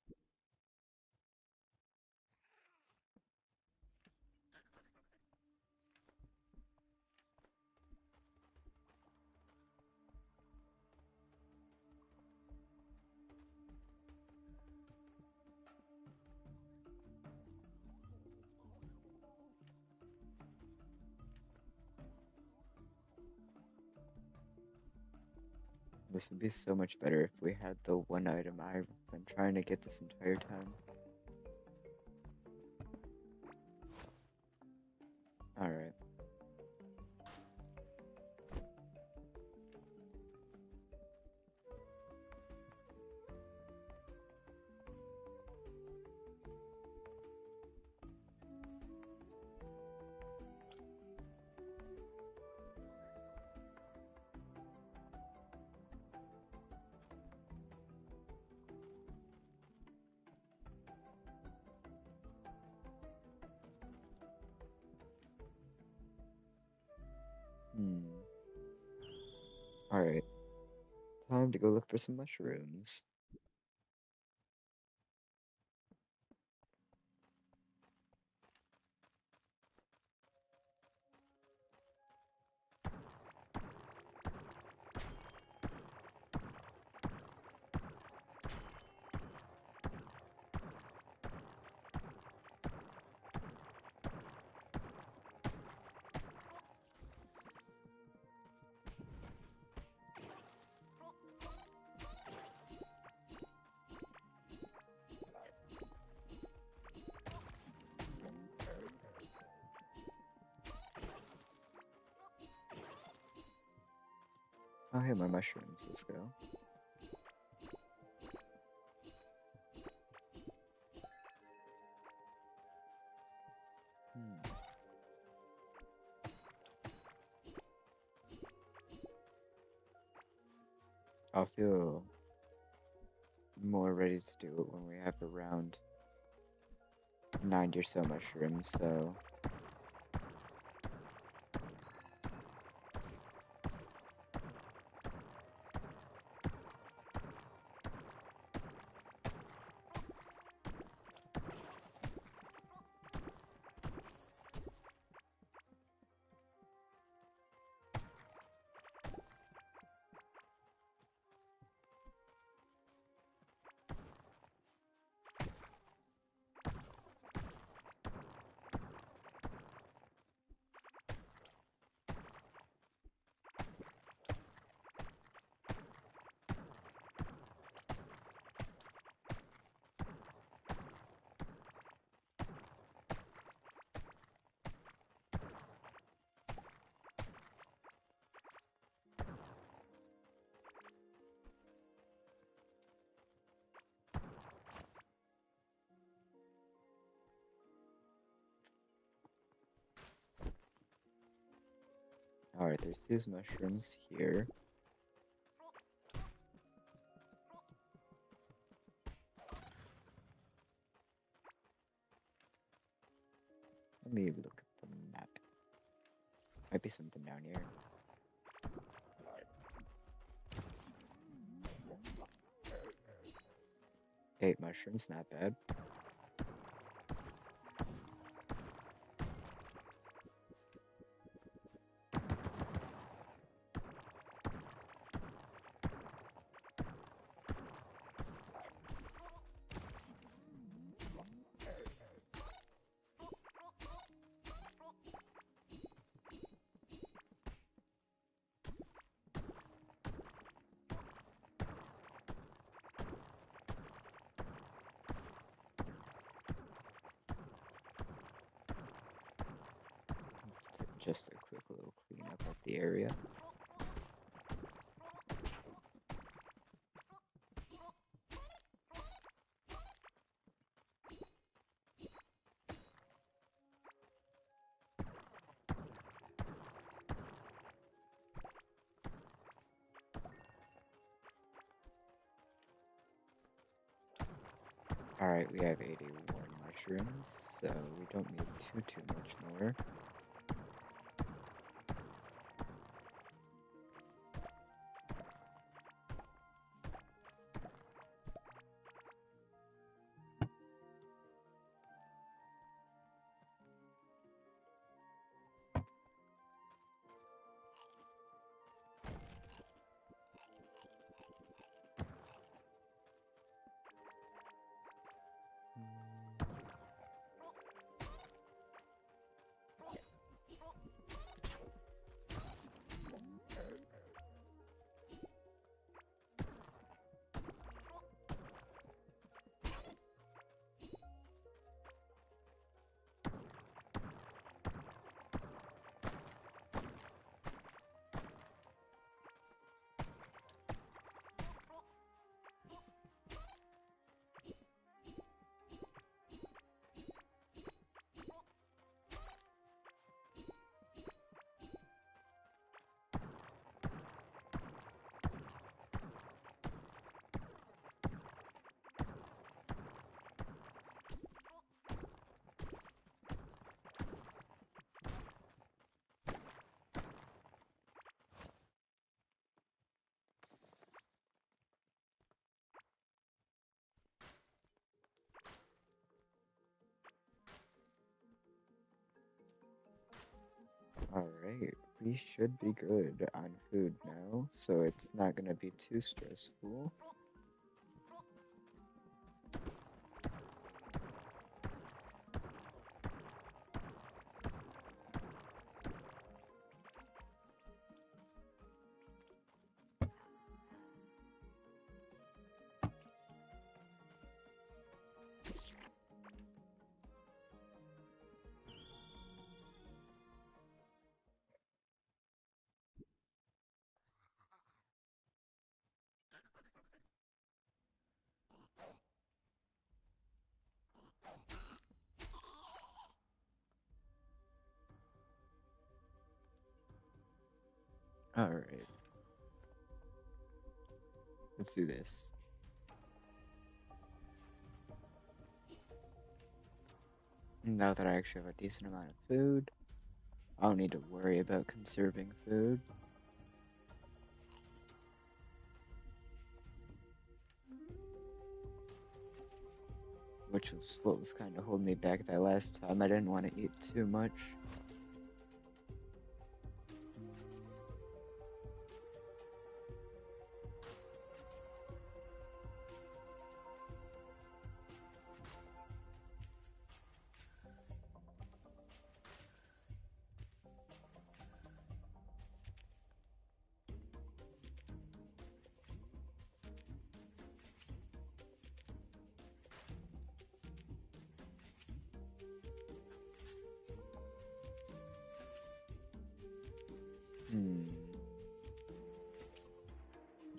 This would be so much better if we had the one item I've been trying to get this entire time. Alright. Alright. Time to go look for some mushrooms. Oh, hey, my mushrooms. Let's go. I'll feel more ready to do it when we have around 90 or so mushrooms, so... Alright, there's these mushrooms here. Let me look at the map. Might be something down here. Eight mushrooms, not bad. Just a quick little cleanup of the area. Alright, we have 81 mushrooms, so we don't need too much more. Alright, we should be good on food now, so it's not gonna be too stressful. Alright. Let's do this. Now that I actually have a decent amount of food, I don't need to worry about conserving food. Which was what was kind of holding me back that last time. I didn't want to eat too much.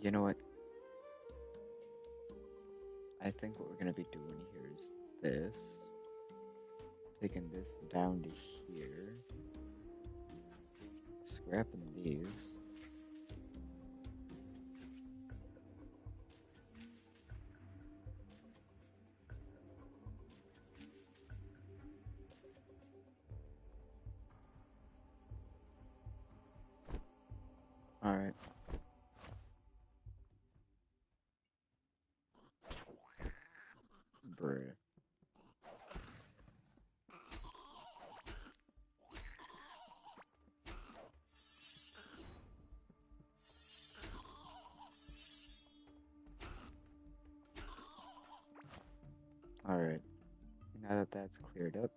You know what? I think what we're gonna be doing here is this. Taking this down to here. scrapping these. Alright. Bruh. Alright. Now that that's cleared up.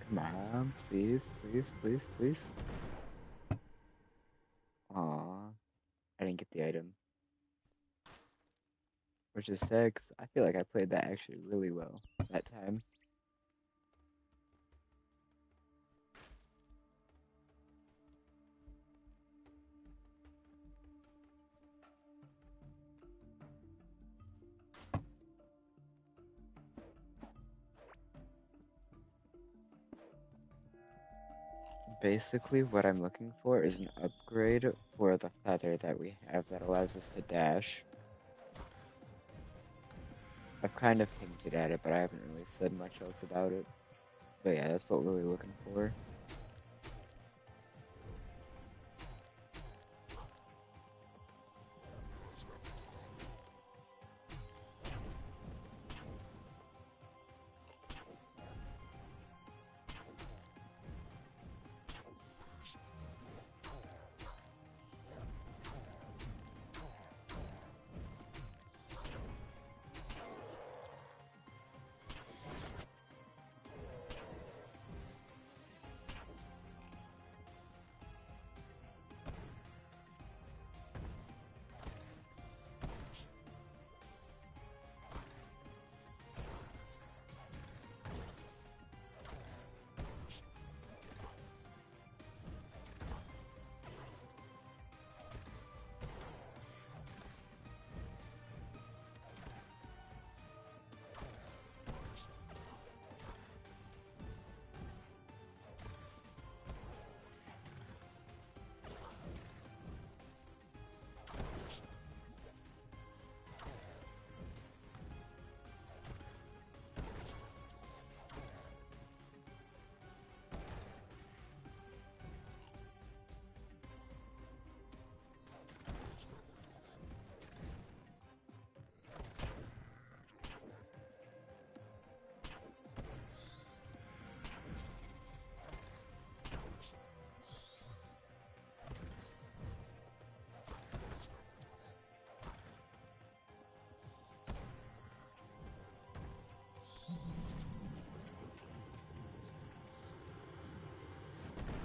Come on, please, please, please, please. Aw, I didn't get the item. Which is sad, 'cause I feel like I played that actually really well that time. Basically, what I'm looking for is an upgrade for the feather that we have that allows us to dash. I've kind of hinted at it, but I haven't really said much else about it. But yeah, that's what we're really looking for.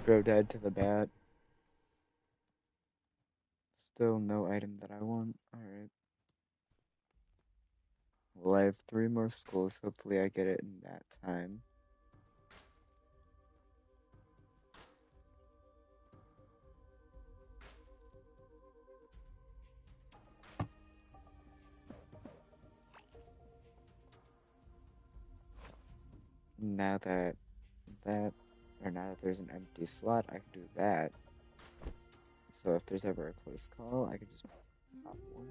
Bro died to the bat. Still no item that I want. Alright. Well, I have 3 more skulls. Hopefully I get it in that time. Now that now that there's an empty slot, I can do that. So if there's ever a close call, I can just pop one.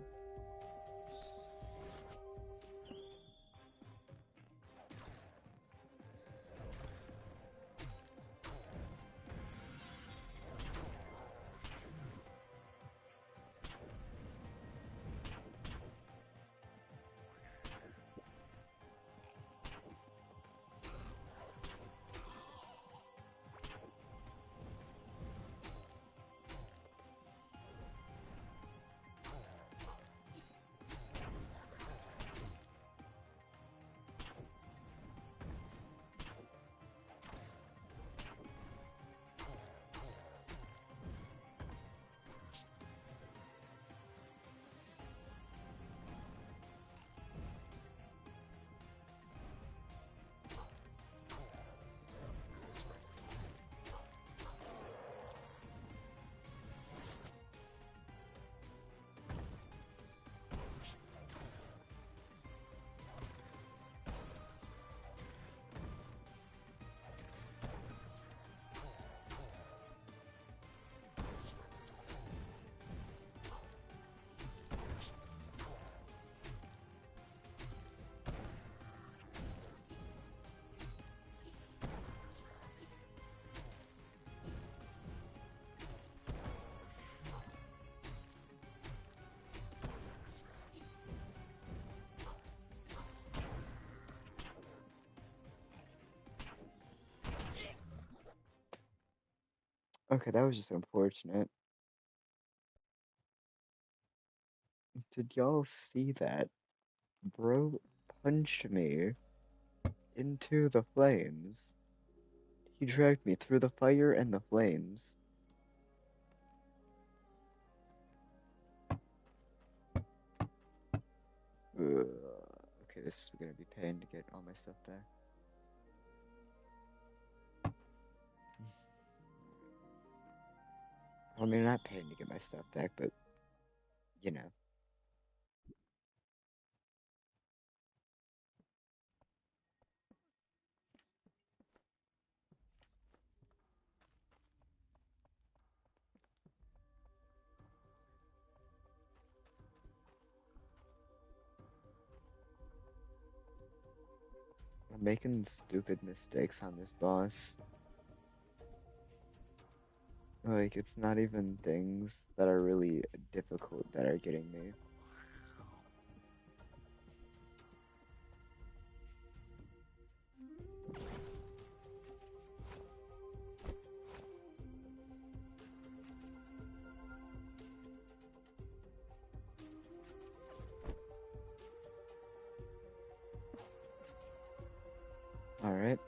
Okay, that was just unfortunate. Did y'all see that? Bro punched me into the flames. He dragged me through the fire and the flames. Ugh. Okay, this is gonna be pain to get all my stuff back. I mean, not pain to get my stuff back, but you know. I'm making stupid mistakes on this boss. Like, it's not even things that are really difficult that are getting me. Alright.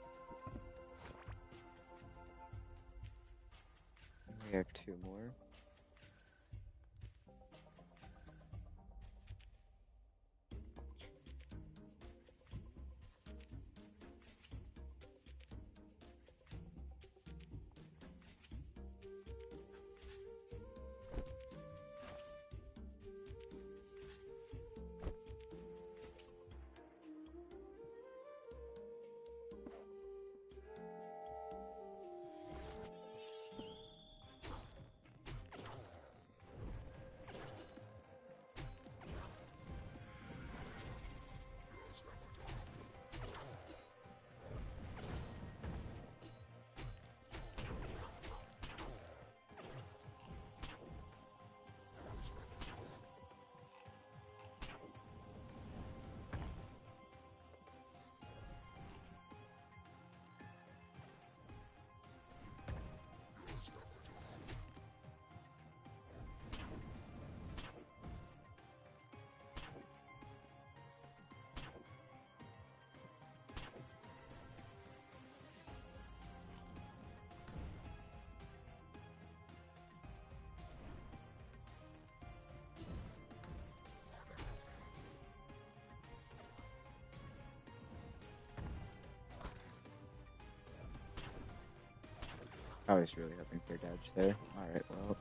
We have 2 more. I was really hoping for a dodge there. Alright, well.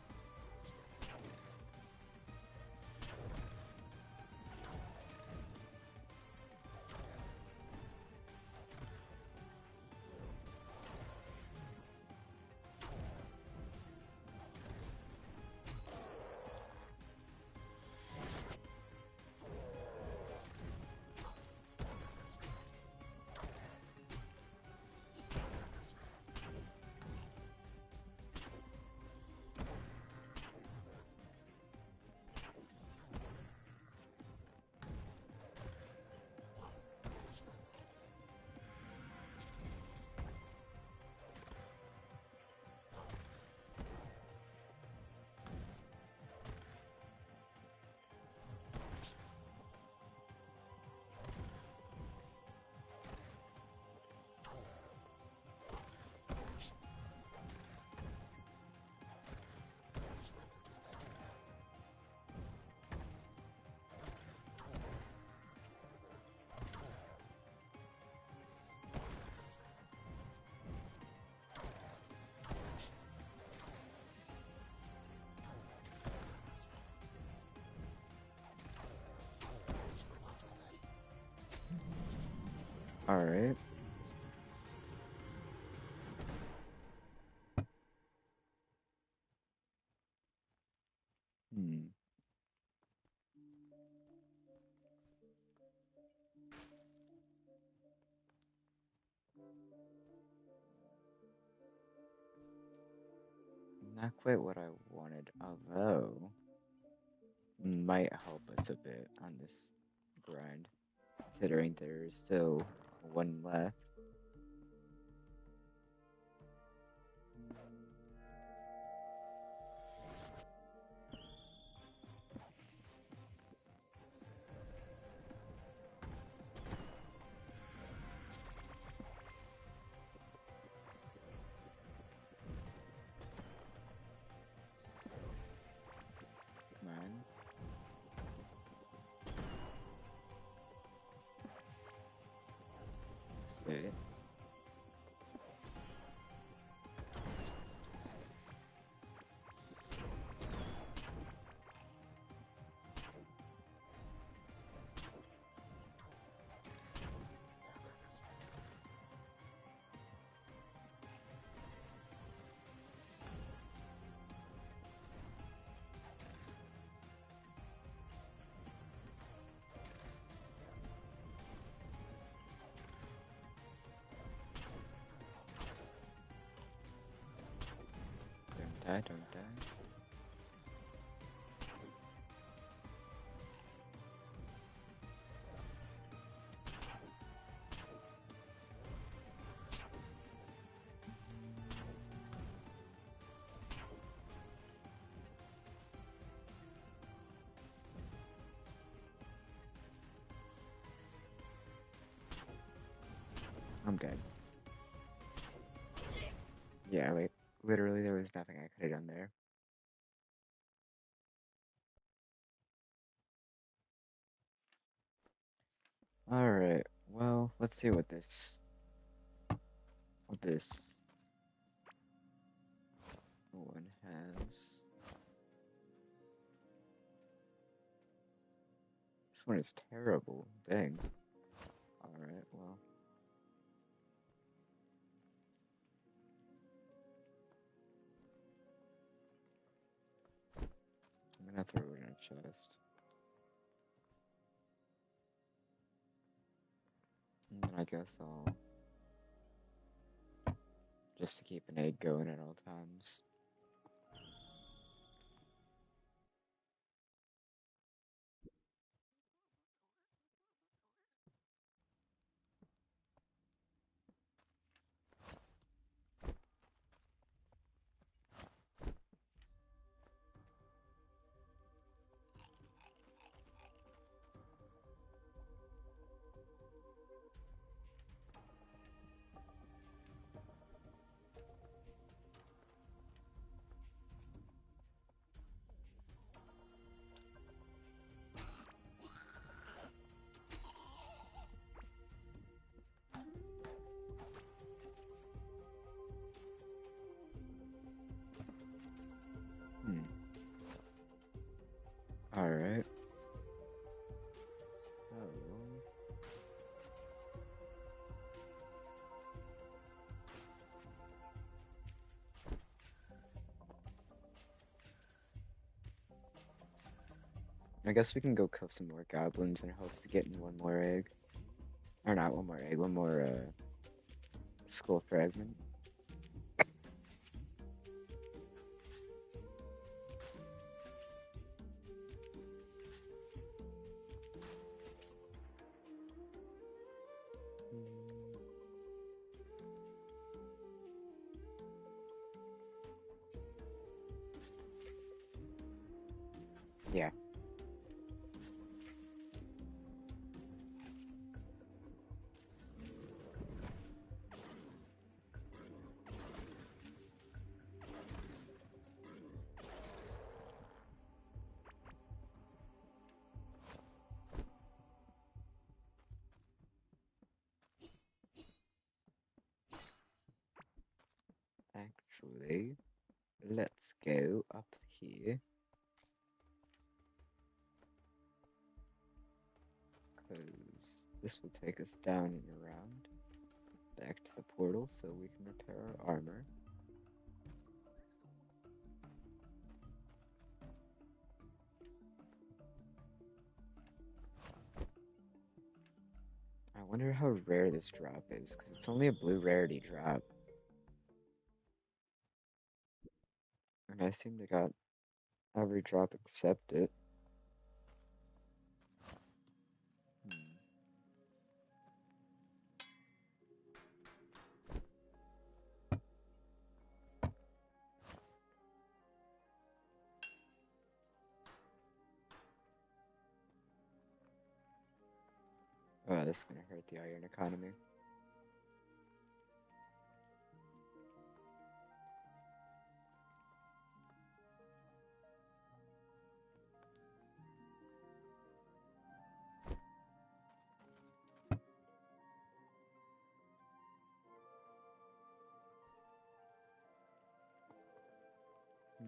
Alright. Hmm. Not quite what I wanted, although might help us a bit on this grind, considering there's still one left. Come on. Stay. Don't die, don't die. I'm dead. Yeah, like, literally there was nothing I could have done there. Alright, well, let's see what this one has. This one is terrible. Dang. Alright, well. I'm gonna throw it in a chest. And then I guess I'll just to keep an egg going at all times. I guess we can go kill some more goblins in hopes of getting one more egg. Or not one more egg, one more skull fragment. Yeah. Actually, let's go up here. Because this will take us down and around. Back to the portal so we can repair our armor. I wonder how rare this drop is, because it's only a blue rarity drop. And I seem to got every drop except it. Hmm. Oh, this is gonna hurt the iron economy. Hmm.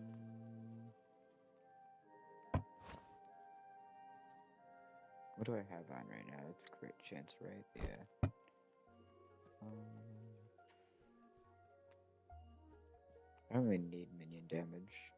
What do I have on right now? It's crit chance, right? Yeah. I don't really need minion damage.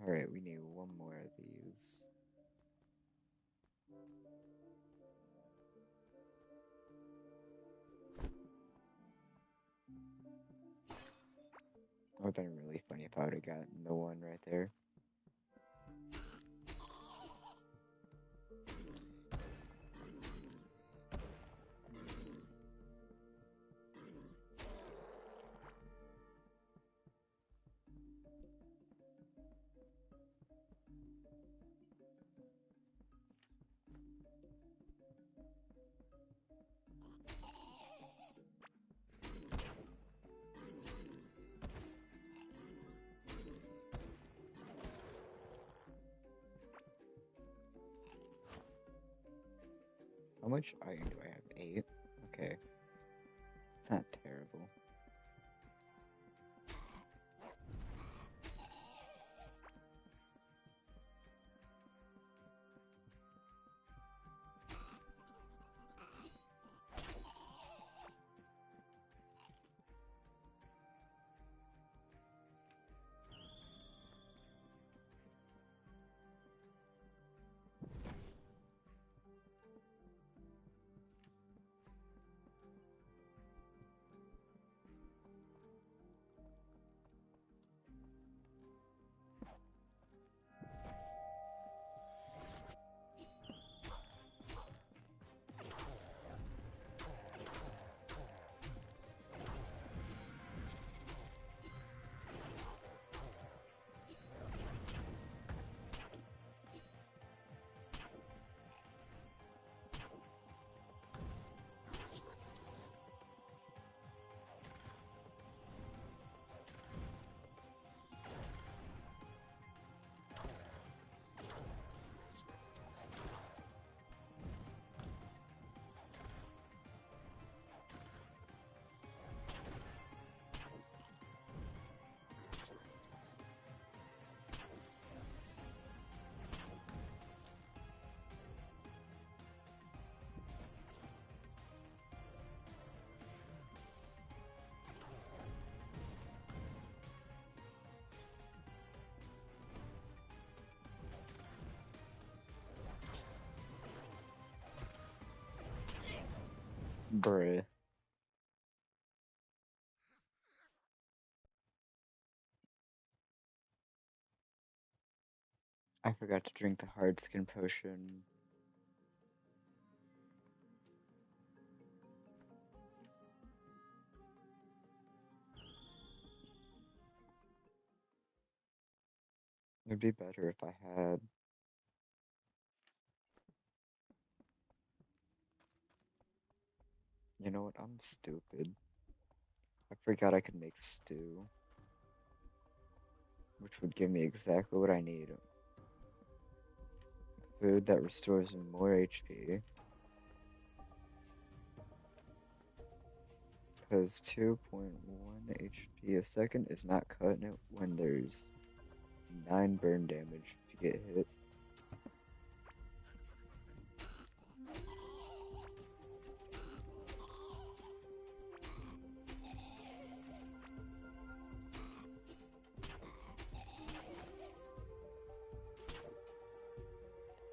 Alright, we need one more of these. That would have been really funny if I would have gotten the one right there. How much iron do I have? 8? Okay. It's not terrible. Bruh. I forgot to drink the hard skin potion. It'd be better if I had. You know what? I'm stupid. I forgot I could make stew, which would give me exactly what I need. Food that restores more HP. Because 2.1 HP a second is not cutting it when there's 9 burn damage if you get hit.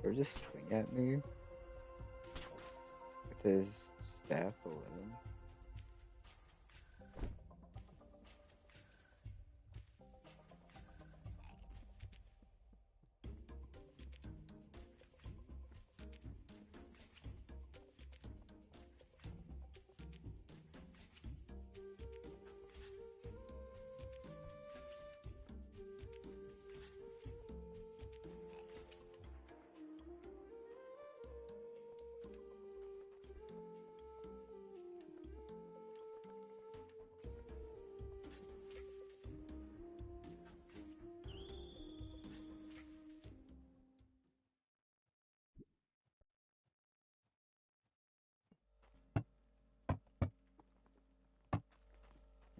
Or just swing at me with his staff alone.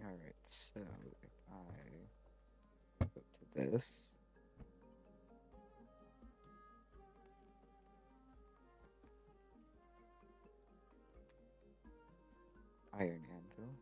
Alright, so if I go to this, Iron Anvil,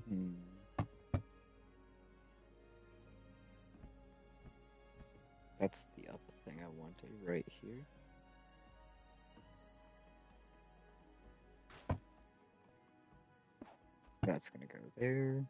hmm, that's the other thing I wanted right here. That's gonna go there.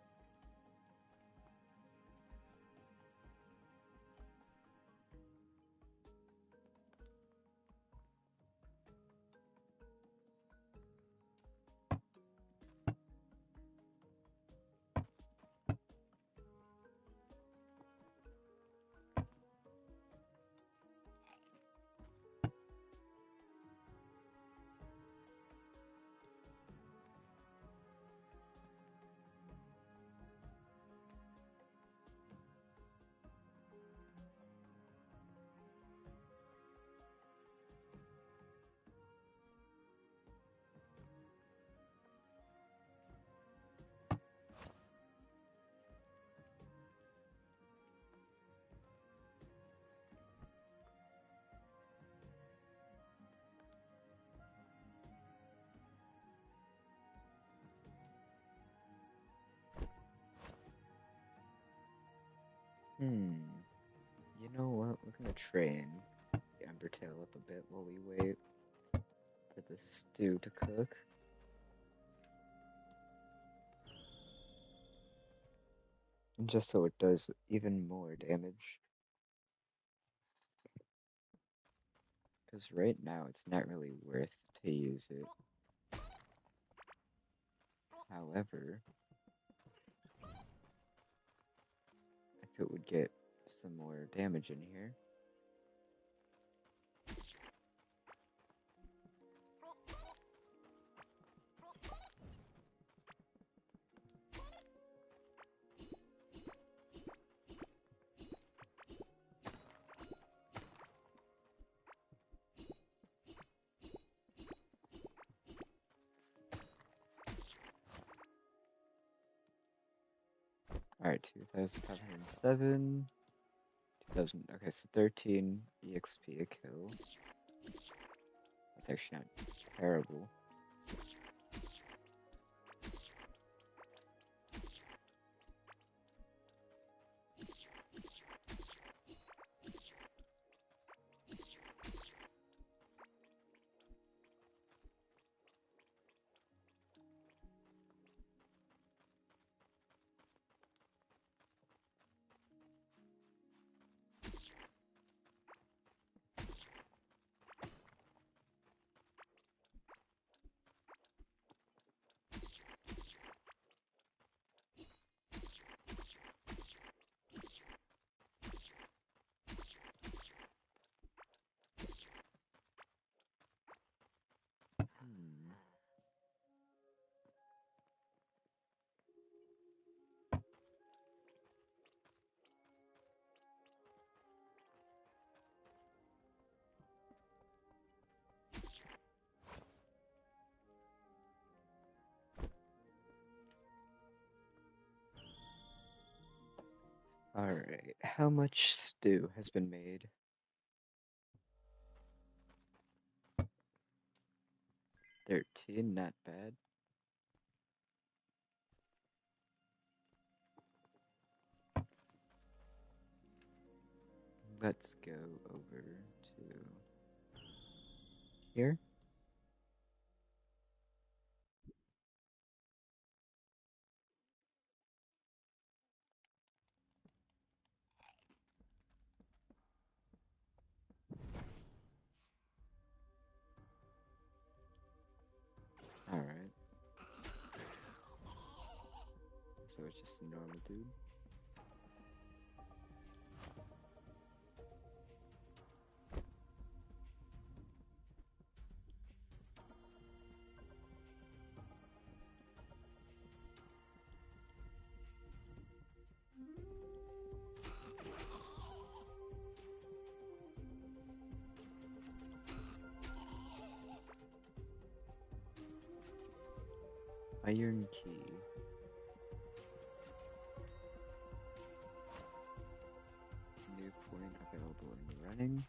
Hmm, you know what? We're gonna train the Embertail up a bit while we wait for the stew to cook. Just so it does even more damage. Because right now it's not really worth to use it. However, if it would get some more damage in here. Alright, 2,507. 2000. Okay, so 13 EXP a kill. That's actually not terrible. Hmm. Alright, how much stew has been made? 13, not bad. Let's go over to here. Alright, so it's just a normal dude. Iron key. New point available in running.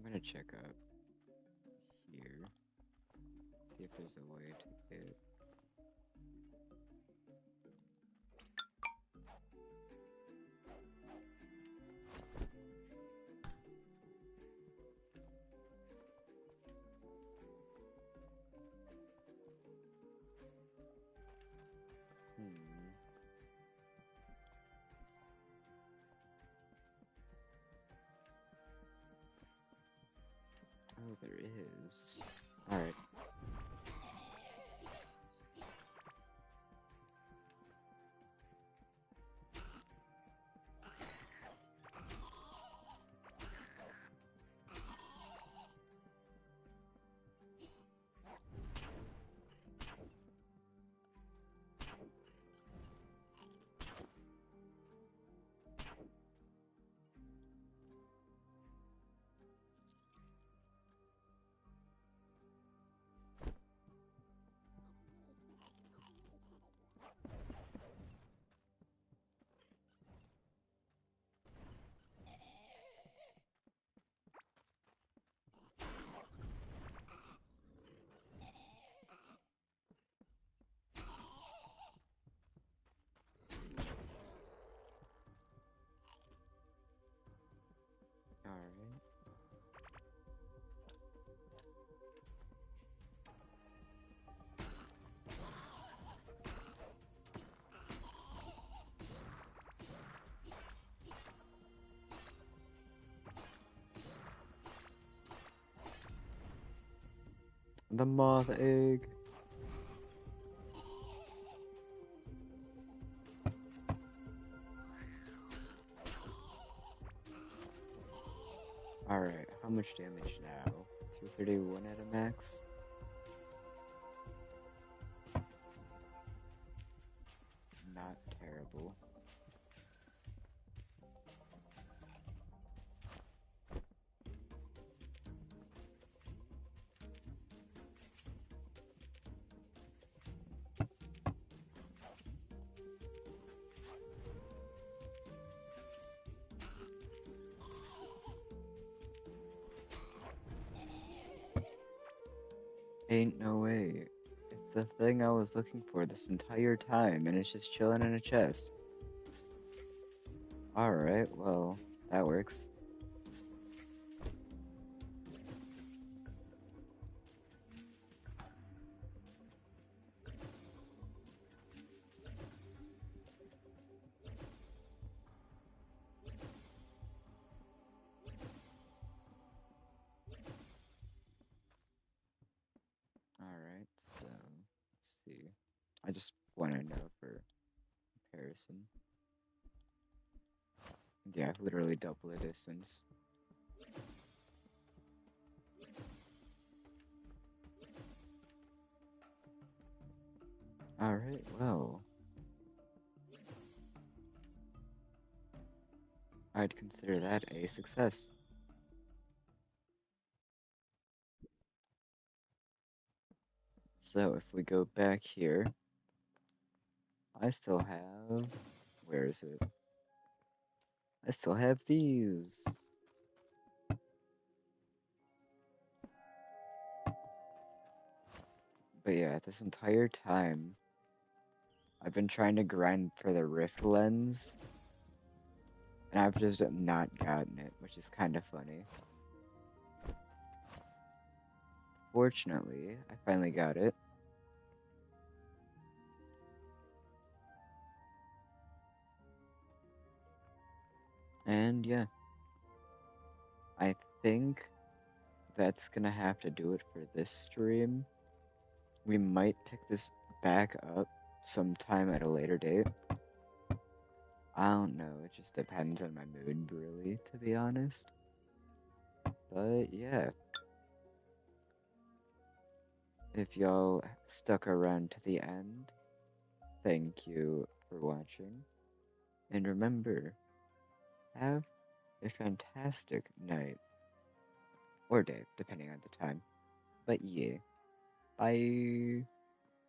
I'm gonna check up here, see if there's a way to get. Hmm. Oh, there is. Alright. The moth egg. Alright, how much damage now? 231 at a max? Not terrible. Ain't no way. It's the thing I was looking for this entire time, and it's just chilling in a chest. Alright, well, that works. Alright, so, let's see. I just want to know for comparison. Yeah, literally double the distance. Alright, well. I'd consider that a success. So if we go back here, I still have... Where is it? I still have these. But yeah, this entire time, I've been trying to grind for the Rift lens, and I've just not gotten it, which is kind of funny. Fortunately, I finally got it. And yeah, I think that's gonna have to do it for this stream. We might pick this back up sometime at a later date. I don't know, it just depends on my mood, really, to be honest. But yeah, if y'all stuck around to the end, thank you for watching. And remember, have a fantastic night or day, depending on the time. But yeah, bye.